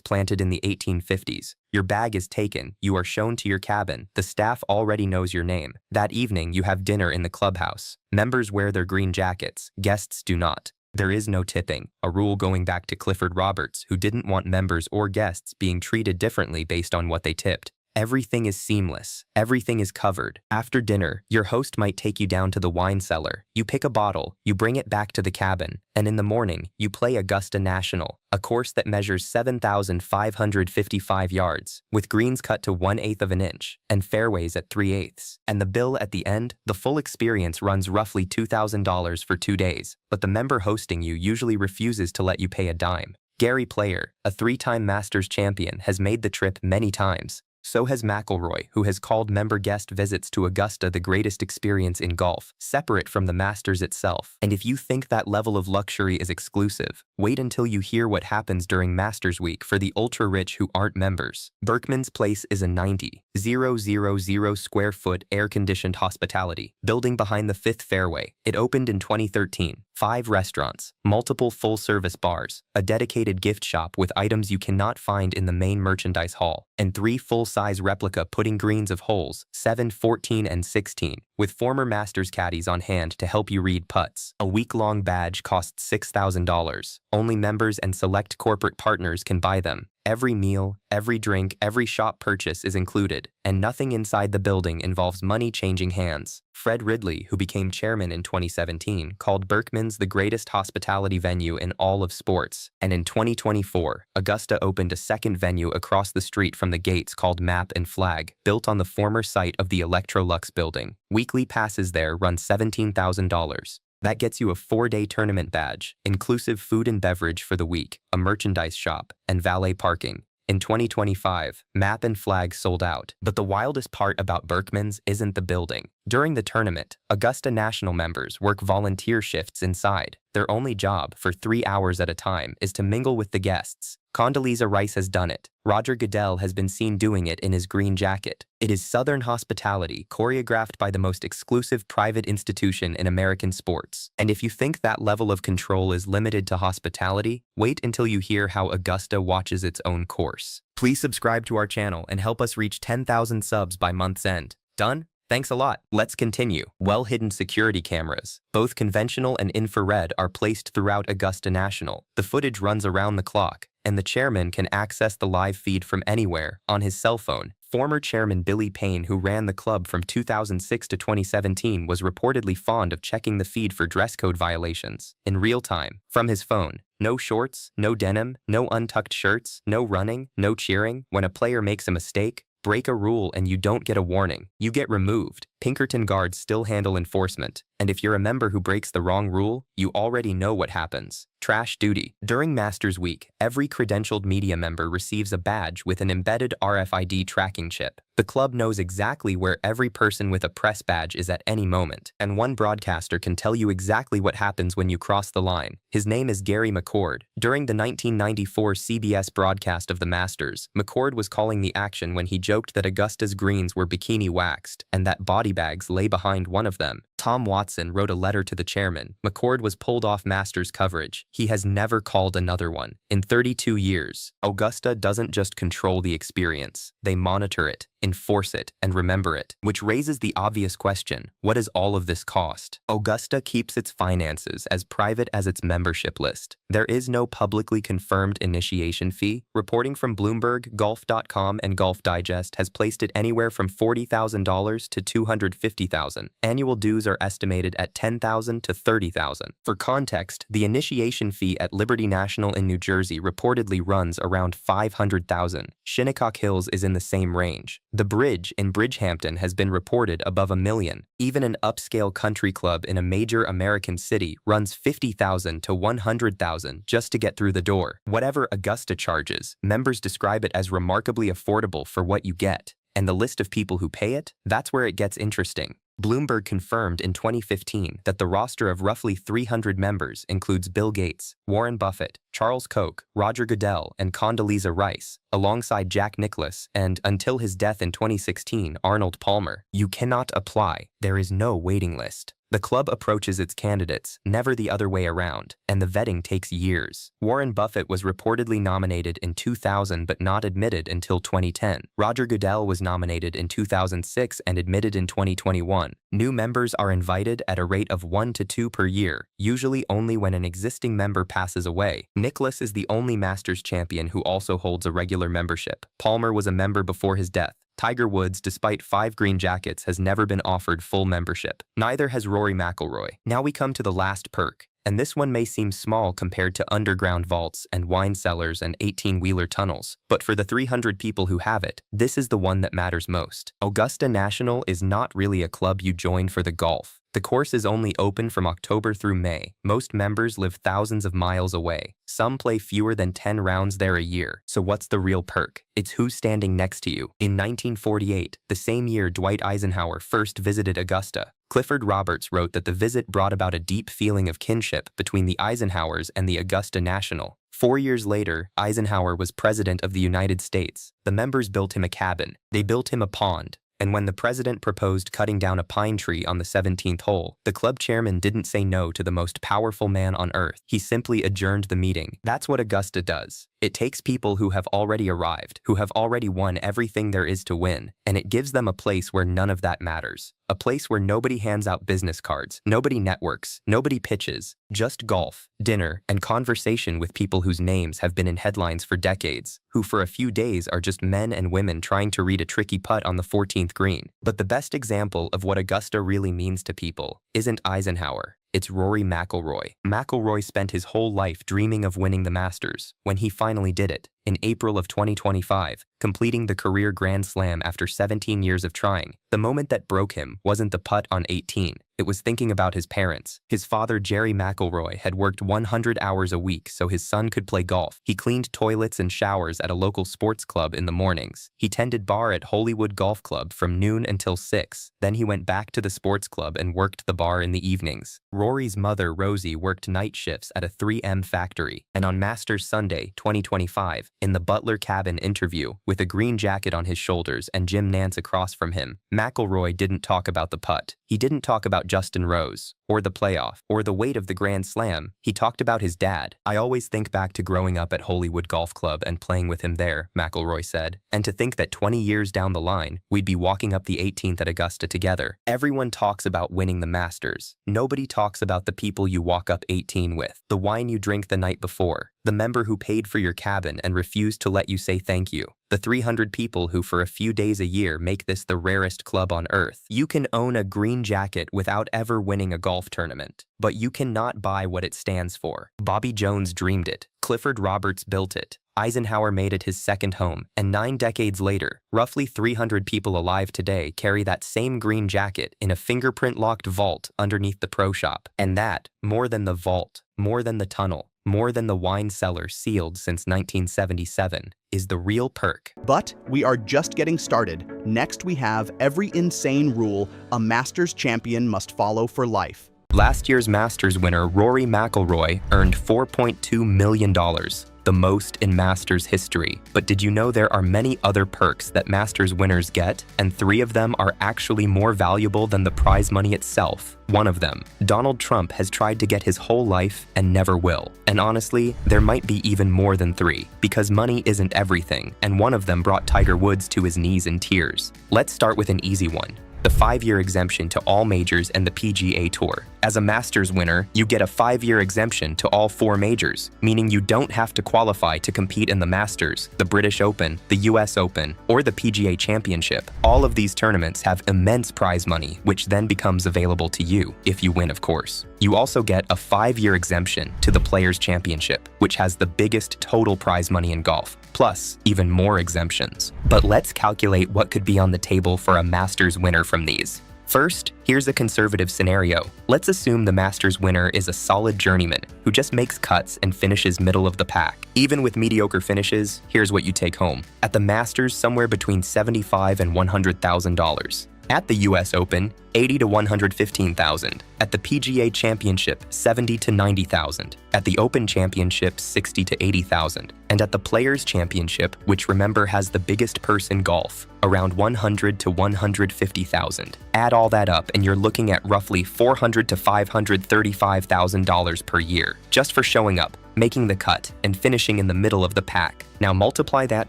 Speaker 1: planted in the 1850s. Your bag is taken, you are shown to your cabin, the staff already knows your name. That evening, you have dinner in the clubhouse. Members wear their green jackets, guests do not. There is no tipping, a rule going back to Clifford Roberts, who didn't want members or guests being treated differently based on what they tipped. Everything is seamless. Everything is covered. After dinner, your host might take you down to the wine cellar. You pick a bottle, you bring it back to the cabin, and in the morning, you play Augusta National, a course that measures 7,555 yards, with greens cut to 1/8 of an inch, and fairways at 3/8. And the bill at the end, the full experience runs roughly $2,000 for 2 days, but the member hosting you usually refuses to let you pay a dime. Gary Player, a 3-time Masters champion, has made the trip many times. So has McIlroy, who has called member guest visits to Augusta the greatest experience in golf, separate from the Masters itself. And if you think that level of luxury is exclusive, wait until you hear what happens during Masters Week for the ultra-rich who aren't members. Berkman's Place is a 90,000 square foot air-conditioned hospitality building behind the 5th fairway. It opened in 2013. 5 restaurants, multiple full-service bars, a dedicated gift shop with items you cannot find in the main merchandise hall, and 3 full-size replica putting greens of holes 7, 14, and 16, with former Masters caddies on hand to help you read putts. A week-long badge costs $6,000. Only members and select corporate partners can buy them. Every meal, every drink, every shop purchase is included, and nothing inside the building involves money changing hands. Fred Ridley, who became chairman in 2017, called Berkman's the greatest hospitality venue in all of sports. And in 2024, Augusta opened a second venue across the street from the gates called Map and Flag, built on the former site of the Electrolux building. Weekly passes there run $17,000. That gets you a 4-day tournament badge, inclusive food and beverage for the week, a merchandise shop, and valet parking. In 2025, Map and Flag sold out. But the wildest part about Berkman's isn't the building. During the tournament, Augusta National members work volunteer shifts inside. Their only job, for 3 hours at a time, is to mingle with the guests. Condoleezza Rice has done it. Roger Goodell has been seen doing it in his green jacket. It is Southern hospitality, choreographed by the most exclusive private institution in American sports. And if you think that level of control is limited to hospitality, wait until you hear how Augusta watches its own course. Please subscribe to our channel and help us reach 10,000 subs by month's end. Done? Thanks a lot. Let's continue. Well-hidden security cameras, both conventional and infrared, are placed throughout Augusta National. The footage runs around the clock, and the chairman can access the live feed from anywhere on his cell phone. Former chairman Billy Payne, who ran the club from 2006 to 2017, was reportedly fond of checking the feed for dress code violations in real time from his phone. No shorts, no denim, no untucked shirts, no running, no cheering. When a player makes a mistake, break a rule, and you don't get a warning, you get removed. Pinkerton guards still handle enforcement, and if you're a member who breaks the wrong rule, you already know what happens. Trash duty. During Masters Week, every credentialed media member receives a badge with an embedded RFID tracking chip. The club knows exactly where every person with a press badge is at any moment, and one broadcaster can tell you exactly what happens when you cross the line. His name is Gary McCord. During the 1994 CBS broadcast of the Masters, McCord was calling the action when he joked that Augusta's greens were bikini waxed, and that body bags lay behind one of them. Tom Watson wrote a letter to the chairman. McCord was pulled off Masters coverage. He has never called another one. In 32 years, Augusta doesn't just control the experience. They monitor it, enforce it, and remember it. Which raises the obvious question, what does all of this cost? Augusta keeps its finances as private as its membership list. There is no publicly confirmed initiation fee. Reporting from Bloomberg, Golf.com, and Golf Digest has placed it anywhere from $40,000 to $250,000. Annual dues are estimated at $10,000 to $30,000. For context, the initiation fee at Liberty National in New Jersey reportedly runs around $500,000. Shinnecock Hills is in the same range. The Bridge in Bridgehampton has been reported above $1 million. Even an upscale country club in a major American city runs $50,000 to $100,000 just to get through the door. Whatever Augusta charges, members describe it as remarkably affordable for what you get. And the list of people who pay it? That's where it gets interesting. Bloomberg confirmed in 2015 that the roster of roughly 300 members includes Bill Gates, Warren Buffett, Charles Koch, Roger Goodell, and Condoleezza Rice, alongside Jack Nicklaus and, until his death in 2016, Arnold Palmer. You cannot apply. There is no waiting list. The club approaches its candidates, never the other way around, and the vetting takes years. Warren Buffett was reportedly nominated in 2000 but not admitted until 2010. Roger Goodell was nominated in 2006 and admitted in 2021. New members are invited at a rate of 1 to 2 per year, usually only when an existing member passes away. Nicklaus is the only Masters champion who also holds a regular membership. Palmer was a member before his death. Tiger Woods, despite 5 green jackets, has never been offered full membership. Neither has Rory McIlroy. Now we come to the last perk, and this one may seem small compared to underground vaults and wine cellars and 18-wheeler tunnels, but for the 300 people who have it, this is the one that matters most. Augusta National is not really a club you join for the golf. The course is only open from October through May. Most members live thousands of miles away. Some play fewer than 10 rounds there a year. So what's the real perk? It's who's standing next to you. In 1948, the same year Dwight Eisenhower first visited Augusta, Clifford Roberts wrote that the visit brought about a deep feeling of kinship between the Eisenhowers and the Augusta National. 4 years later, Eisenhower was president of the United States. The members built him a cabin. They built him a pond. And when the president proposed cutting down a pine tree on the 17th hole, the club chairman didn't say no to the most powerful man on earth. He simply adjourned the meeting. That's what Augusta does. It takes people who have already arrived, who have already won everything there is to win, and it gives them a place where none of that matters. A place where nobody hands out business cards, nobody networks, nobody pitches, just golf, dinner, and conversation with people whose names have been in headlines for decades, who for a few days are just men and women trying to read a tricky putt on the 14th green. But the best example of what Augusta really means to people isn't Eisenhower. It's Rory McIlroy. McIlroy spent his whole life dreaming of winning the Masters. When he finally did it, in April of 2025, completing the career Grand Slam after 17 years of trying, the moment that broke him wasn't the putt on 18. It was thinking about his parents. His father, Jerry McIlroy, had worked 100 hours a week so his son could play golf. He cleaned toilets and showers at a local sports club in the mornings. He tended bar at Hollywood Golf Club from noon until 6. Then he went back to the sports club and worked the bar in the evenings. Rory's mother, Rosie, worked night shifts at a 3M factory. And on Masters Sunday, 2025, in the Butler cabin interview, with a green jacket on his shoulders and Jim Nantz across from him, McIlroy didn't talk about the putt. He didn't talk about Justin Rose, or the playoff, or the weight of the Grand Slam. He talked about his dad. I always think back to growing up at Hollywood Golf Club and playing with him there, McIlroy said. And to think that 20 years down the line, we'd be walking up the 18th at Augusta together. Everyone talks about winning the Masters. Nobody talks about the people you walk up 18 with, the wine you drink the night before, the member who paid for your cabin and refused to let you say thank you, the 300 people who for a few days a year make this the rarest club on earth. You can own a green jacket without ever winning a golf tournament, but you cannot buy what it stands for. Bobby Jones dreamed it. Clifford Roberts built it. Eisenhower made it his second home, and 9 decades later, roughly 300 people alive today carry that same green jacket in a fingerprint-locked vault underneath the pro shop. And that, more than the vault, more than the tunnel, more than the wine cellar sealed since 1977, is the real perk.
Speaker 2: But we are just getting started. Next we have every insane rule a Masters champion must follow for life.
Speaker 1: Last year's Masters winner Rory McIlroy earned $4.2 million, the most in Masters history. But did you know there are many other perks that Masters winners get, and 3 of them are actually more valuable than the prize money itself? One of them, Donald Trump, has tried to get his whole life and never will. And honestly, there might be even more than 3, because money isn't everything, and one of them brought Tiger Woods to his knees in tears. Let's start with an easy one. The 5-year exemption to all majors and the PGA Tour. As a Masters winner, you get a 5-year exemption to all 4 majors, meaning you don't have to qualify to compete in the Masters, the British Open, the US Open, or the PGA Championship. All of these tournaments have immense prize money, which then becomes available to you, if you win, of course. You also get a 5-year exemption to the Players' Championship, which has the biggest total prize money in golf, plus even more exemptions. But let's calculate what could be on the table for a Masters winner from these. First, here's a conservative scenario. Let's assume the Masters winner is a solid journeyman who just makes cuts and finishes middle of the pack. Even with mediocre finishes, here's what you take home. At the Masters, somewhere between $75,000 and $100,000. At the US Open, $80,000 to $115,000. At the PGA Championship, $70,000 to $90,000. At the Open Championship, $60,000 to $80,000. And at the Players Championship, which remember has the biggest purse in golf, around $100,000 to $150,000. Add all that up and you're looking at roughly $400,000 to $535,000 per year, just for showing up, making the cut, and finishing in the middle of the pack. Now multiply that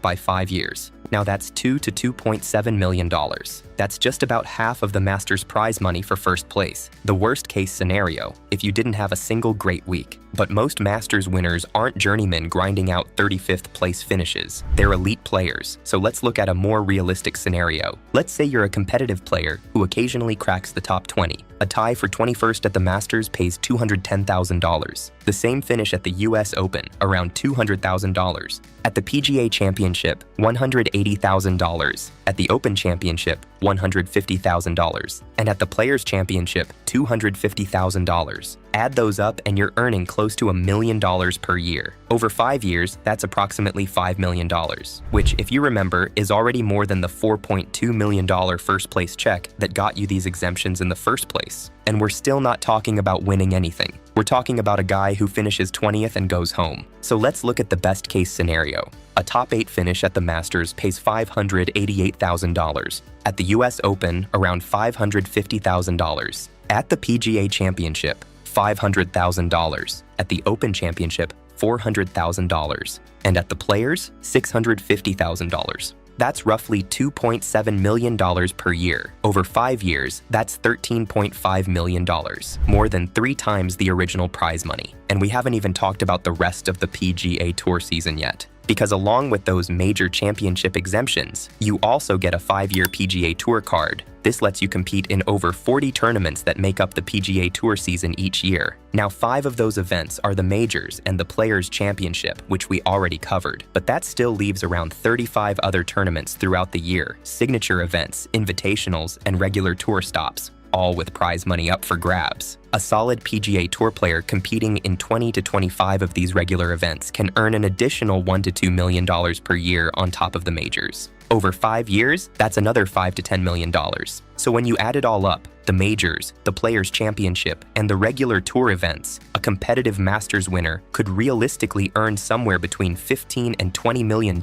Speaker 1: by 5 years. Now that's $2 to $2.7 million. That's just about half of the Masters prize money for first place. The worst case scenario, if you didn't have a single great week. But most Masters winners aren't journeymen grinding out 35th place finishes. They're elite players. So let's look at a more realistic scenario. Let's say you're a competitive player who occasionally cracks the top 20. A tie for 21st at the Masters pays $210,000. The same finish at the US Open, around $200,000. At the PGA Championship, $180,000. At the Open Championship, $150,000. And at the Players Championship, $250,000. Add those up and you're earning close to $1 million per year. Over 5 years, that's approximately $5 million, which, if you remember, is already more than the $4.2 million first place check that got you these exemptions in the first place. And we're still not talking about winning anything. We're talking about a guy who finishes 20th and goes home. So let's look at the best case scenario. A top 8 finish at the Masters pays $588,000. At the US Open, around $550,000. At the PGA Championship, $500,000. At the Open Championship, $400,000. And at the Players, $650,000. That's roughly $2.7 million per year. Over 5 years, that's $13.5 million, more than 3 times the original prize money. And we haven't even talked about the rest of the PGA Tour season yet. Because along with those major championship exemptions, you also get a 5-year PGA Tour card. This lets you compete in over 40 tournaments that make up the PGA Tour season each year. Now, 5 of those events are the majors and the Players' Championship, which we already covered. But that still leaves around 35 other tournaments throughout the year, signature events, invitationals, and regular tour stops, all with prize money up for grabs. A solid PGA Tour player competing in 20 to 25 of these regular events can earn an additional $1 to $2 million per year on top of the majors. Over 5 years, that's another $5 to $10 million. So when you add it all up, the majors, the Players' Championship, and the regular tour events, a competitive Masters winner could realistically earn somewhere between $15 and $20 million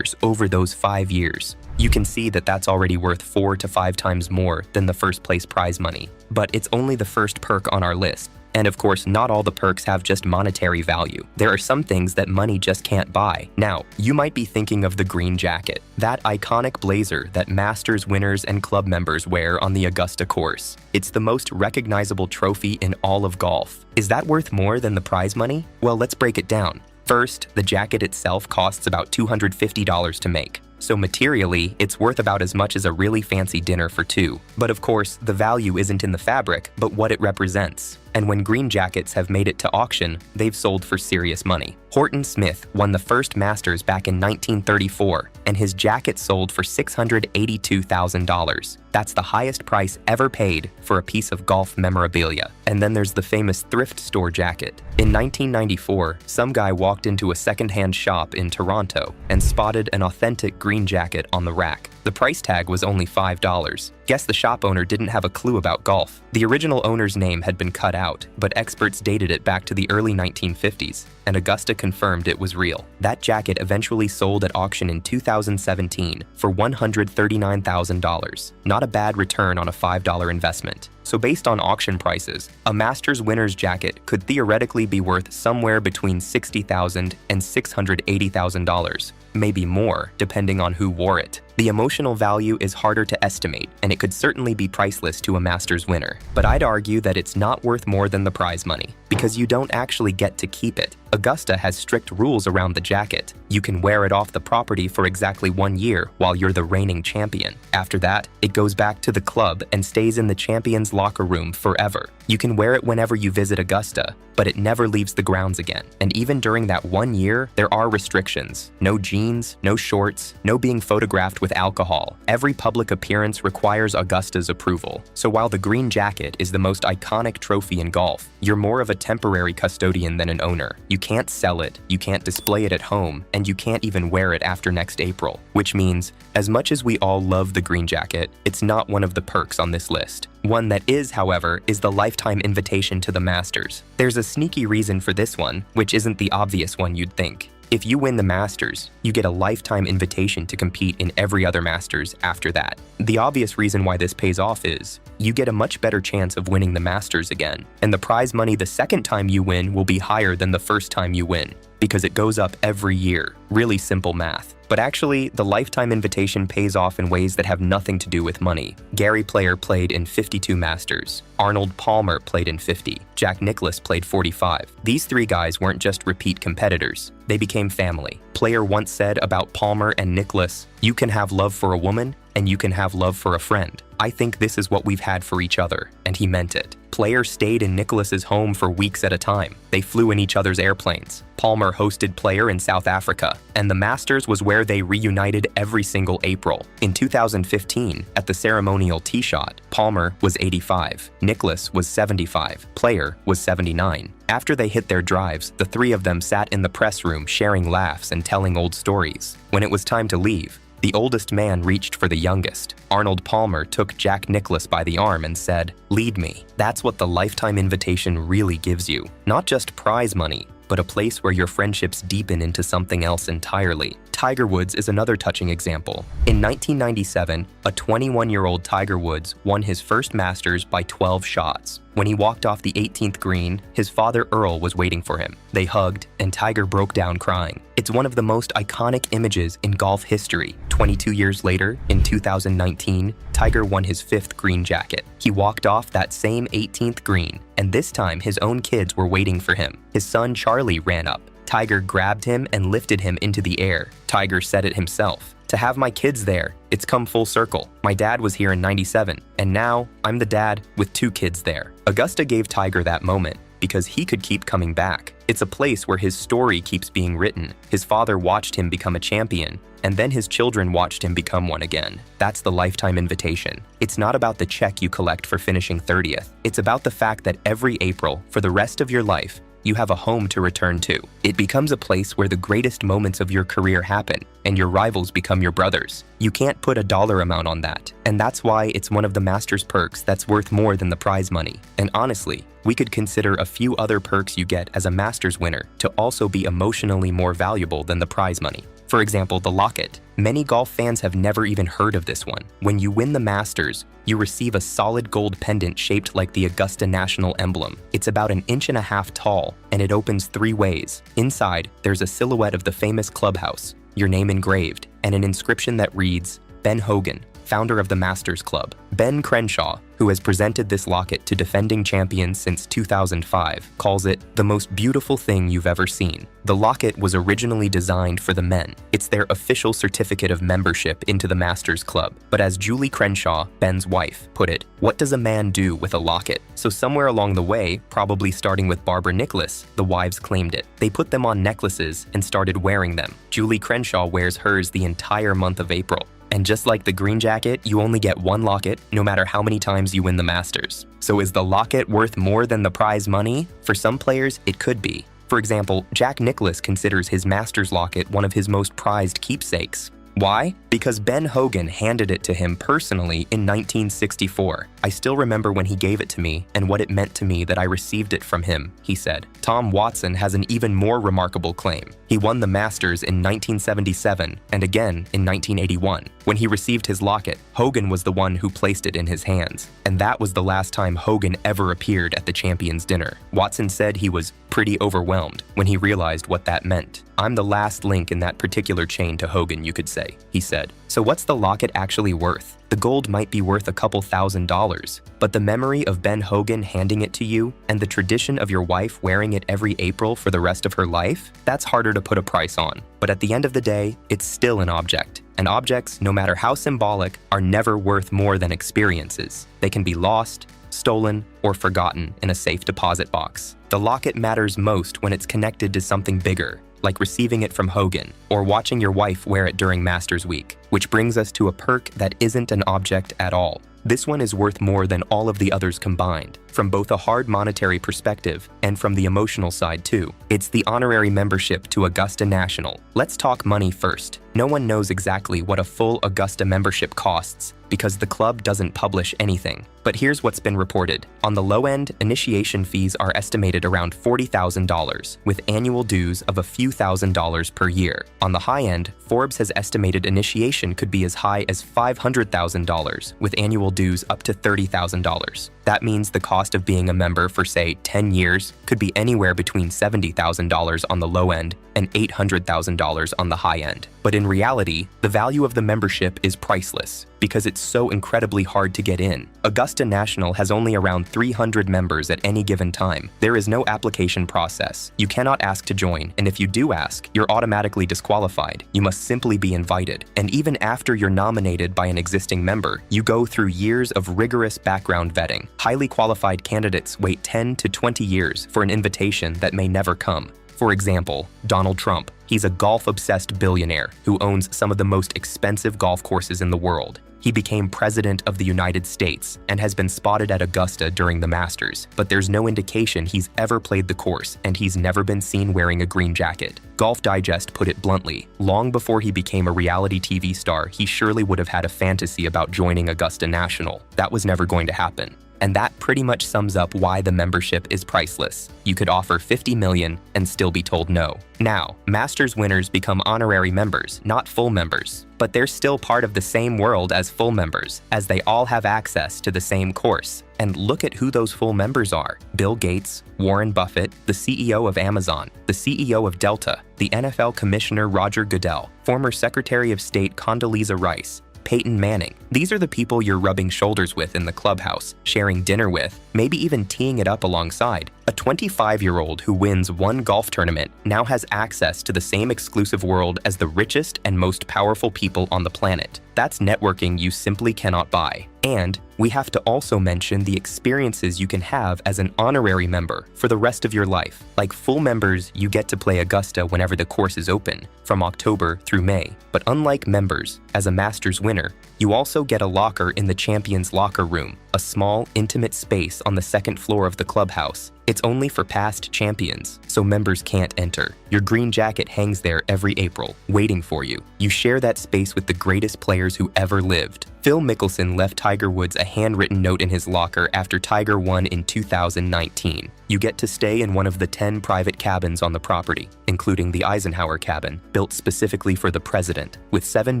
Speaker 1: over those 5 years. You can see that that's already worth 4 to 5 times more than the first place prize money. But it's only the first perk on our list. And of course, not all the perks have just monetary value. There are some things that money just can't buy. Now, you might be thinking of the green jacket, that iconic blazer that Masters winners and club members wear on the Augusta course. It's the most recognizable trophy in all of golf. Is that worth more than the prize money? Well, let's break it down. First, the jacket itself costs about $250 to make. So materially, it's worth about as much as a really fancy dinner for 2. But of course, the value isn't in the fabric, but what it represents. And when green jackets have made it to auction, they've sold for serious money. Horton Smith won the first Masters back in 1934, and his jacket sold for $682,000. That's the highest price ever paid for a piece of golf memorabilia. And then there's the famous thrift store jacket. In 1994, some guy walked into a secondhand shop in Toronto and spotted an authentic green jacket on the rack. The price tag was only $5. Guess the shop owner didn't have a clue about golf. The original owner's name had been cut out, but experts dated it back to the early 1950s, and Augusta confirmed it was real. That jacket eventually sold at auction in 2017 for $139,000. Not a bad return on a $5 investment. So based on auction prices, a Masters winner's jacket could theoretically be worth somewhere between $60,000 and $680,000. Maybe more, depending on who wore it. The emotional value is harder to estimate, and it could certainly be priceless to a Masters winner. But I'd argue that it's not worth more than the prize money, because you don't actually get to keep it. Augusta has strict rules around the jacket. You can wear it off the property for exactly 1 year while you're the reigning champion. After that, it goes back to the club and stays in the champion's locker room forever. You can wear it whenever you visit Augusta, but it never leaves the grounds again. And even during that 1 year, there are restrictions. No jeans, no shorts, no being photographed with alcohol. Every public appearance requires Augusta's approval. So while the green jacket is the most iconic trophy in golf, you're more of a temporary custodian than an owner. You can't sell it, you can't display it at home, and you can't even wear it after next April. Which means, as much as we all love the green jacket, it's not one of the perks on this list. One that is, however, is the lifetime invitation to the Masters. There's a sneaky reason for this one, which isn't the obvious one you'd think. If you win the Masters, you get a lifetime invitation to compete in every other Masters after that. The obvious reason why this pays off is, you get a much better chance of winning the Masters again, and the prize money the second time you win will be higher than the first time you win, because it goes up every year. Really simple math. But actually, the lifetime invitation pays off in ways that have nothing to do with money. Gary Player played in 52 Masters. Arnold Palmer played in 50. Jack Nicklaus played 45. These three guys weren't just repeat competitors. They became family. Player once said about Palmer and Nicklaus, "You can have love for a woman, and you can have love for a friend. I think this is what we've had for each other," and he meant it. Player stayed in Nicklaus's home for weeks at a time. They flew in each other's airplanes. Palmer hosted Player in South Africa, and the Masters was where they reunited every single April. In 2015, at the ceremonial tee shot, Palmer was 85, Nicklaus was 75, Player was 79. After they hit their drives, the three of them sat in the press room sharing laughs and telling old stories. When it was time to leave, the oldest man reached for the youngest. Arnold Palmer took Jack Nicklaus by the arm and said, "Lead me." That's what the lifetime invitation really gives you. Not just prize money, but a place where your friendships deepen into something else entirely. Tiger Woods is another touching example. In 1997, a 21-year-old Tiger Woods won his first Masters by 12 shots. When he walked off the 18th green, his father Earl was waiting for him. They hugged, and Tiger broke down crying. It's one of the most iconic images in golf history. 22 years later, in 2019, Tiger won his 5th green jacket. He walked off that same 18th green, and this time his own kids were waiting for him. His son Charlie ran up. Tiger grabbed him and lifted him into the air. Tiger said it himself. "To have my kids there, it's come full circle. My dad was here in '97, and now I'm the dad with 2 kids there." Augusta gave Tiger that moment because he could keep coming back. It's a place where his story keeps being written. His father watched him become a champion, and then his children watched him become one again. That's the lifetime invitation. It's not about the check you collect for finishing 30th. It's about the fact that every April, for the rest of your life, you have a home to return to. It becomes a place where the greatest moments of your career happen, and your rivals become your brothers. You can't put a dollar amount on that, and that's why it's one of the Masters perks that's worth more than the prize money. And honestly, we could consider a few other perks you get as a Masters winner to also be emotionally more valuable than the prize money. For example, the locket. Many golf fans have never even heard of this one. When you win the Masters, you receive a solid gold pendant shaped like the Augusta National emblem. It's about 1.5 inches tall, and it opens 3 ways. Inside, there's a silhouette of the famous clubhouse, your name engraved, and an inscription that reads, "Ben Hogan, founder of the Masters Club." Ben Crenshaw, who has presented this locket to defending champions since 2005, calls it the most beautiful thing you've ever seen. The locket was originally designed for the men. It's their official certificate of membership into the Masters Club. But as Julie Crenshaw, Ben's wife, put it, what does a man do with a locket? So somewhere along the way, probably starting with Barbara Nicklaus, the wives claimed it. They put them on necklaces and started wearing them. Julie Crenshaw wears hers the entire month of April. And just like the green jacket, you only get 1 locket, no matter how many times you win the Masters. So is the locket worth more than the prize money? For some players, it could be. For example, Jack Nicklaus considers his Masters locket one of his most prized keepsakes. Why? Because Ben Hogan handed it to him personally in 1964. "I still remember when he gave it to me and what it meant to me that I received it from him," he said. Tom Watson has an even more remarkable claim. He won the Masters in 1977 and again in 1981. When he received his locket, Hogan was the one who placed it in his hands. And that was the last time Hogan ever appeared at the Champions Dinner. Watson said he was pretty overwhelmed when he realized what that meant. "I'm the last link in that particular chain to Hogan, you could say," he said. "So what's the locket actually worth? The gold might be worth a couple $1,000s, but the memory of Ben Hogan handing it to you and the tradition of your wife wearing it every April for the rest of her life, that's harder to put a price on. But at the end of the day, it's still an object. And objects, no matter how symbolic, are never worth more than experiences. They can be lost, stolen, or forgotten in a safe deposit box. The locket matters most when it's connected to something bigger, like receiving it from Hogan, or watching your wife wear it during Masters Week. Which brings us to a perk that isn't an object at all. This one is worth more than all of the others combined, from both a hard monetary perspective and from the emotional side too. It's the honorary membership to Augusta National. Let's talk money first. No one knows exactly what a full Augusta membership costs because the club doesn't publish anything. But here's what's been reported. On the low end, initiation fees are estimated around $40,000, with annual dues of a few $1,000s per year. On the high end, Forbes has estimated initiation could be as high as $500,000, with annual dues up to $30,000. That means the cost of being a member for, say, 10 years could be anywhere between $70,000 on the low end and $800,000 on the high end. But in reality, the value of the membership is priceless because it's so incredibly hard to get in. Augusta National has only around 300 members at any given time. There is no application process. You cannot ask to join, and if you do ask, you're automatically disqualified. You must simply be invited. And even after you're nominated by an existing member, you go through years of rigorous background vetting. Highly qualified candidates wait 10 to 20 years for an invitation that may never come. For example, Donald Trump. He's a golf-obsessed billionaire who owns some of the most expensive golf courses in the world. He became president of the United States and has been spotted at Augusta during the Masters, but there's no indication he's ever played the course and he's never been seen wearing a green jacket. Golf Digest put it bluntly, long before he became a reality TV star, he surely would have had a fantasy about joining Augusta National. That was never going to happen. And that pretty much sums up why the membership is priceless. You could offer $50 million and still be told no. Now, Masters winners become honorary members, not full members. But they're still part of the same world as full members, as they all have access to the same course. And look at who those full members are. Bill Gates, Warren Buffett, the CEO of Amazon, the CEO of Delta, the NFL Commissioner Roger Goodell, former Secretary of State Condoleezza Rice, Peyton Manning. These are the people you're rubbing shoulders with in the clubhouse, sharing dinner with, maybe even teeing it up alongside. A 25-year-old who wins one golf tournament now has access to the same exclusive world as the richest and most powerful people on the planet. That's networking you simply cannot buy. And we have to also mention the experiences you can have as an honorary member for the rest of your life. Like full members, you get to play Augusta whenever the course is open, from October through May. But unlike members, as a Masters winner, you also get a locker in the Champions Locker Room, a small, intimate space on the second floor of the clubhouse. It's only for past champions, so members can't enter. Your green jacket hangs there every April, waiting for you. You share that space with the greatest players who ever lived. Phil Mickelson left Tiger Woods a handwritten note in his locker after Tiger won in 2019. You get to stay in one of the 10 private cabins on the property, including the Eisenhower cabin, built specifically for the president, with 7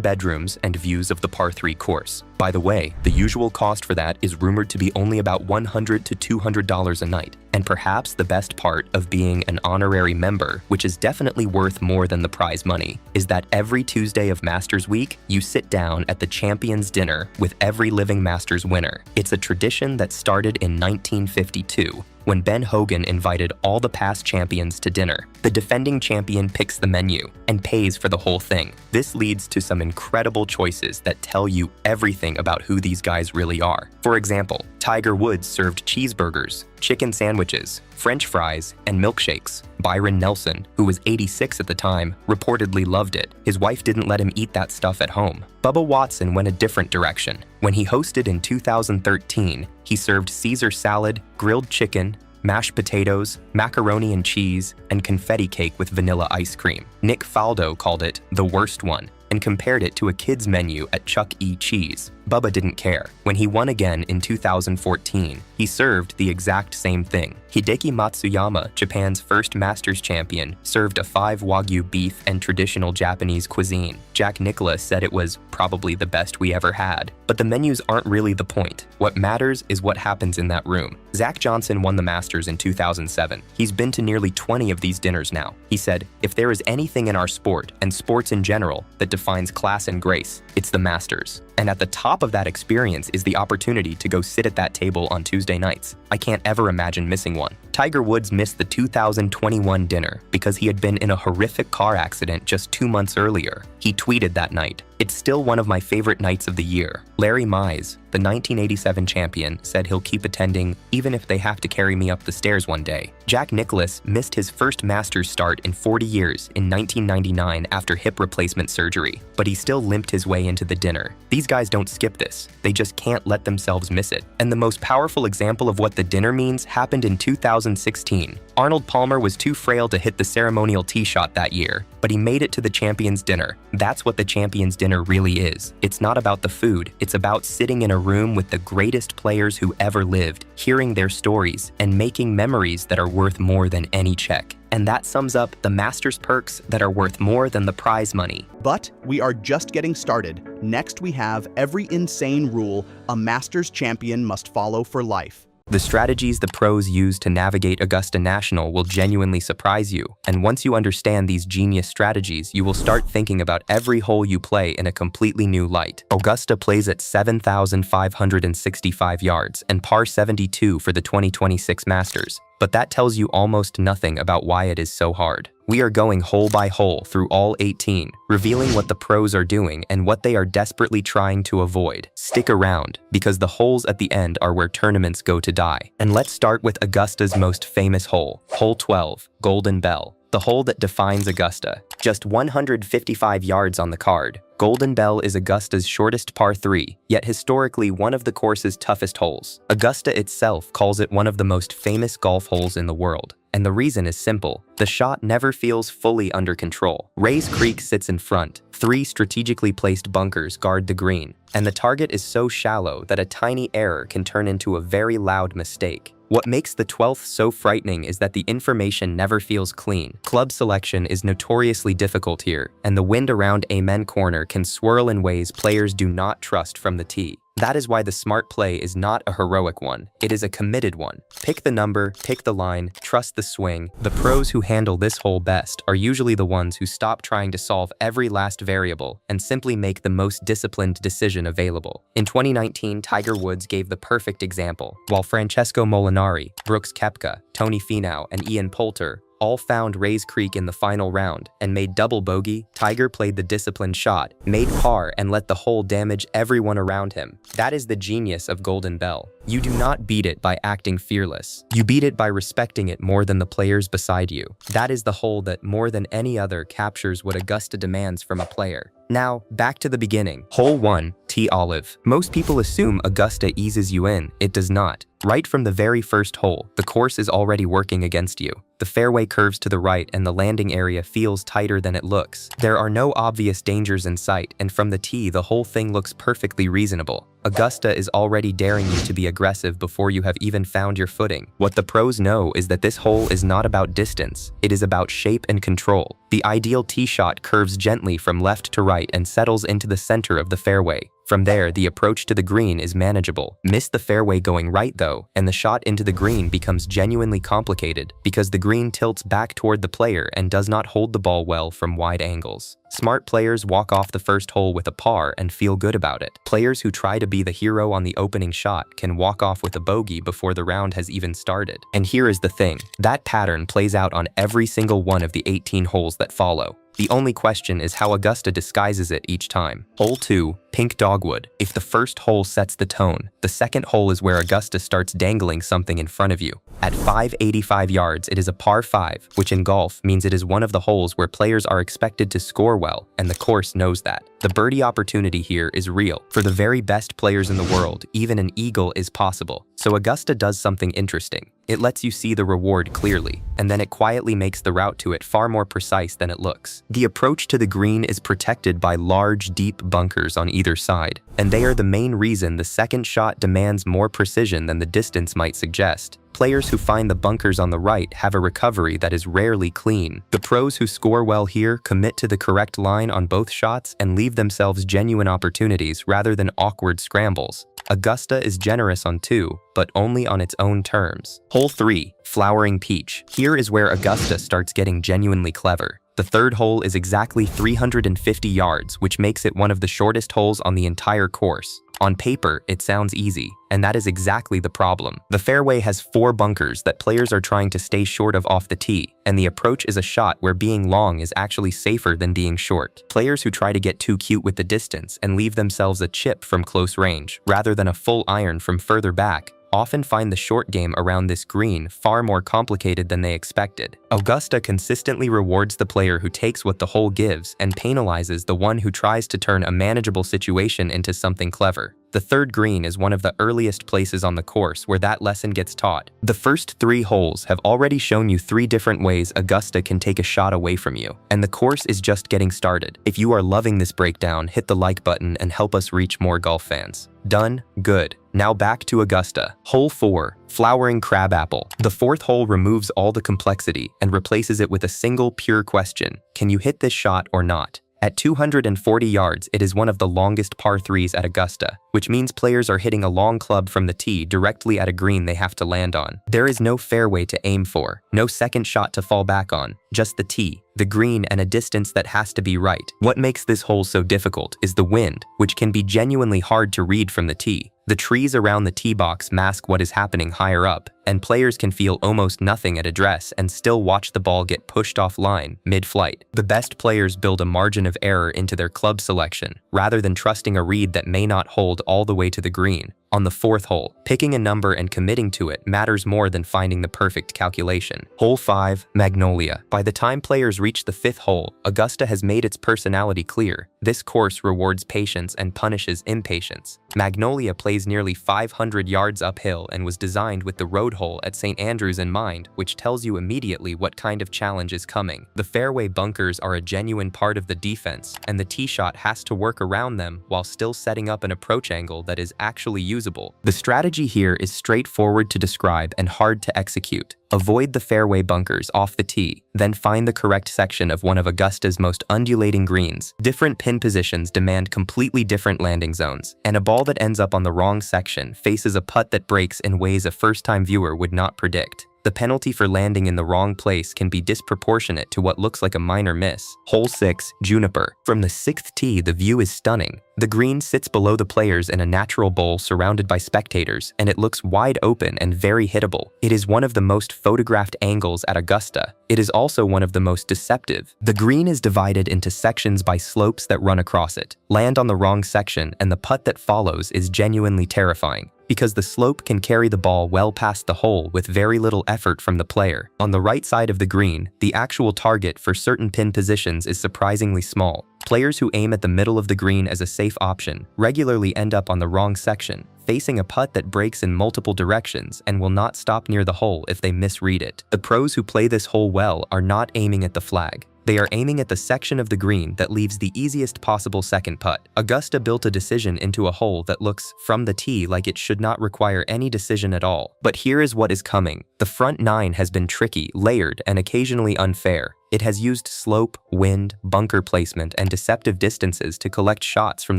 Speaker 1: bedrooms and views of the par 3 course. By the way, the usual cost for that is rumored to be only about $100 to $200 a night. And perhaps the best part of being an honorary member, which is definitely worth more than the prize money, is that every Tuesday of Masters Week, you sit down at the Champions Dinner with every living Masters winner. It's a tradition that started in 1952, when Ben Hogan invited all the past champions to dinner. The defending champion picks the menu and pays for the whole thing. This leads to some incredible choices that tell you everything about who these guys really are. For example, Tiger Woods served cheeseburgers, chicken sandwiches, French fries, and milkshakes. Byron Nelson, who was 86 at the time, reportedly loved it. His wife didn't let him eat that stuff at home. Bubba Watson went a different direction. When he hosted in 2013, he served Caesar salad, grilled chicken, mashed potatoes, macaroni and cheese, and confetti cake with vanilla ice cream. Nick Faldo called it the worst one and compared it to a kid's menu at Chuck E. Cheese. Bubba didn't care. When he won again in 2014, he served the exact same thing. Hideki Matsuyama, Japan's first Masters champion, served a 5 Wagyu beef and traditional Japanese cuisine. Jack Nicklaus said it was probably the best we ever had. But the menus aren't really the point. What matters is what happens in that room. Zach Johnson won the Masters in 2007. He's been to nearly 20 of these dinners now. He said, "If there is anything in our sport, and sports in general, that defines class and grace, it's the Masters." And at the top of that experience is the opportunity to go sit at that table on Tuesday nights. I can't ever imagine missing one. Tiger Woods missed the 2021 dinner because he had been in a horrific car accident just 2 months earlier. He tweeted that night, "It's still one of my favorite nights of the year." Larry Mize, the 1987 champion, said he'll keep attending even if they have to carry me up the stairs one day. Jack Nicklaus missed his first Masters start in 40 years in 1999 after hip replacement surgery, but he still limped his way into the dinner. These guys don't skip this. They just can't let themselves miss it. And the most powerful example of what the dinner means happened in 2016. Arnold Palmer was too frail to hit the ceremonial tee shot that year, but he made it to the Champions Dinner. That's what the Champions Dinner really is. It's not about the food. It's about sitting in a room with the greatest players who ever lived, hearing their stories, and making memories that are worth more than any check. And that sums up the Masters perks that are worth more than the prize money.
Speaker 2: But we are just getting started. Next, we have every insane rule a Masters champion must follow for life.
Speaker 1: The strategies the pros use to navigate Augusta National will genuinely surprise you, and once you understand these genius strategies, you will start thinking about every hole you play in a completely new light. Augusta plays at 7,565 yards and par 72 for the 2026 Masters, but that tells you almost nothing about why it is so hard. We are going hole by hole through all 18, revealing what the pros are doing and what they are desperately trying to avoid. Stick around, because the holes at the end are where tournaments go to die. And let's start with Augusta's most famous hole, Hole 12, Golden Bell. The hole that defines Augusta. Just 155 yards on the card, Golden Bell is Augusta's shortest par 3, yet historically one of the course's toughest holes. Augusta itself calls it one of the most famous golf holes in the world. And the reason is simple. The shot never feels fully under control. Rays Creek sits in front. 3 strategically placed bunkers guard the green. And the target is so shallow that a tiny error can turn into a very loud mistake. What makes the 12th so frightening is that the information never feels clean. Club selection is notoriously difficult here, and the wind around Amen Corner can swirl in ways players do not trust from the tee. That is why the smart play is not a heroic one, it is a committed one. Pick the number, pick the line, trust the swing. The pros who handle this hole best are usually the ones who stop trying to solve every last variable and simply make the most disciplined decision available. In 2019, Tiger Woods gave the perfect example. While Francesco Molinari, Brooks Koepka, Tony Finau, and Ian Poulter all found Rays Creek in the final round and made double bogey, Tiger played the disciplined shot, made par, and let the hole damage everyone around him. That is the genius of Golden Bell. You do not beat it by acting fearless. You beat it by respecting it more than the players beside you. That is the hole that more than any other captures what Augusta demands from a player. Now, back to the beginning. Hole 1, Tee Olive. Most people assume Augusta eases you in. It does not. Right from the very first hole, the course is already working against you. The fairway curves to the right and the landing area feels tighter than it looks. There are no obvious dangers in sight, and from the tee, the whole thing looks perfectly reasonable. Augusta is already daring you to be aggressive before you have even found your footing. What the pros know is that this hole is not about distance. It is about shape and control. The ideal tee shot curves gently from left to right and settles into the center of the fairway. From there, the approach to the green is manageable. Miss the fairway going right though, and the shot into the green becomes genuinely complicated because the green tilts back toward the player and does not hold the ball well from wide angles. Smart players walk off the first hole with a par and feel good about it. Players who try to be the hero on the opening shot can walk off with a bogey before the round has even started. And here is the thing. That pattern plays out on every single one of the 18 holes that follow. The only question is how Augusta disguises it each time. Hole 2, Pink Dogwood. If the first hole sets the tone, the second hole is where Augusta starts dangling something in front of you. At 585 yards, it is a par 5, which in golf means it is one of the holes where players are expected to score well, and the course knows that. The birdie opportunity here is real. For the very best players in the world, even an eagle is possible. So Augusta does something interesting. It lets you see the reward clearly, and then it quietly makes the route to it far more precise than it looks. The approach to the green is protected by large, deep bunkers on either side, and they are the main reason the second shot demands more precision than the distance might suggest. Players who find the bunkers on the right have a recovery that is rarely clean. The pros who score well here commit to the correct line on both shots and leave themselves genuine opportunities rather than awkward scrambles. Augusta is generous on 2, but only on its own terms. Hole 3, Flowering Peach. Here is where Augusta starts getting genuinely clever. The third hole is exactly 350 yards, which makes it one of the shortest holes on the entire course. On paper, it sounds easy, and that is exactly the problem. The fairway has 4 bunkers that players are trying to stay short of off the tee, and the approach is a shot where being long is actually safer than being short. Players who try to get too cute with the distance and leave themselves a chip from close range, rather than a full iron from further back, often find the short game around this green far more complicated than they expected. Augusta consistently rewards the player who takes what the hole gives and penalizes the one who tries to turn a manageable situation into something clever. The third green is one of the earliest places on the course where that lesson gets taught. The first 3 holes have already shown you 3 different ways Augusta can take a shot away from you, and the course is just getting started. If you are loving this breakdown, hit the like button and help us reach more golf fans. Done? Good. Now back to Augusta. Hole 4, Flowering Crabapple. The 4th hole removes all the complexity and replaces it with a single pure question: can you hit this shot or not? At 240 yards, it is one of the longest par 3s at Augusta, which means players are hitting a long club from the tee directly at a green they have to land on. There is no fairway to aim for, no second shot to fall back on, just the tee, the green, and a distance that has to be right. What makes this hole so difficult is the wind, which can be genuinely hard to read from the tee. The trees around the tee box mask what is happening higher up, and players can feel almost nothing at address and still watch the ball get pushed offline mid-flight. The best players build a margin of error into their club selection, rather than trusting a read that may not hold all the way to the green. On the 4th hole, picking a number and committing to it matters more than finding the perfect calculation. Hole 5, Magnolia. By the time players reach the 5th hole, Augusta has made its personality clear. This course rewards patience and punishes impatience. Magnolia plays nearly 500 yards uphill and was designed with the road hole at St. Andrews in mind, which tells you immediately what kind of challenge is coming. The fairway bunkers are a genuine part of the defense, and the tee shot has to work around them while still setting up an approach angle that is actually usable. The strategy here is straightforward to describe and hard to execute. Avoid the fairway bunkers off the tee, then find the correct section of one of Augusta's most undulating greens. Different pin positions demand completely different landing zones, and a ball that ends up on the wrong section faces a putt that breaks in ways a first-time viewer would not predict. The penalty for landing in the wrong place can be disproportionate to what looks like a minor miss. Hole 6, Juniper. From the 6th tee, the view is stunning. The green sits below the players in a natural bowl surrounded by spectators, and it looks wide open and very hittable. It is one of the most photographed angles at Augusta. It is also one of the most deceptive. The green is divided into sections by slopes that run across it. Land on the wrong section, and the putt that follows is genuinely terrifying, because the slope can carry the ball well past the hole with very little effort from the player. On the right side of the green, the actual target for certain pin positions is surprisingly small. Players who aim at the middle of the green as a safe option regularly end up on the wrong section, facing a putt that breaks in multiple directions and will not stop near the hole if they misread it. The pros who play this hole well are not aiming at the flag. They are aiming at the section of the green that leaves the easiest possible second putt. Augusta built a decision into a hole that looks, from the tee, like it should not require any decision at all. But here is what is coming. The front 9 has been tricky, layered, and occasionally unfair. It has used slope, wind, bunker placement, and deceptive distances to collect shots from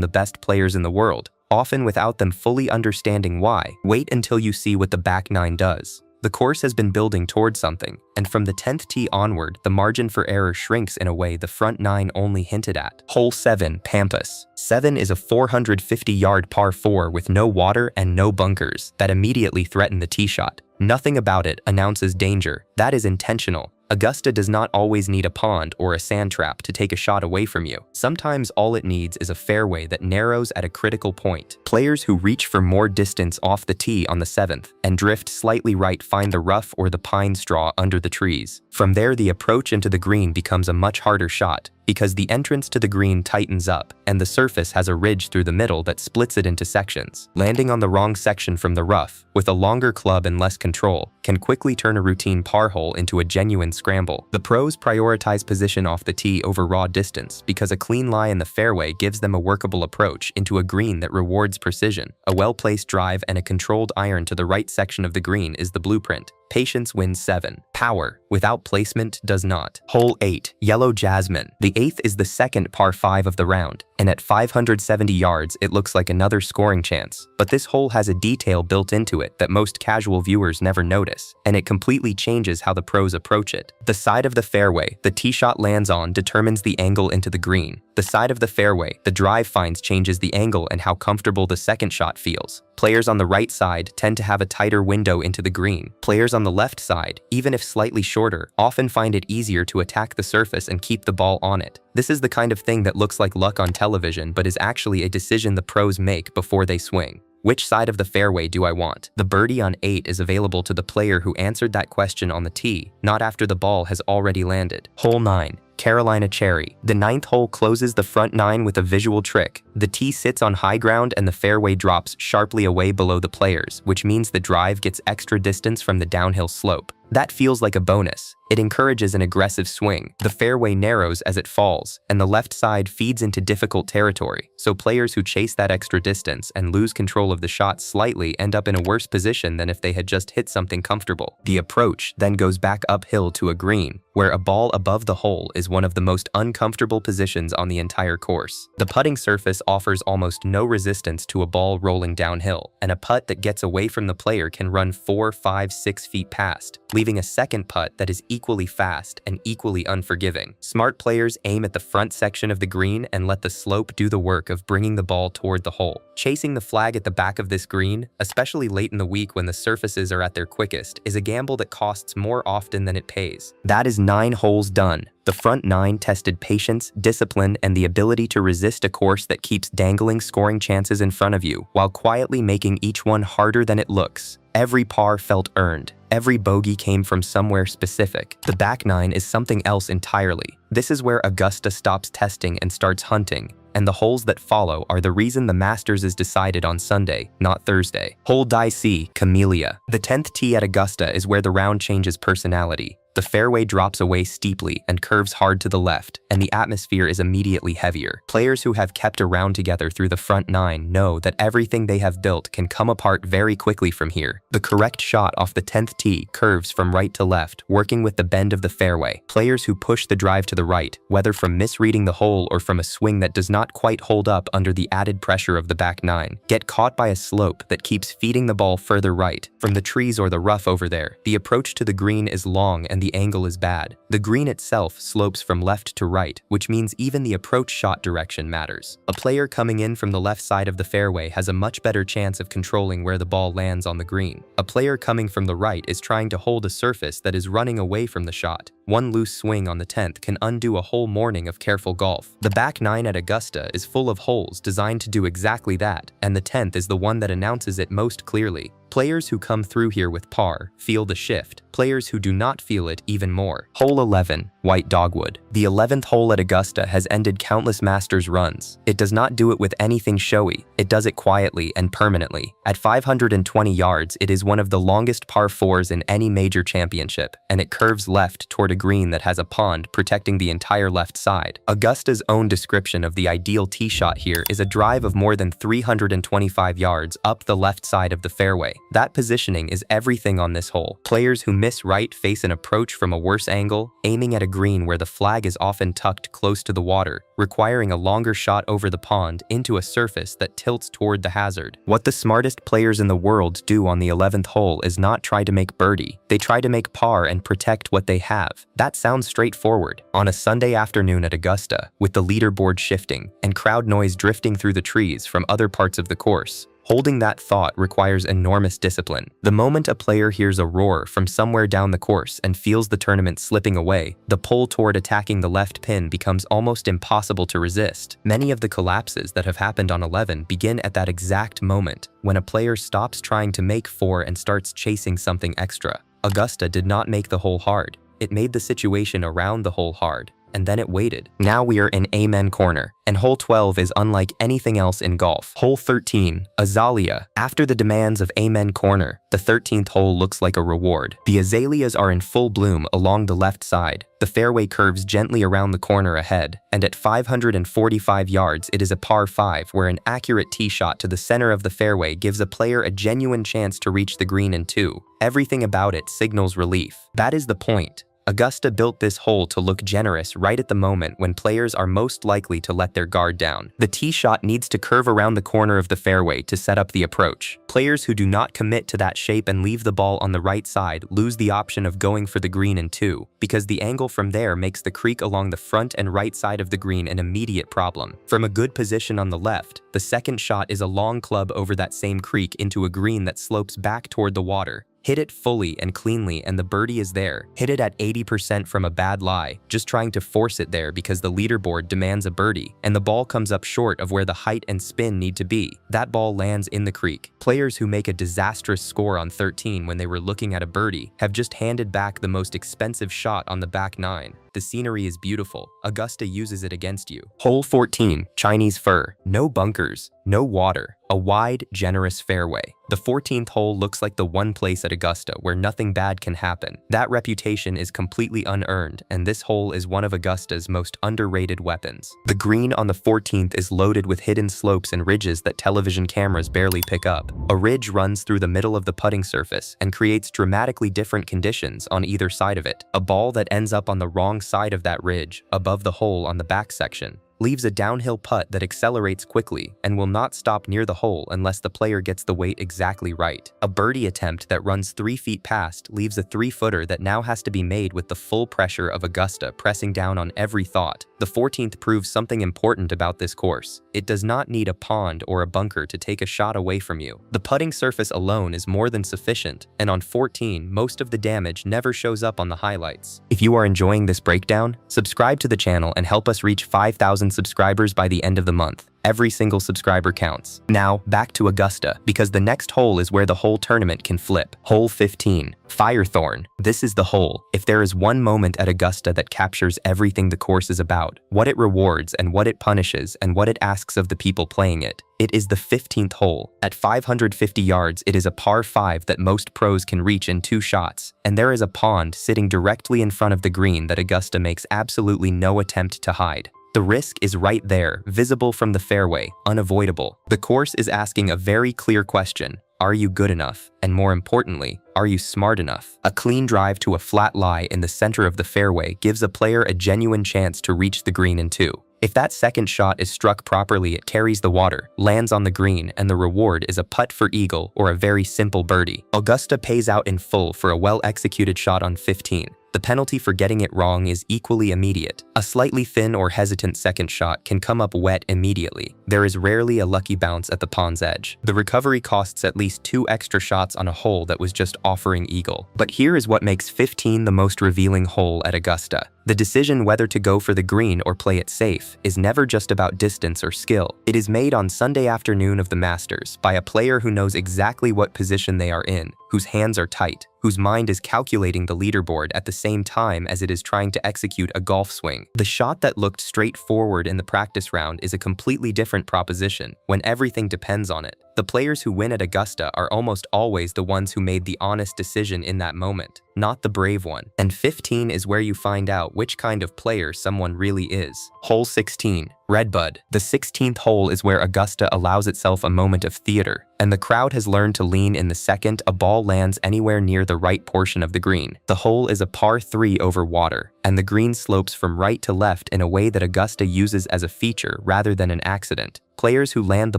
Speaker 1: the best players in the world, often without them fully understanding why. Wait until you see what the back 9 does. The course has been building towards something, and from the 10th tee onward, the margin for error shrinks in a way the front 9 only hinted at. Hole 7, Pampas. 7 is a 450-yard par 4 with no water and no bunkers that immediately threaten the tee shot. Nothing about it announces danger. That is intentional. Augusta does not always need a pond or a sand trap to take a shot away from you. Sometimes all it needs is a fairway that narrows at a critical point. Players who reach for more distance off the tee on the 7th and drift slightly right find the rough or the pine straw under the trees. From there, the approach into the green becomes a much harder shot, because the entrance to the green tightens up and the surface has a ridge through the middle that splits it into sections. Landing on the wrong section from the rough, with a longer club and less control, can quickly turn a routine par hole into a genuine scramble. The pros prioritize position off the tee over raw distance because a clean lie in the fairway gives them a workable approach into a green that rewards precision. A well-placed drive and a controlled iron to the right section of the green is the blueprint. Patience wins 7. Power, without placement, does not. Hole 8, Yellow Jasmine. The 8th is the second par 5 of the round, and at 570 yards it looks like another scoring chance. But this hole has a detail built into it that most casual viewers never notice, and it completely changes how the pros approach it. The side of the fairway the tee shot lands on determines the angle into the green. The side of the fairway the drive finds changes the angle and how comfortable the second shot feels. Players on the right side tend to have a tighter window into the green. Players on the left side, even if slightly shorter, often find it easier to attack the surface and keep the ball on it. This is the kind of thing that looks like luck on television but is actually a decision the pros make before they swing. Which side of the fairway do I want? The birdie on 8 is available to the player who answered that question on the tee, not after the ball has already landed. Hole 9. Carolina Cherry. The 9th hole closes the front 9 with a visual trick. The tee sits on high ground and the fairway drops sharply away below the players, which means the drive gets extra distance from the downhill slope. That feels like a bonus. It encourages an aggressive swing. The fairway narrows as it falls, and the left side feeds into difficult territory, so players who chase that extra distance and lose control of the shot slightly end up in a worse position than if they had just hit something comfortable. The approach then goes back uphill to a green, where a ball above the hole is one of the most uncomfortable positions on the entire course. The putting surface offers almost no resistance to a ball rolling downhill, and a putt that gets away from the player can run 4, 5, 6 feet past, leaving a second putt that is equally fast and equally unforgiving. Smart players aim at the front section of the green and let the slope do the work of bringing the ball toward the hole. Chasing the flag at the back of this green, especially late in the week when the surfaces are at their quickest, is a gamble that costs more often than it pays. That is 9 holes done. The front 9 tested patience, discipline, and the ability to resist a course that keeps dangling scoring chances in front of you, while quietly making each one harder than it looks. Every par felt earned. Every bogey came from somewhere specific. The back 9 is something else entirely. This is where Augusta stops testing and starts hunting, and the holes that follow are the reason the Masters is decided on Sunday, not Thursday. Hole C, Camellia. The 10th tee at Augusta is where the round changes personality. The fairway drops away steeply and curves hard to the left, and the atmosphere is immediately heavier. Players who have kept a round together through the front 9 know that everything they have built can come apart very quickly from here. The correct shot off the 10th tee curves from right to left, working with the bend of the fairway. Players who push the drive to the right, whether from misreading the hole or from a swing that does not quite hold up under the added pressure of the back 9, get caught by a slope that keeps feeding the ball further right. From the trees or the rough over there, the approach to the green is long and the angle is bad. The green itself slopes from left to right, which means even the approach shot direction matters. A player coming in from the left side of the fairway has a much better chance of controlling where the ball lands on the green. A player coming from the right is trying to hold a surface that is running away from the shot. One loose swing on the 10th can undo a whole morning of careful golf. The back 9 at Augusta is full of holes designed to do exactly that, and the 10th is the one that announces it most clearly. Players who come through here with par feel the shift. Players who do not feel it even more. Hole 11, White Dogwood. The 11th hole at Augusta has ended countless Masters runs. It does not do it with anything showy. It does it quietly and permanently. At 520 yards, it is one of the longest par 4s in any major championship, and it curves left toward a green that has a pond protecting the entire left side. Augusta's own description of the ideal tee shot here is a drive of more than 325 yards up the left side of the fairway. That positioning is everything on this hole. Players who miss right face an approach from a worse angle, aiming at a green where the flag is often tucked close to the water, requiring a longer shot over the pond into a surface that tilts toward the hazard. What the smartest players in the world do on the 11th hole is not try to make birdie. They try to make par and protect what they have. That sounds straightforward. On a Sunday afternoon at Augusta, with the leaderboard shifting and crowd noise drifting through the trees from other parts of the course, Holding that thought requires enormous discipline. The moment a player hears a roar from somewhere down the course and feels the tournament slipping away, the pull toward attacking the left pin becomes almost impossible to resist. Many of the collapses that have happened on 11 begin at that exact moment, when a player stops trying to make 4 and starts chasing something extra. Augusta did not make the hole hard. It made the situation around the hole hard, and then it waited. Now we are in Amen Corner, and hole 12 is unlike anything else in golf. Hole 13, Azalea. After the demands of Amen Corner, the 13th hole looks like a reward. The azaleas are in full bloom along the left side. The fairway curves gently around the corner ahead, and at 545 yards it is a par 5 where an accurate tee shot to the center of the fairway gives a player a genuine chance to reach the green in 2. Everything about it signals relief. That is the point. Augusta built this hole to look generous right at the moment when players are most likely to let their guard down. The tee shot needs to curve around the corner of the fairway to set up the approach. Players who do not commit to that shape and leave the ball on the right side lose the option of going for the green in 2, because the angle from there makes the creek along the front and right side of the green an immediate problem. From a good position on the left, the second shot is a long club over that same creek into a green that slopes back toward the water. Hit it fully and cleanly and the birdie is there. Hit it at 80% from a bad lie, just trying to force it there because the leaderboard demands a birdie, and the ball comes up short of where the height and spin need to be. That ball lands in the creek. Players who make a disastrous score on 13 when they were looking at a birdie have just handed back the most expensive shot on the back 9. The scenery is beautiful. Augusta uses it against you. Hole 14, Chinese Fir. No bunkers, no water. A wide, generous fairway. The 14th hole looks like the one place at Augusta where nothing bad can happen. That reputation is completely unearned, and this hole is one of Augusta's most underrated weapons. The green on the 14th is loaded with hidden slopes and ridges that television cameras barely pick up. A ridge runs through the middle of the putting surface and creates dramatically different conditions on either side of it. A ball that ends up on the wrong side of that ridge, above the hole on the back section, leaves a downhill putt that accelerates quickly and will not stop near the hole unless the player gets the weight exactly right. A birdie attempt that runs 3 feet past leaves a 3-footer that now has to be made with the full pressure of Augusta pressing down on every thought. The 14th proves something important about this course. It does not need a pond or a bunker to take a shot away from you. The putting surface alone is more than sufficient, and on 14, most of the damage never shows up on the highlights. If you are enjoying this breakdown, subscribe to the channel and help us reach 5,000 subscribers by the end of the month. Every single subscriber counts. Now, back to Augusta, because the next hole is where the whole tournament can flip. Hole 15, Firethorn. This is the hole. If there is one moment at Augusta that captures everything the course is about, what it rewards and what it punishes and what it asks of the people playing it, it is the 15th hole. At 550 yards, it is a par 5 that most pros can reach in 2 shots, and there is a pond sitting directly in front of the green that Augusta makes absolutely no attempt to hide. The risk is right there, visible from the fairway, unavoidable. The course is asking a very clear question. Are you good enough? And more importantly, are you smart enough? A clean drive to a flat lie in the center of the fairway gives a player a genuine chance to reach the green in 2. If that second shot is struck properly, it carries the water, lands on the green, and the reward is a putt for eagle or a very simple birdie. Augusta pays out in full for a well-executed shot on 15. The penalty for getting it wrong is equally immediate. A slightly thin or hesitant second shot can come up wet immediately. There is rarely a lucky bounce at the pond's edge. The recovery costs at least 2 extra shots on a hole that was just offering eagle. But here is what makes 15 the most revealing hole at Augusta. The decision whether to go for the green or play it safe is never just about distance or skill. It is made on Sunday afternoon of the Masters by a player who knows exactly what position they are in, whose hands are tight, whose mind is calculating the leaderboard at the same time as it is trying to execute a golf swing. The shot that looked straightforward in the practice round is a completely different proposition when everything depends on it. The players who win at Augusta are almost always the ones who made the honest decision in that moment, not the brave one. And 15 is where you find out which kind of player someone really is. Hole 16, Redbud. The 16th hole is where Augusta allows itself a moment of theater, and the crowd has learned to lean in the second a ball lands anywhere near the right portion of the green. The hole is a par 3 over water, and the green slopes from right to left in a way that Augusta uses as a feature rather than an accident. Players who land the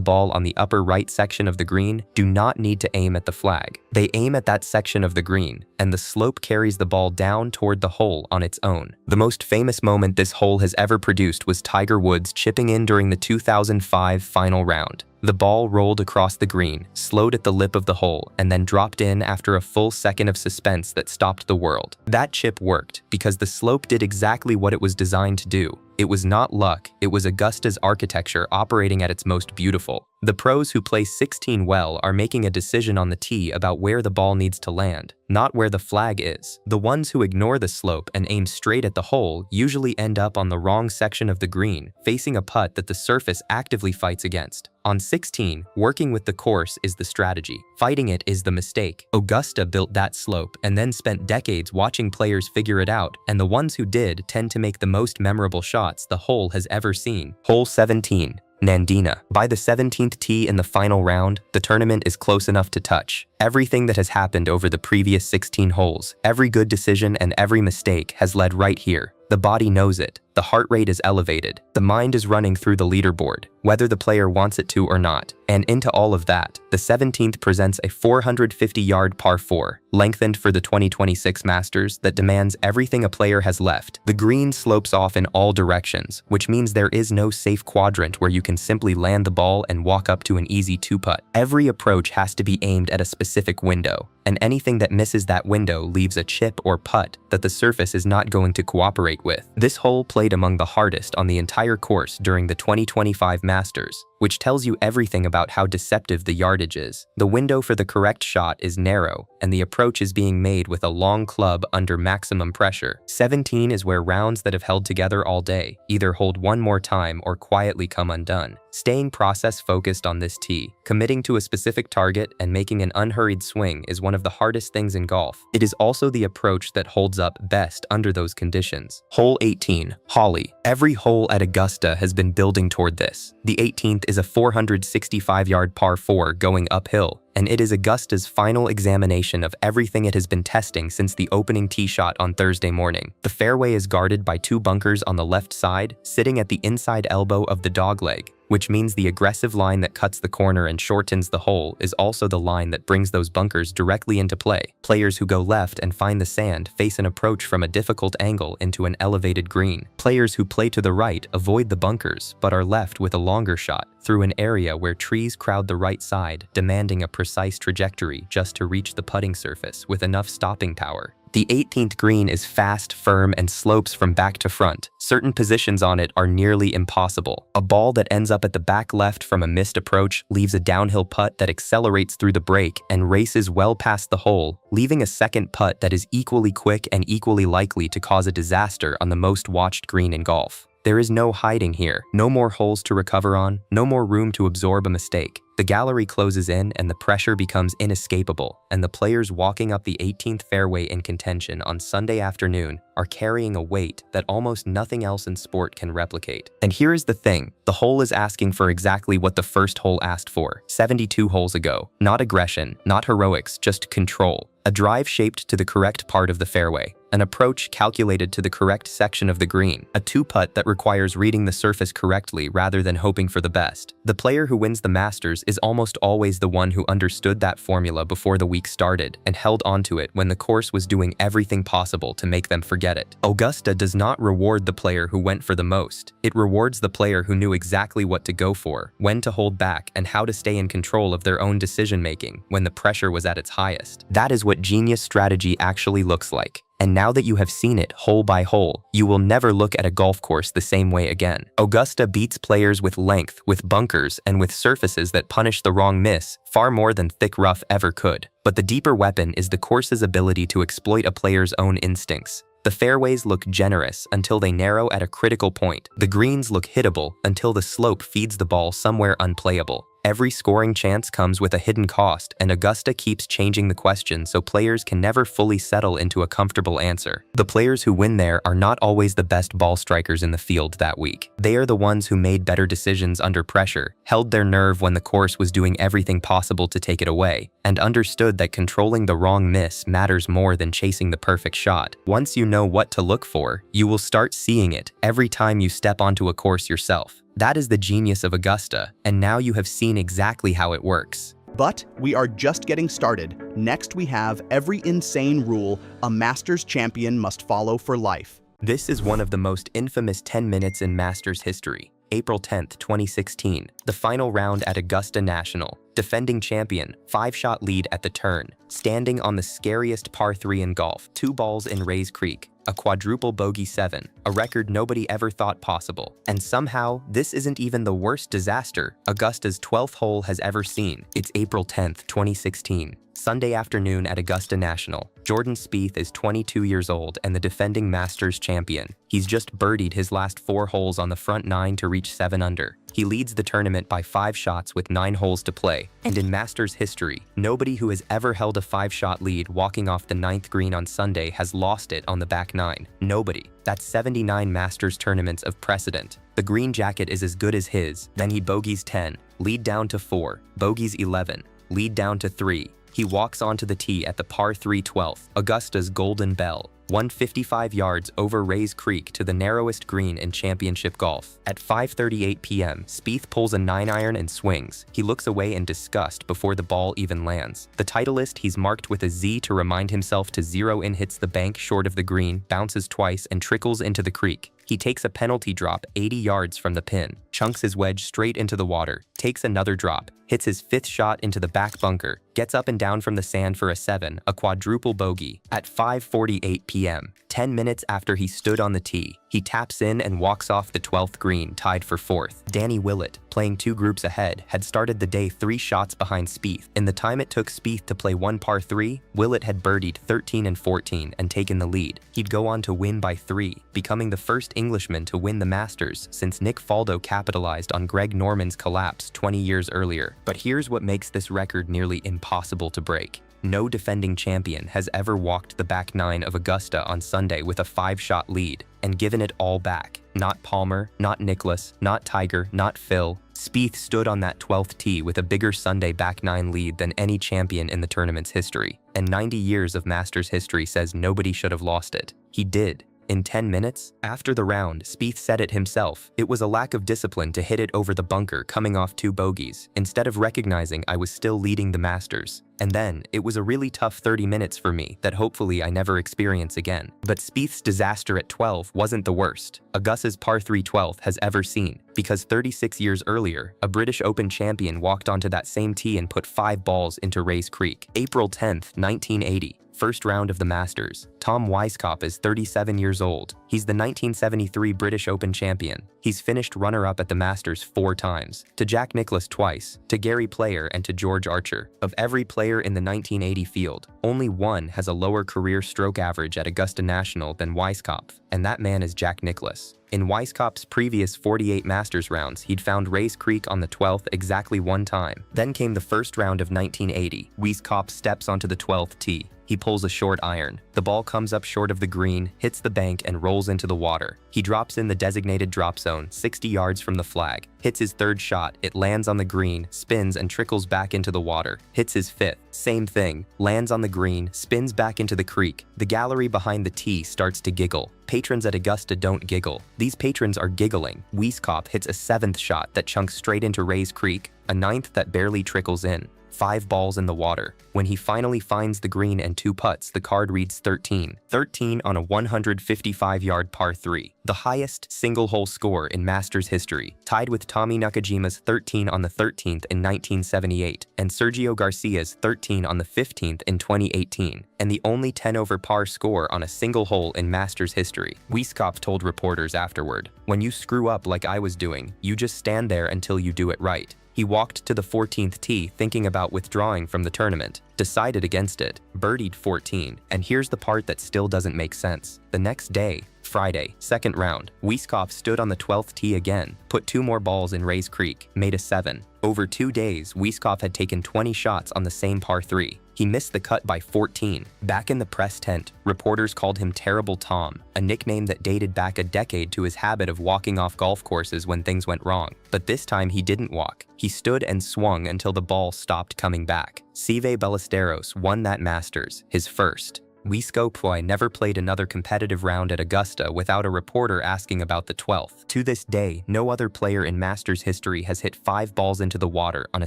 Speaker 1: ball on the upper right section of the green do not need to aim at the flag. They aim at that section of the green, and the slope carries the ball down toward the hole on its own. The most famous moment this hole has ever produced was Tiger Woods chipping in during the 2005 final round. The ball rolled across the green, slowed at the lip of the hole, and then dropped in after a full second of suspense that stopped the world. That chip worked because the slope did exactly what it was designed to do. It was not luck, it was Augusta's architecture operating at its most beautiful. The pros who play 16 well are making a decision on the tee about where the ball needs to land, not where the flag is. The ones who ignore the slope and aim straight at the hole usually end up on the wrong section of the green, facing a putt that the surface actively fights against. On 16, working with the course is the strategy. Fighting it is the mistake. Augusta built that slope and then spent decades watching players figure it out, and the ones who did tend to make the most memorable shots the hole has ever seen. Hole 17. Nandina. By the 17th tee in the final round, the tournament is close enough to touch. Everything that has happened over the previous 16 holes, every good decision and every mistake has led right here. The body knows it. The heart rate is elevated. The mind is running through the leaderboard, whether the player wants it to or not. And into all of that, the 17th presents a 450-yard par 4, lengthened for the 2026 Masters, that demands everything a player has left. The green slopes off in all directions, which means there is no safe quadrant where you can simply land the ball and walk up to an easy two-putt. Every approach has to be aimed at a specific window, and anything that misses that window leaves a chip or putt that the surface is not going to cooperate with. This hole played among the hardest on the entire course during the 2025 Masters, which tells you everything about how deceptive the yardage is. The window for the correct shot is narrow, and the approach is being made with a long club under maximum pressure. 17 is where rounds that have held together all day either hold one more time or quietly come undone. Staying process-focused on this tee, committing to a specific target, and making an unhurried swing is one of the hardest things in golf. It is also the approach that holds up best under those conditions. Hole 18. Holly. Every hole at Augusta has been building toward this. The 18th is a 465-yard par 4 going uphill, and it is Augusta's final examination of everything it has been testing since the opening tee shot on Thursday morning. The fairway is guarded by two bunkers on the left side, sitting at the inside elbow of the dogleg, which means the aggressive line that cuts the corner and shortens the hole is also the line that brings those bunkers directly into play. Players who go left and find the sand face an approach from a difficult angle into an elevated green. Players who play to the right avoid the bunkers but are left with a longer shot through an area where trees crowd the right side, demanding a precise trajectory just to reach the putting surface with enough stopping power. The 18th green is fast, firm, and slopes from back to front. Certain positions on it are nearly impossible. A ball that ends up at the back left from a missed approach leaves a downhill putt that accelerates through the break and races well past the hole, leaving a second putt that is equally quick and equally likely to cause a disaster on the most watched green in golf. There is no hiding here, no more holes to recover on, no more room to absorb a mistake. The gallery closes in and the pressure becomes inescapable, and the players walking up the 18th fairway in contention on Sunday afternoon are carrying a weight that almost nothing else in sport can replicate. And here is the thing, the hole is asking for exactly what the first hole asked for 72 holes ago. Not aggression, not heroics, just control. A drive shaped to the correct part of the fairway, an approach calculated to the correct section of the green, a two-putt that requires reading the surface correctly rather than hoping for the best. The player who wins the Masters is almost always the one who understood that formula before the week started and held onto it when the course was doing everything possible to make them forget it. Augusta does not reward the player who went for the most. It rewards the player who knew exactly what to go for, when to hold back, and how to stay in control of their own decision-making when the pressure was at its highest. That is what genius strategy actually looks like. And now that you have seen it hole by hole, you will never look at a golf course the same way again. Augusta beats players with length, with bunkers, and with surfaces that punish the wrong miss far more than thick rough ever could. But the deeper weapon is the course's ability to exploit a player's own instincts. The fairways look generous until they narrow at a critical point. The greens look hittable until the slope feeds the ball somewhere unplayable. Every scoring chance comes with a hidden cost, and Augusta keeps changing the question so players can never fully settle into a comfortable answer. The players who win there are not always the best ball strikers in the field that week. They are the ones who made better decisions under pressure, held their nerve when the course was doing everything possible to take it away, and understood that controlling the wrong miss matters more than chasing the perfect shot. Once you know what to look for, you will start seeing it every time you step onto a course yourself. That is the genius of Augusta, and now you have seen exactly how it works.
Speaker 2: But we are just getting started. Next we have every insane rule a Masters champion must follow for life.
Speaker 1: This is one of the most infamous 10 minutes in Masters history. April 10, 2016, the final round at Augusta National. Defending champion, 5-shot lead at the turn, standing on the scariest par 3 in golf, 2 balls in Rays Creek, a quadruple bogey 7, a record nobody ever thought possible. And somehow, this isn't even the worst disaster Augusta's 12th hole has ever seen. It's April 10, 2016. Sunday afternoon at Augusta National. Jordan Spieth is 22 years old and the defending Masters champion. He's just birdied his last 4 holes on the front 9 to reach 7 under. He leads the tournament by 5 shots with 9 holes to play. And in Masters history, nobody who has ever held a 5-shot lead walking off the 9th green on Sunday has lost it on the back 9. Nobody. That's 79 Masters tournaments of precedent. The green jacket is as good as his. Then he bogeys 10, lead down to 4, bogeys 11, lead down to 3. He walks onto the tee at the par 3 12th, Augusta's Golden Bell, 155 yards over Rays Creek to the narrowest green in championship golf. At 5:38 p.m., Spieth pulls a 9-iron and swings. He looks away in disgust before the ball even lands. The Titleist he's marked with a Z to remind himself to zero in hits the bank short of the green, bounces twice, and trickles into the creek. He takes a penalty drop 80 yards from the pin, chunks his wedge straight into the water, takes another drop, hits his 5th shot into the back bunker, gets up and down from the sand for a 7, a quadruple bogey. At 5:48 p.m., 10 minutes after he stood on the tee, he taps in and walks off the 12th green, tied for 4th. Danny Willett, playing 2 groups ahead, had started the day 3 shots behind Spieth. In the time it took Spieth to play 1 par 3, Willett had birdied 13 and 14 and taken the lead. He'd go on to win by 3, becoming the first Englishman to win the Masters since Nick Faldo capitalized on Greg Norman's collapse 20 years earlier. But here's what makes this record nearly impossible to break. No defending champion has ever walked the back 9 of Augusta on Sunday with a 5-shot lead and given it all back. Not Palmer, not Nicklaus, not Tiger, not Phil. Spieth stood on that 12th tee with a bigger Sunday back 9 lead than any champion in the tournament's history. And 90 years of Masters history says nobody should have lost it. He did. In 10 minutes? After the round, Spieth said it himself. It was a lack of discipline to hit it over the bunker coming off 2 bogeys, instead of recognizing I was still leading the Masters. And then, it was a really tough 30 minutes for me that hopefully I never experience again. But Spieth's disaster at 12 wasn't the worst Augusta's par 3 12th has ever seen, because 36 years earlier, a British Open champion walked onto that same tee and put 5 balls into Rays Creek. April 10th, 1980. First round of the Masters. Tom Weiskopf is 37 years old. He's the 1973 British Open champion. He's finished runner-up at the Masters 4 times, to Jack Nicklaus twice, to Gary Player and to George Archer. Of every player in the 1980 field, only one has a lower career stroke average at Augusta National than Weiskopf, and that man is Jack Nicklaus. In Weiskopf's previous 48 Masters rounds, he'd found Rays Creek on the 12th exactly 1 time. Then came the first round of 1980. Weiskopf steps onto the 12th tee. He pulls a short iron. The ball comes up short of the green, hits the bank, and rolls into the water. He drops in the designated drop zone, 60 yards from the flag. Hits his 3rd shot, it lands on the green, spins and trickles back into the water. Hits his 5th, same thing, lands on the green, spins back into the creek. The gallery behind the tee starts to giggle. Patrons at Augusta don't giggle. These patrons are giggling. Weiskopf hits a 7th shot that chunks straight into Rays Creek, a 9th that barely trickles in. 5 balls in the water. When he finally finds the green and 2 putts, the card reads 13. 13 on a 155-yard par 3. The highest single-hole score in Masters history, tied with Tommy Nakajima's 13 on the 13th in 1978 and Sergio Garcia's 13 on the 15th in 2018, and the only 10-over par score on a single hole in Masters history. Weiskopf told reporters afterward, "When you screw up like I was doing, you just stand there until you do it right." He walked to the 14th tee thinking about withdrawing from the tournament, decided against it, birdied 14, and here's the part that still doesn't make sense. The next day, Friday, 2nd round, Weiskopf stood on the 12th tee again, put 2 more balls in Rays Creek, made a 7. Over 2 days, Weiskopf had taken 20 shots on the same par 3. He missed the cut by 14. Back in the press tent, reporters called him Terrible Tom, a nickname that dated back a decade to his habit of walking off golf courses when things went wrong. But this time he didn't walk. He stood and swung until the ball stopped coming back. Seve Ballesteros won that Masters, his first. Weiskopf never played another competitive round at Augusta without a reporter asking about the 12th. To this day, no other player in Masters history has hit 5 balls into the water on a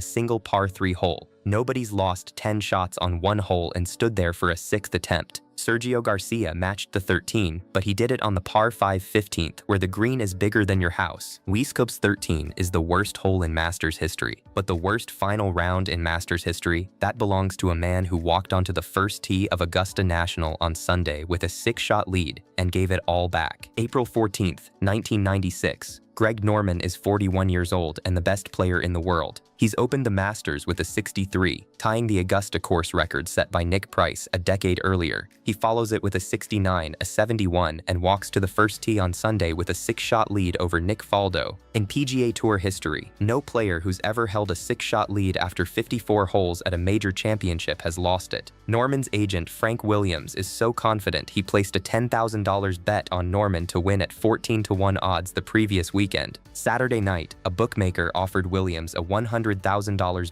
Speaker 1: single par 3 hole. Nobody's lost 10 shots on one hole and stood there for a 6th attempt. Sergio Garcia matched the 13, but he did it on the par 5 15th, where the green is bigger than your house. Wieskop's 13 is the worst hole in Masters history, but the worst final round in Masters history, that belongs to a man who walked onto the first tee of Augusta National on Sunday with a 6-shot lead and gave it all back. April 14th, 1996. Greg Norman is 41 years old and the best player in the world. He's opened the Masters with a 63, tying the Augusta course record set by Nick Price a decade earlier. He follows it with a 69, a 71, and walks to the first tee on Sunday with a 6-shot lead over Nick Faldo. In PGA Tour history, no player who's ever held a 6-shot lead after 54 holes at a major championship has lost it. Norman's agent Frank Williams is so confident he placed a $10,000 bet on Norman to win at 14-to-1 odds the previous weekend. Saturday night, a bookmaker offered Williams a $100,000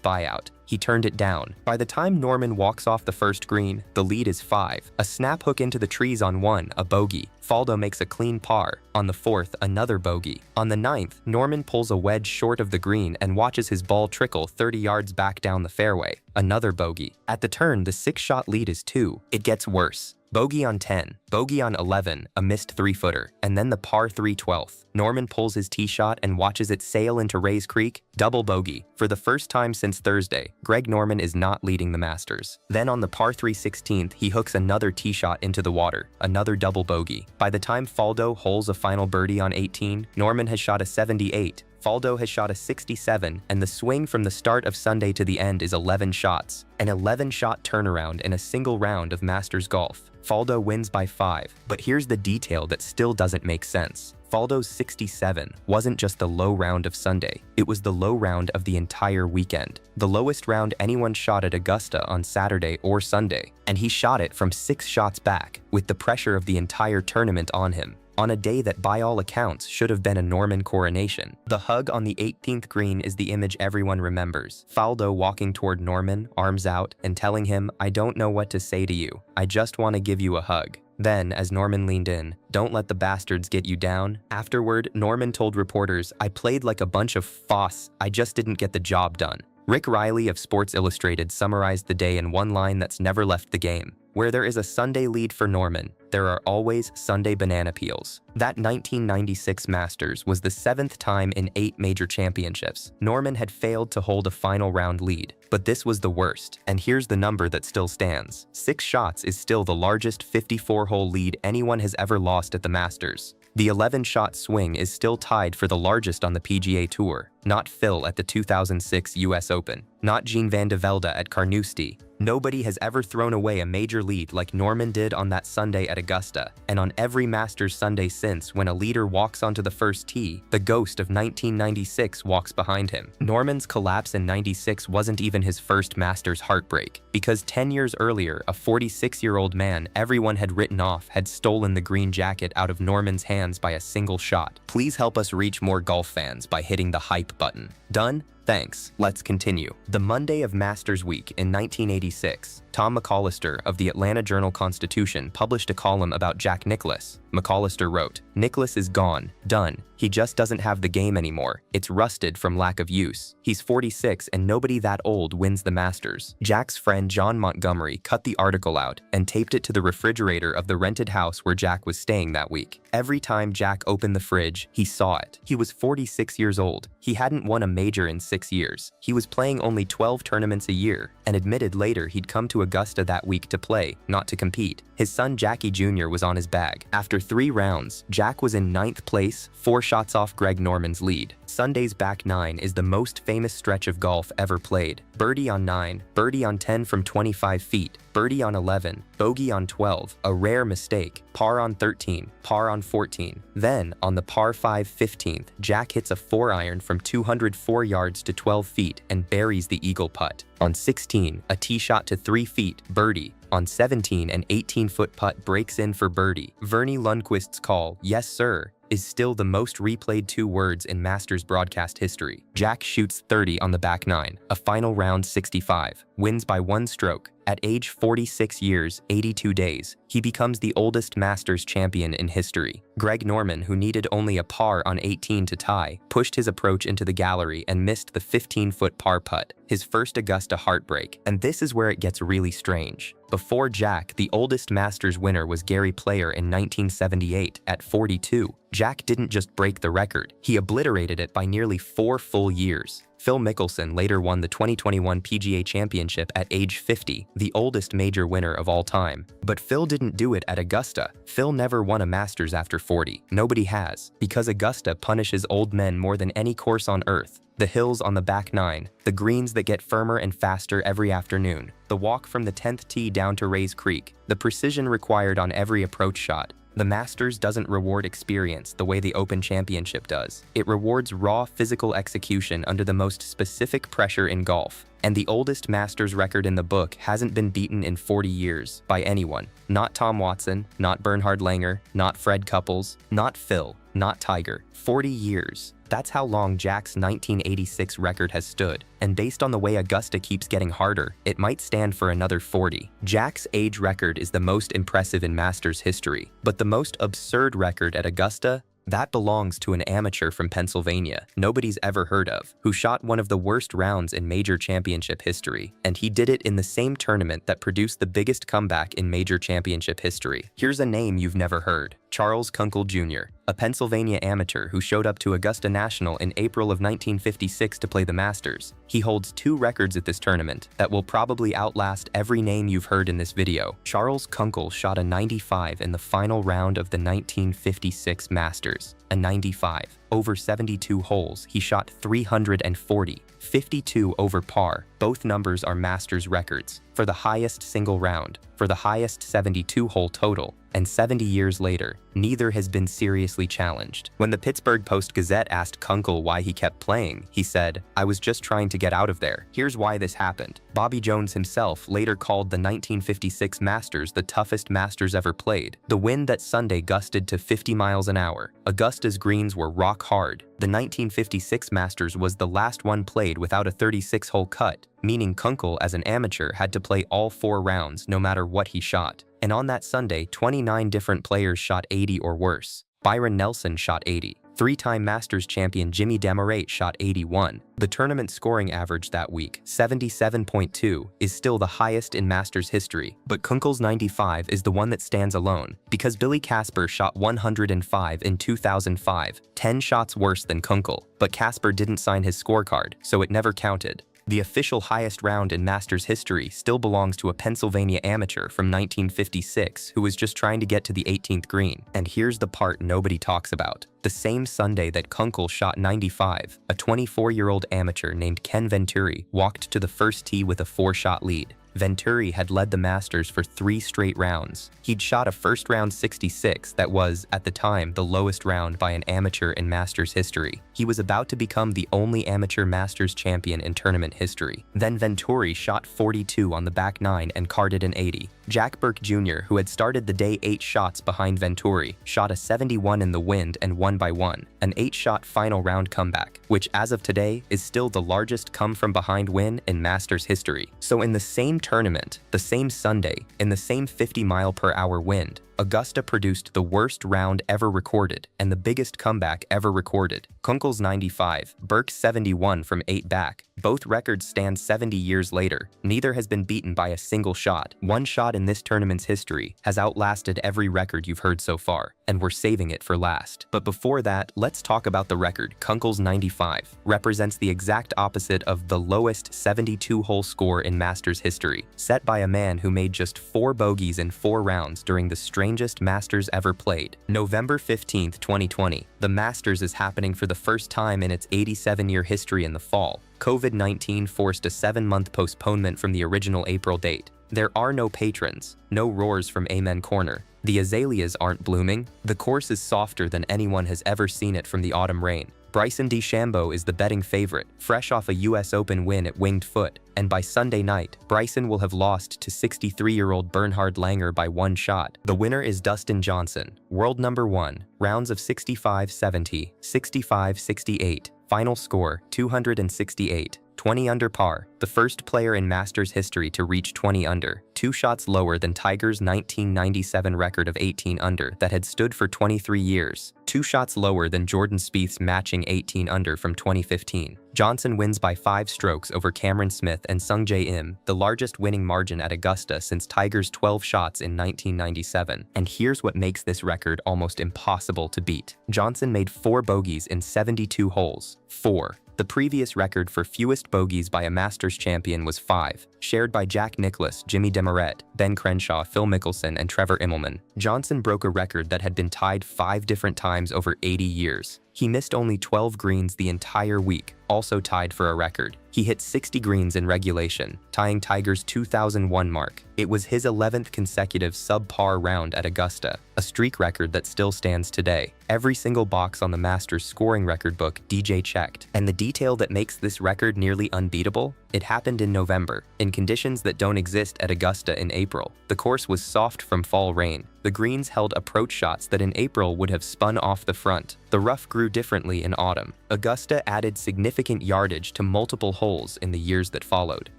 Speaker 1: buyout. He turned it down. By the time Norman walks off the first green, the lead is 5. A snap hook into the trees on 1, a bogey. Faldo makes a clean par. On the 4th, another bogey. On the 9th, Norman pulls a wedge short of the green and watches his ball trickle 30 yards back down the fairway. Another bogey. At the turn, the 6-shot lead is 2. It gets worse. Bogey on 10, bogey on 11, a missed 3-footer, and then the par 3 12th. Norman pulls his tee shot and watches it sail into Rays Creek, double bogey. For the first time since Thursday, Greg Norman is not leading the Masters. Then on the par 3 16th, he hooks another tee shot into the water, another double bogey. By the time Faldo holes a final birdie on 18, Norman has shot a 78. Faldo has shot a 67, and the swing from the start of Sunday to the end is 11 shots. An 11-shot turnaround in a single round of Masters golf. Faldo wins by 5, but here's the detail that still doesn't make sense. Faldo's 67 wasn't just the low round of Sunday, it was the low round of the entire weekend. The lowest round anyone shot at Augusta on Saturday or Sunday, and he shot it from 6 shots back, with the pressure of the entire tournament on him. On a day that by all accounts should have been a Norman coronation. The hug on the 18th green is the image everyone remembers. Faldo walking toward Norman, arms out, and telling him, "I don't know what to say to you. I just want to give you a hug." Then, as Norman leaned in, "Don't let the bastards get you down." Afterward, Norman told reporters, "I played like a bunch of foss. I just didn't get the job done." Rick Riley of Sports Illustrated summarized the day in one line that's never left the game. "Where there is a Sunday lead for Norman, there are always Sunday banana peels." That 1996 Masters was the 7th time in 8 major championships. Norman had failed to hold a final round lead, but this was the worst, and here's the number that still stands. 6 shots is still the largest 54-hole lead anyone has ever lost at the Masters. The 11-shot swing is still tied for the largest on the PGA Tour. Not Phil at the 2006 US Open. Not Jean Van de Velde at Carnoustie. Nobody has ever thrown away a major lead like Norman did on that Sunday at Augusta, and on every Masters Sunday since, when a leader walks onto the first tee, the ghost of 1996 walks behind him. Norman's collapse in 96 wasn't even his first Masters heartbreak, because 10 years earlier, a 46-year-old man everyone had written off had stolen the green jacket out of Norman's hands by a single shot. Please help us reach more golf fans by hitting the hype button. Done? Thanks. Let's continue. The Monday of Masters Week in 1986, Tom McAllister of the Atlanta Journal-Constitution published a column about Jack Nicklaus. McAllister wrote, "Nicklaus is gone. Done. He just doesn't have the game anymore. It's rusted from lack of use. He's 46 and nobody that old wins the Masters." Jack's friend John Montgomery cut the article out and taped it to the refrigerator of the rented house where Jack was staying that week. Every time Jack opened the fridge, he saw it. He was 46 years old. He hadn't won a major in 6 years. He was playing only 12 tournaments a year, and admitted later he'd come to Augusta that week to play, not to compete. His son Jackie Jr. was on his bag. After 3 rounds, Jack was in 9th place, 4 shots off Greg Norman's lead. Sunday's back 9 is the most famous stretch of golf ever played. Birdie on 9, birdie on 10 from 25 feet, birdie on 11, bogey on 12, a rare mistake, par on 13, par on 14. Then, on the par 5 15th, Jack hits a 4-iron from 204 yards to 12 feet and buries the eagle putt. On 16, a tee shot to 3 feet, birdie. On 17, an 18-foot putt breaks in for birdie. Vernie Lundquist's call, "Yes, sir," is still the most replayed 2 words in Masters broadcast history. Jack shoots 30 on the back 9, a final round 65, wins by 1 stroke. At age 46 years, 82 days, he becomes the oldest Masters champion in history. Greg Norman, who needed only a par on 18 to tie, pushed his approach into the gallery and missed the 15-foot par putt, his first Augusta heartbreak, and this is where it gets really strange. Before Jack, the oldest Masters winner was Gary Player in 1978 at 42. Jack didn't just break the record, he obliterated it by nearly 4 full years. Phil Mickelson later won the 2021 PGA Championship at age 50, the oldest major winner of all time. But Phil didn't do it at Augusta. Phil never won a Masters after 40. Nobody has, because Augusta punishes old men more than any course on earth. The hills on the back 9, the greens that get firmer and faster every afternoon, the walk from the 10th tee down to Rays Creek, the precision required on every approach shot. The Masters doesn't reward experience the way the Open Championship does. It rewards raw physical execution under the most specific pressure in golf. And the oldest Masters record in the book hasn't been beaten in 40 years by anyone. Not Tom Watson, not Bernhard Langer, not Fred Couples, not Phil, not Tiger. 40 years. That's how long Jack's 1986 record has stood, and based on the way Augusta keeps getting harder, it might stand for another 40. Jack's age record is the most impressive in Masters history, but the most absurd record at Augusta? That belongs to an amateur from Pennsylvania nobody's ever heard of, who shot one of the worst rounds in major championship history, and he did it in the same tournament that produced the biggest comeback in major championship history. Here's a name you've never heard. Charles Kunkel Jr., a Pennsylvania amateur who showed up to Augusta National in April of 1956 to play the Masters. He holds 2 records at this tournament that will probably outlast every name you've heard in this video. Charles Kunkel shot a 95 in the final round of the 1956 Masters. A 95. Over 72 holes, he shot 340, 52 over par. Both numbers are Masters records for the highest single round, for the highest 72-hole total, and 70 years later, neither has been seriously challenged. When the Pittsburgh Post-Gazette asked Kunkel why he kept playing, he said, "I was just trying to get out of there. Here's why this happened." Bobby Jones himself later called the 1956 Masters the toughest Masters ever played. The wind that Sunday gusted to 50 miles an hour. Augusta's greens were rock hard. The 1956 Masters was the last one played without a 36-hole cut, meaning Kunkel as an amateur had to play all 4 rounds no matter what he shot. And on that Sunday, 29 different players shot 80 or worse. Byron Nelson shot 80. 3-time Masters champion Jimmy Demaret shot 81. The tournament scoring average that week, 77.2, is still the highest in Masters history, but Kunkel's 95 is the one that stands alone, because Billy Casper shot 105 in 2005, 10 shots worse than Kunkel, but Casper didn't sign his scorecard, so it never counted. The official highest round in Masters history still belongs to a Pennsylvania amateur from 1956 who was just trying to get to the 18th green. And here's the part nobody talks about. The same Sunday that Kunkel shot 95, a 24-year-old amateur named Ken Venturi walked to the first tee with a 4-shot lead. Venturi had led the Masters for 3 straight rounds. He'd shot a first-round 66 that was, at the time, the lowest round by an amateur in Masters history. He was about to become the only amateur Masters champion in tournament history. Then Venturi shot 42 on the back 9 and carded an 80. Jack Burke Jr., who had started the day 8 shots behind Venturi, shot a 71 in the wind and won by 1, an 8-shot final round comeback, which as of today is still the largest come-from-behind win in Masters history. So in the same tournament, the same Sunday, in the same 50-mile-per-hour wind, Augusta produced the worst round ever recorded and the biggest comeback ever recorded. Kunkel's 95, Burke's 71 from 8 back. Both records stand 70 years later. Neither has been beaten by a single shot. One shot in this tournament's history has outlasted every record you've heard so far, and we're saving it for last. But before that, let's talk about the record. Kunkel's 95 represents the exact opposite of the lowest 72-hole score in Masters history, set by a man who made just 4 bogeys in 4 rounds during the strangest Masters ever played. November 15th, 2020. The Masters is happening for the first time in its 87-year history in the fall. COVID-19 forced a 7-month postponement from the original April date. There are no patrons, no roars from Amen Corner. The azaleas aren't blooming. The course is softer than anyone has ever seen it from the autumn rain. Bryson DeChambeau is the betting favorite, fresh off a US Open win at Winged Foot, and by Sunday night, Bryson will have lost to 63-year-old Bernhard Langer by 1 shot. The winner is Dustin Johnson, world number 1, rounds of 65-70, 65-68, final score 268. 20 under par, the first player in Masters history to reach 20 under, 2 shots lower than Tiger's 1997 record of 18 under that had stood for 23 years, 2 shots lower than Jordan Spieth's matching 18 under from 2015. Johnson wins by 5 strokes over Cameron Smith and Sungjae Im, the largest winning margin at Augusta since Tiger's 12 shots in 1997. And here's what makes this record almost impossible to beat. Johnson made 4 bogeys in 72 holes. 4. The previous record for fewest bogeys by a Masters champion was 5, shared by Jack Nicklaus, Jimmy Demaret, Ben Crenshaw, Phil Mickelson, and Trevor Immelman. Johnson broke a record that had been tied 5 different times over 80 years. He missed only 12 greens the entire week, also tied for a record. He hit 60 greens in regulation, tying Tiger's 2001 mark. It was his 11th consecutive subpar round at Augusta, a streak record that still stands today. Every single box on the Masters scoring record book DJ checked. And the detail that makes this record nearly unbeatable? It happened in November, in conditions that don't exist at Augusta in April. The course was soft from fall rain. The greens held approach shots that in April would have spun off the front. The rough grew differently in autumn. Augusta added significant yardage to multiple holes in the years that followed,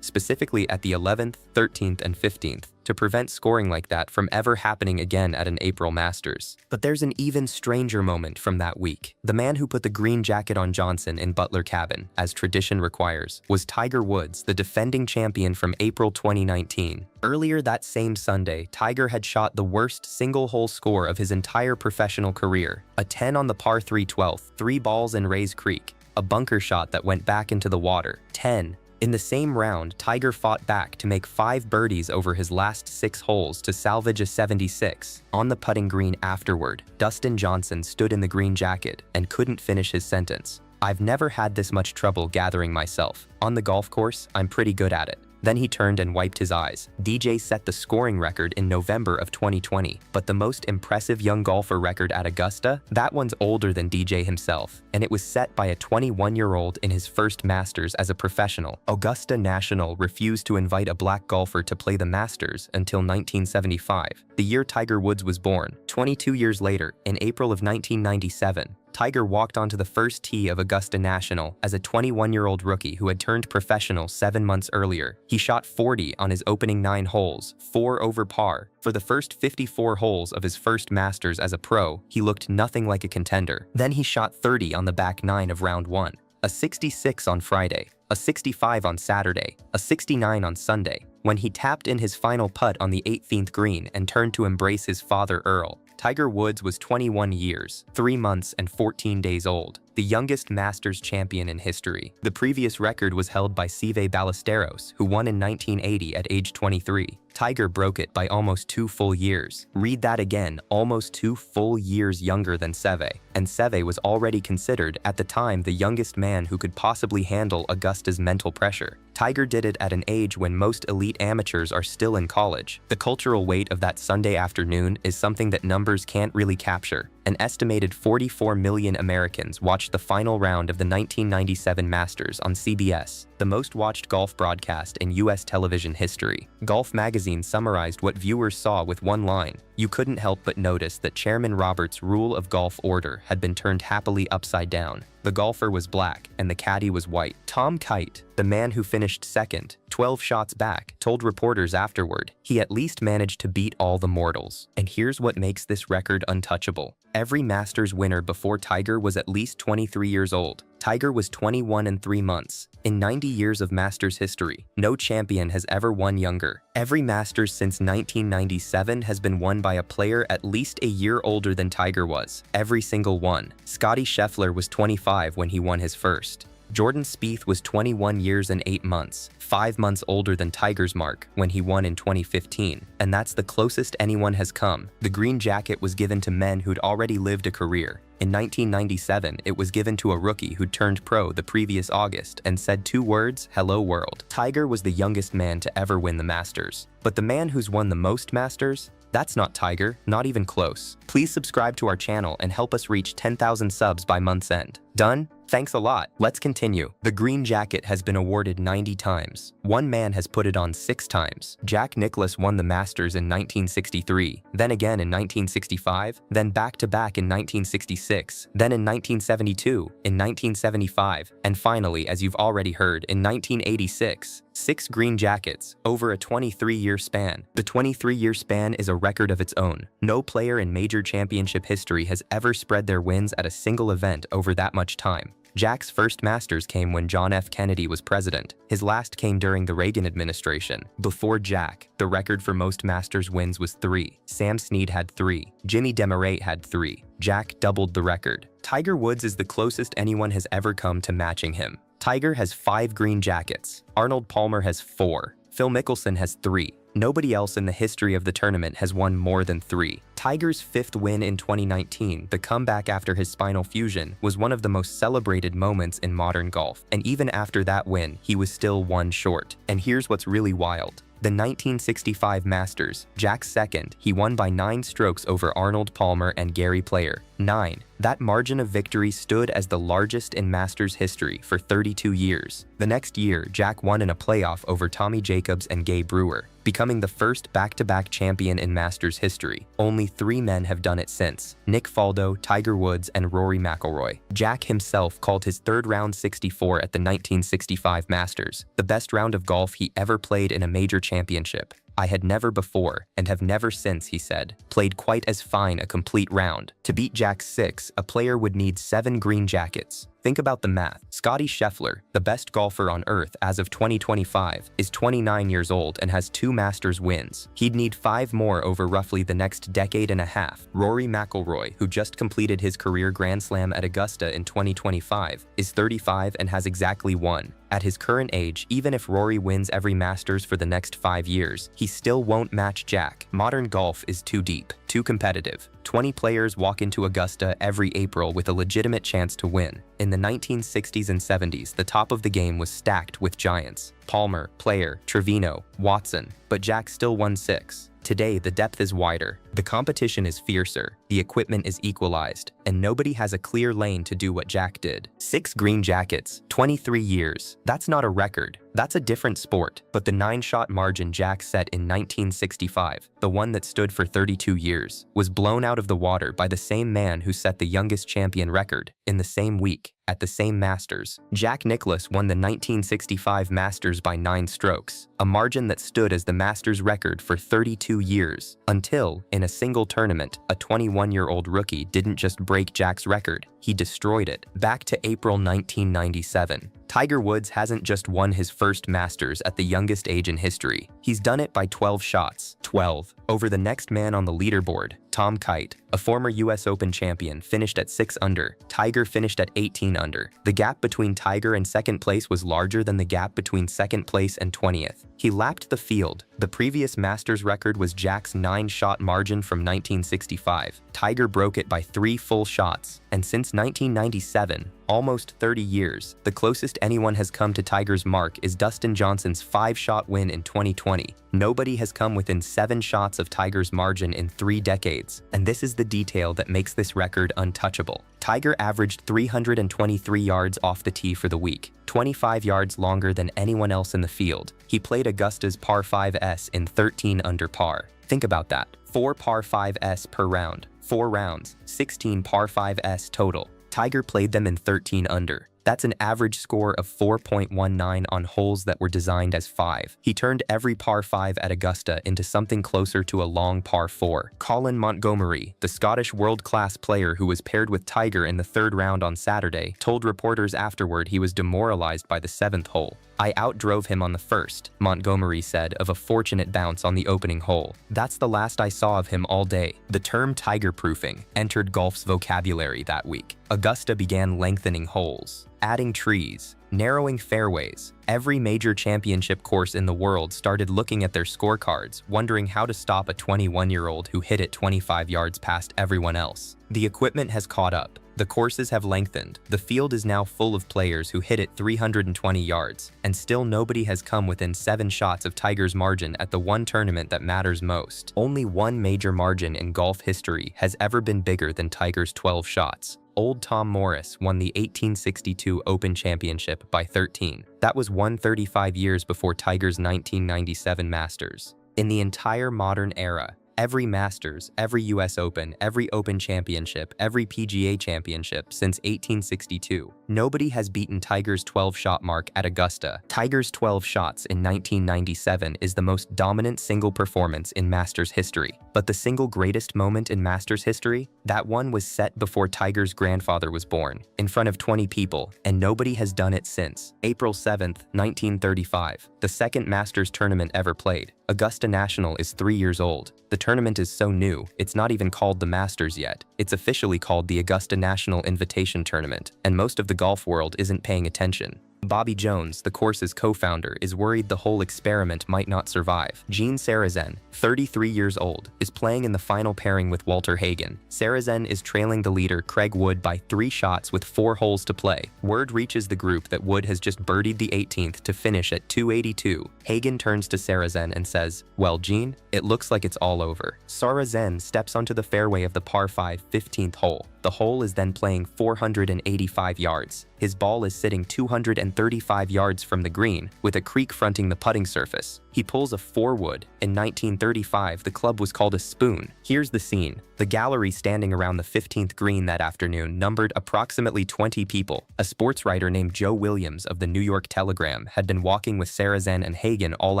Speaker 1: specifically at the 11th, 13th, and 15th, to prevent scoring like that from ever happening again at an April Masters. But there's an even stranger moment from that week. The man who put the green jacket on Johnson in Butler Cabin, as tradition requires, was Tiger Woods, the defending champion from April 2019. Earlier that same Sunday, Tiger had shot the worst single-hole score of his entire professional career, a 10 on the par 3 12th, 3 balls in Rays Creek, a bunker shot that went back into the water, 10. In the same round, Tiger fought back to make 5 birdies over his last 6 holes to salvage a 76. On the putting green afterward, Dustin Johnson stood in the green jacket and couldn't finish his sentence. "I've never had this much trouble gathering myself. On the golf course, I'm pretty good at it." Then he turned and wiped his eyes. DJ set the scoring record in November of 2020, but the most impressive young golfer record at Augusta? That one's older than DJ himself, and it was set by a 21-year-old in his first Masters as a professional. Augusta National refused to invite a black golfer to play the Masters until 1975, the year Tiger Woods was born. 22 years later, in April of 1997, Tiger walked onto the first tee of Augusta National as a 21-year-old rookie who had turned professional 7 months earlier. He shot 40 on his opening 9 holes, 4 over par. For the first 54 holes of his first Masters as a pro, he looked nothing like a contender. Then he shot 30 on the back 9 of round 1, a 66 on Friday, a 65 on Saturday, a 69 on Sunday, when he tapped in his final putt on the 18th green and turned to embrace his father Earl. Tiger Woods was 21 years, 3 months, and 14 days old, the youngest Masters champion in history. The previous record was held by Seve Ballesteros, who won in 1980 at age 23. Tiger broke it by almost 2 full years. Read that again, almost 2 full years younger than Seve. And Seve was already considered, at the time, the youngest man who could possibly handle Augusta's mental pressure. Tiger did it at an age when most elite amateurs are still in college. The cultural weight of that Sunday afternoon is something that numbers can't really capture. An estimated 44 million Americans watched the final round of the 1997 Masters on CBS, the most watched golf broadcast in US television history. Golf Magazine summarized what viewers saw with one line: "You couldn't help but notice that Chairman Roberts' rule of golf order had been turned happily upside down. The golfer was black and the caddy was white." Tom Kite, the man who finished second, 12 shots back, told reporters afterward, he at least managed to beat all the mortals. And here's what makes this record untouchable. Every Masters winner before Tiger was at least 23 years old. Tiger was 21 and 3 months. In 90 years of Masters history, no champion has ever won younger. Every Masters since 1997 has been won by a player at least a year older than Tiger was. Every single one. Scottie Scheffler was 25 when he won his first. Jordan Spieth was 21 years and 8 months, 5 months older than Tiger's mark when he won in 2015, and that's the closest anyone has come. The green jacket was given to men who'd already lived a career. In 1997, it was given to a rookie who turned pro the previous August and said 2 words, "Hello world." Tiger was the youngest man to ever win the Masters. But the man who's won the most Masters? That's not Tiger, not even close. Please subscribe to our channel and help us reach 10,000 subs by month's end. Done? Thanks a lot. Let's continue. The green jacket has been awarded 90 times. One man has put it on 6 times. Jack Nicklaus won the Masters in 1963, then again in 1965, then back-to-back in 1966, then in 1972, in 1975, and finally, as you've already heard, in 1986. 6 green jackets, over a 23-year span. The 23-year span is a record of its own. No player in major championship history has ever spread their wins at a single event over that much time. Jack's first Masters came when John F. Kennedy was president. His last came during the Reagan administration. Before Jack, the record for most Masters wins was 3. Sam Snead had 3. Jimmy Demaret had 3. Jack doubled the record. Tiger Woods is the closest anyone has ever come to matching him. Tiger has 5 green jackets. Arnold Palmer has 4. Phil Mickelson has 3. Nobody else in the history of the tournament has won more than 3. Tiger's 5th win in 2019, the comeback after his spinal fusion, was one of the most celebrated moments in modern golf. And even after that win, he was still 1 short. And here's what's really wild. The 1965 Masters, Jack's second, he won by 9 strokes over Arnold Palmer and Gary Player. 9. That margin of victory stood as the largest in Masters history for 32 years. The next year, Jack won in a playoff over Tommy Jacobs and Gay Brewer, becoming the first back-to-back champion in Masters history. Only 3 men have done it since: Nick Faldo, Tiger Woods, and Rory McIlroy. Jack himself called his 3rd round 64 at the 1965 Masters, the best round of golf he ever played in a major championship. I had never before, and have never since, he said, played quite as fine a complete round. To beat Jack's 6, a player would need 7 green jackets. Think about the math. Scottie Scheffler, the best golfer on earth as of 2025, is 29 years old and has 2 Masters wins. He'd need 5 more over roughly the next decade and a half. Rory McIlroy, who just completed his career Grand Slam at Augusta in 2025, is 35 and has exactly 1. At his current age, even if Rory wins every Masters for the next 5 years, he still won't match Jack. Modern golf is too deep, too competitive. 20 players walk into Augusta every April with a legitimate chance to win. In the 1960s and 70s, the top of the game was stacked with giants: Palmer, Player, Trevino, Watson, but Jack still won 6. Today, the depth is wider, the competition is fiercer, the equipment is equalized, and nobody has a clear lane to do what Jack did. 6 green jackets, 23 years. That's not a record. That's a different sport. But the 9-shot margin Jack set in 1965, the one that stood for 32 years, was blown out of the water by the same man who set the youngest champion record in the same week, at the same Masters. Jack Nicklaus won the 1965 Masters by 9 strokes, a margin that stood as the Masters record for 32 years, until, in a single tournament, a 21-year-old rookie didn't just break Jack's record, he destroyed it. Back to April 1997. Tiger Woods hasn't just won his first Masters at the youngest age in history. He's done it by 12 shots, 12, over the next man on the leaderboard, Tom Kite, a former US Open champion, finished at 6 under. Tiger finished at 18 under. The gap between Tiger and second place was larger than the gap between second place and 20th. He lapped the field. The previous Masters record was Jack's 9-shot margin from 1965. Tiger broke it by 3 full shots, and since 1997, almost 30 years, the closest anyone has come to Tiger's mark is Dustin Johnson's 5-shot win in 2020. Nobody has come within 7 shots of Tiger's margin in 3 decades, and this is the detail that makes this record untouchable. Tiger averaged 323 yards off the tee for the week, 25 yards longer than anyone else in the field. He played Augusta's par 5s in 13 under par. Think about that. 4 par 5s per round, 4 rounds, 16 par 5s total. Tiger played them in 13 under. That's an average score of 4.19 on holes that were designed as 5. He turned every par 5 at Augusta into something closer to a long par 4. Colin Montgomerie, the Scottish world-class player who was paired with Tiger in the 3rd round on Saturday, told reporters afterward he was demoralized by the 7th hole. "I outdrove him on the 1st, Montgomerie said of a fortunate bounce on the opening hole. "That's the last I saw of him all day." The term tiger-proofing entered golf's vocabulary that week. Augusta began lengthening holes, adding trees, narrowing fairways. Every major championship course in the world started looking at their scorecards, wondering how to stop a 21-year-old who hit it 25 yards past everyone else. The equipment has caught up. The courses have lengthened. The field is now full of players who hit it 320 yards, and still nobody has come within 7 shots of Tiger's margin at the one tournament that matters most. Only one major margin in golf history has ever been bigger than Tiger's 12 shots. Old Tom Morris won the 1862 Open Championship by 13. That was 135 years before Tiger's 1997 Masters. In the entire modern era, every Masters, every US Open, every Open Championship, every PGA Championship since 1862, nobody has beaten Tiger's 12-shot mark at Augusta. Tiger's 12 shots in 1997 is the most dominant single performance in Masters history. But the single greatest moment in Masters history? That one was set before Tiger's grandfather was born, in front of 20 people, and nobody has done it since. April 7th, 1935, the second Masters tournament ever played. Augusta National is 3 years old. The tournament is so new, it's not even called the Masters yet. It's officially called the Augusta National Invitation Tournament, and most of the golf world isn't paying attention. Bobby Jones, the course's co-founder, is worried the whole experiment might not survive. Gene Sarazen, 33 years old, is playing in the final pairing with Walter Hagen. Sarazen is trailing the leader Craig Wood by 3 shots with 4 holes to play. Word reaches the group that Wood has just birdied the 18th to finish at 282. Hagen turns to Sarazen and says, "Well, Gene, it looks like it's all over." Sarazen steps onto the fairway of the par 5 15th hole. The hole is then playing 485 yards. His ball is sitting 235 yards from the green, with a creek fronting the putting surface. He pulls a 4-wood. In 1935, the club was called a spoon. Here's the scene. The gallery standing around the 15th green that afternoon numbered approximately 20 people. A sports writer named Joe Williams of the New York Telegram had been walking with Sarazen and Hagen all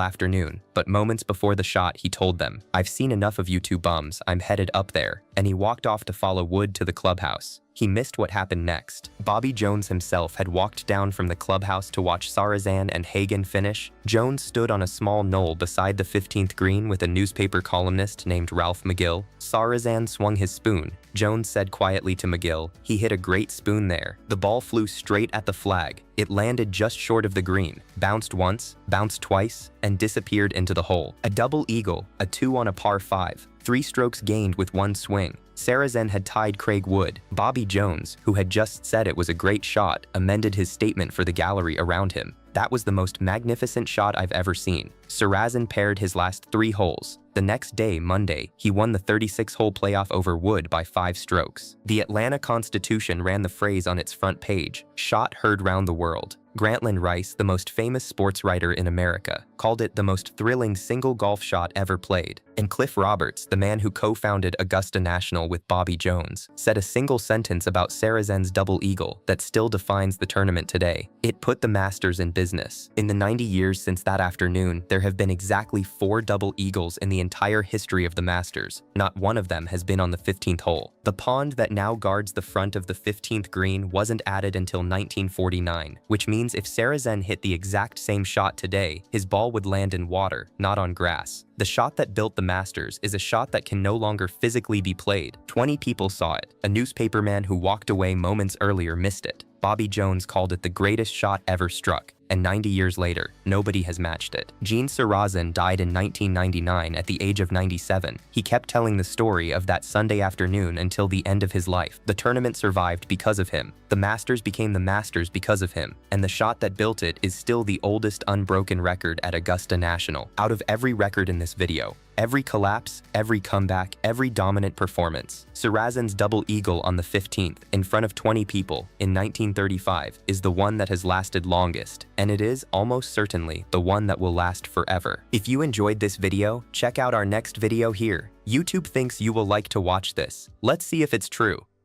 Speaker 1: afternoon, but moments before the shot he told them, "I've seen enough of you two bums, I'm headed up there," and he walked off to follow Wood to the clubhouse. He missed what happened next. Bobby Jones himself had walked down from the clubhouse to watch Sarazen and Hagen finish. Jones stood on a small knoll beside the 15th green with a newspaper columnist named Ralph McGill. Sarazen swung his spoon. Jones said quietly to McGill, "He hit a great spoon there." The ball flew straight at the flag. It landed just short of the green, bounced once, bounced twice, and disappeared into the hole. A double eagle, a 2 on a par 5, 3 strokes gained with 1 swing. Sarazen had tied Craig Wood. Bobby Jones, who had just said it was a great shot, amended his statement for the gallery around him. "That was the most magnificent shot I've ever seen." Sarazen paired his last 3 holes. The next day, Monday, he won the 36-hole playoff over Wood by 5 strokes. The Atlanta Constitution ran the phrase on its front page, "Shot heard round the world." Grantland Rice, the most famous sports writer in America, called it the most thrilling single golf shot ever played. And Cliff Roberts, the man who co-founded Augusta National with Bobby Jones, said a single sentence about Sarazen's double eagle that still defines the tournament today. It put the Masters in business. In the 90 years since that afternoon, there have been exactly 4 double eagles in the entire history of the Masters. Not one of them has been on the 15th hole. The pond that now guards the front of the 15th green wasn't added until 1949, which means if Sarazen hit the exact same shot today, his ball would land in water, not on grass. The shot that built the Masters is a shot that can no longer physically be played. 20 people saw it. A newspaperman who walked away moments earlier missed it. Bobby Jones called it the greatest shot ever struck, and 90 years later, nobody has matched it. Gene Sarazen died in 1999 at the age of 97. He kept telling the story of that Sunday afternoon until the end of his life. The tournament survived because of him. The Masters became the Masters because of him, and the shot that built it is still the oldest unbroken record at Augusta National. Out of every record in this video, every collapse, every comeback, every dominant performance, Sarazen's double eagle on the 15th in front of 20 people in 1935 is the one that has lasted longest, and it is almost certainly the one that will last forever. If you enjoyed this video, check out our next video here. YouTube thinks you will like to watch this. Let's see if it's true.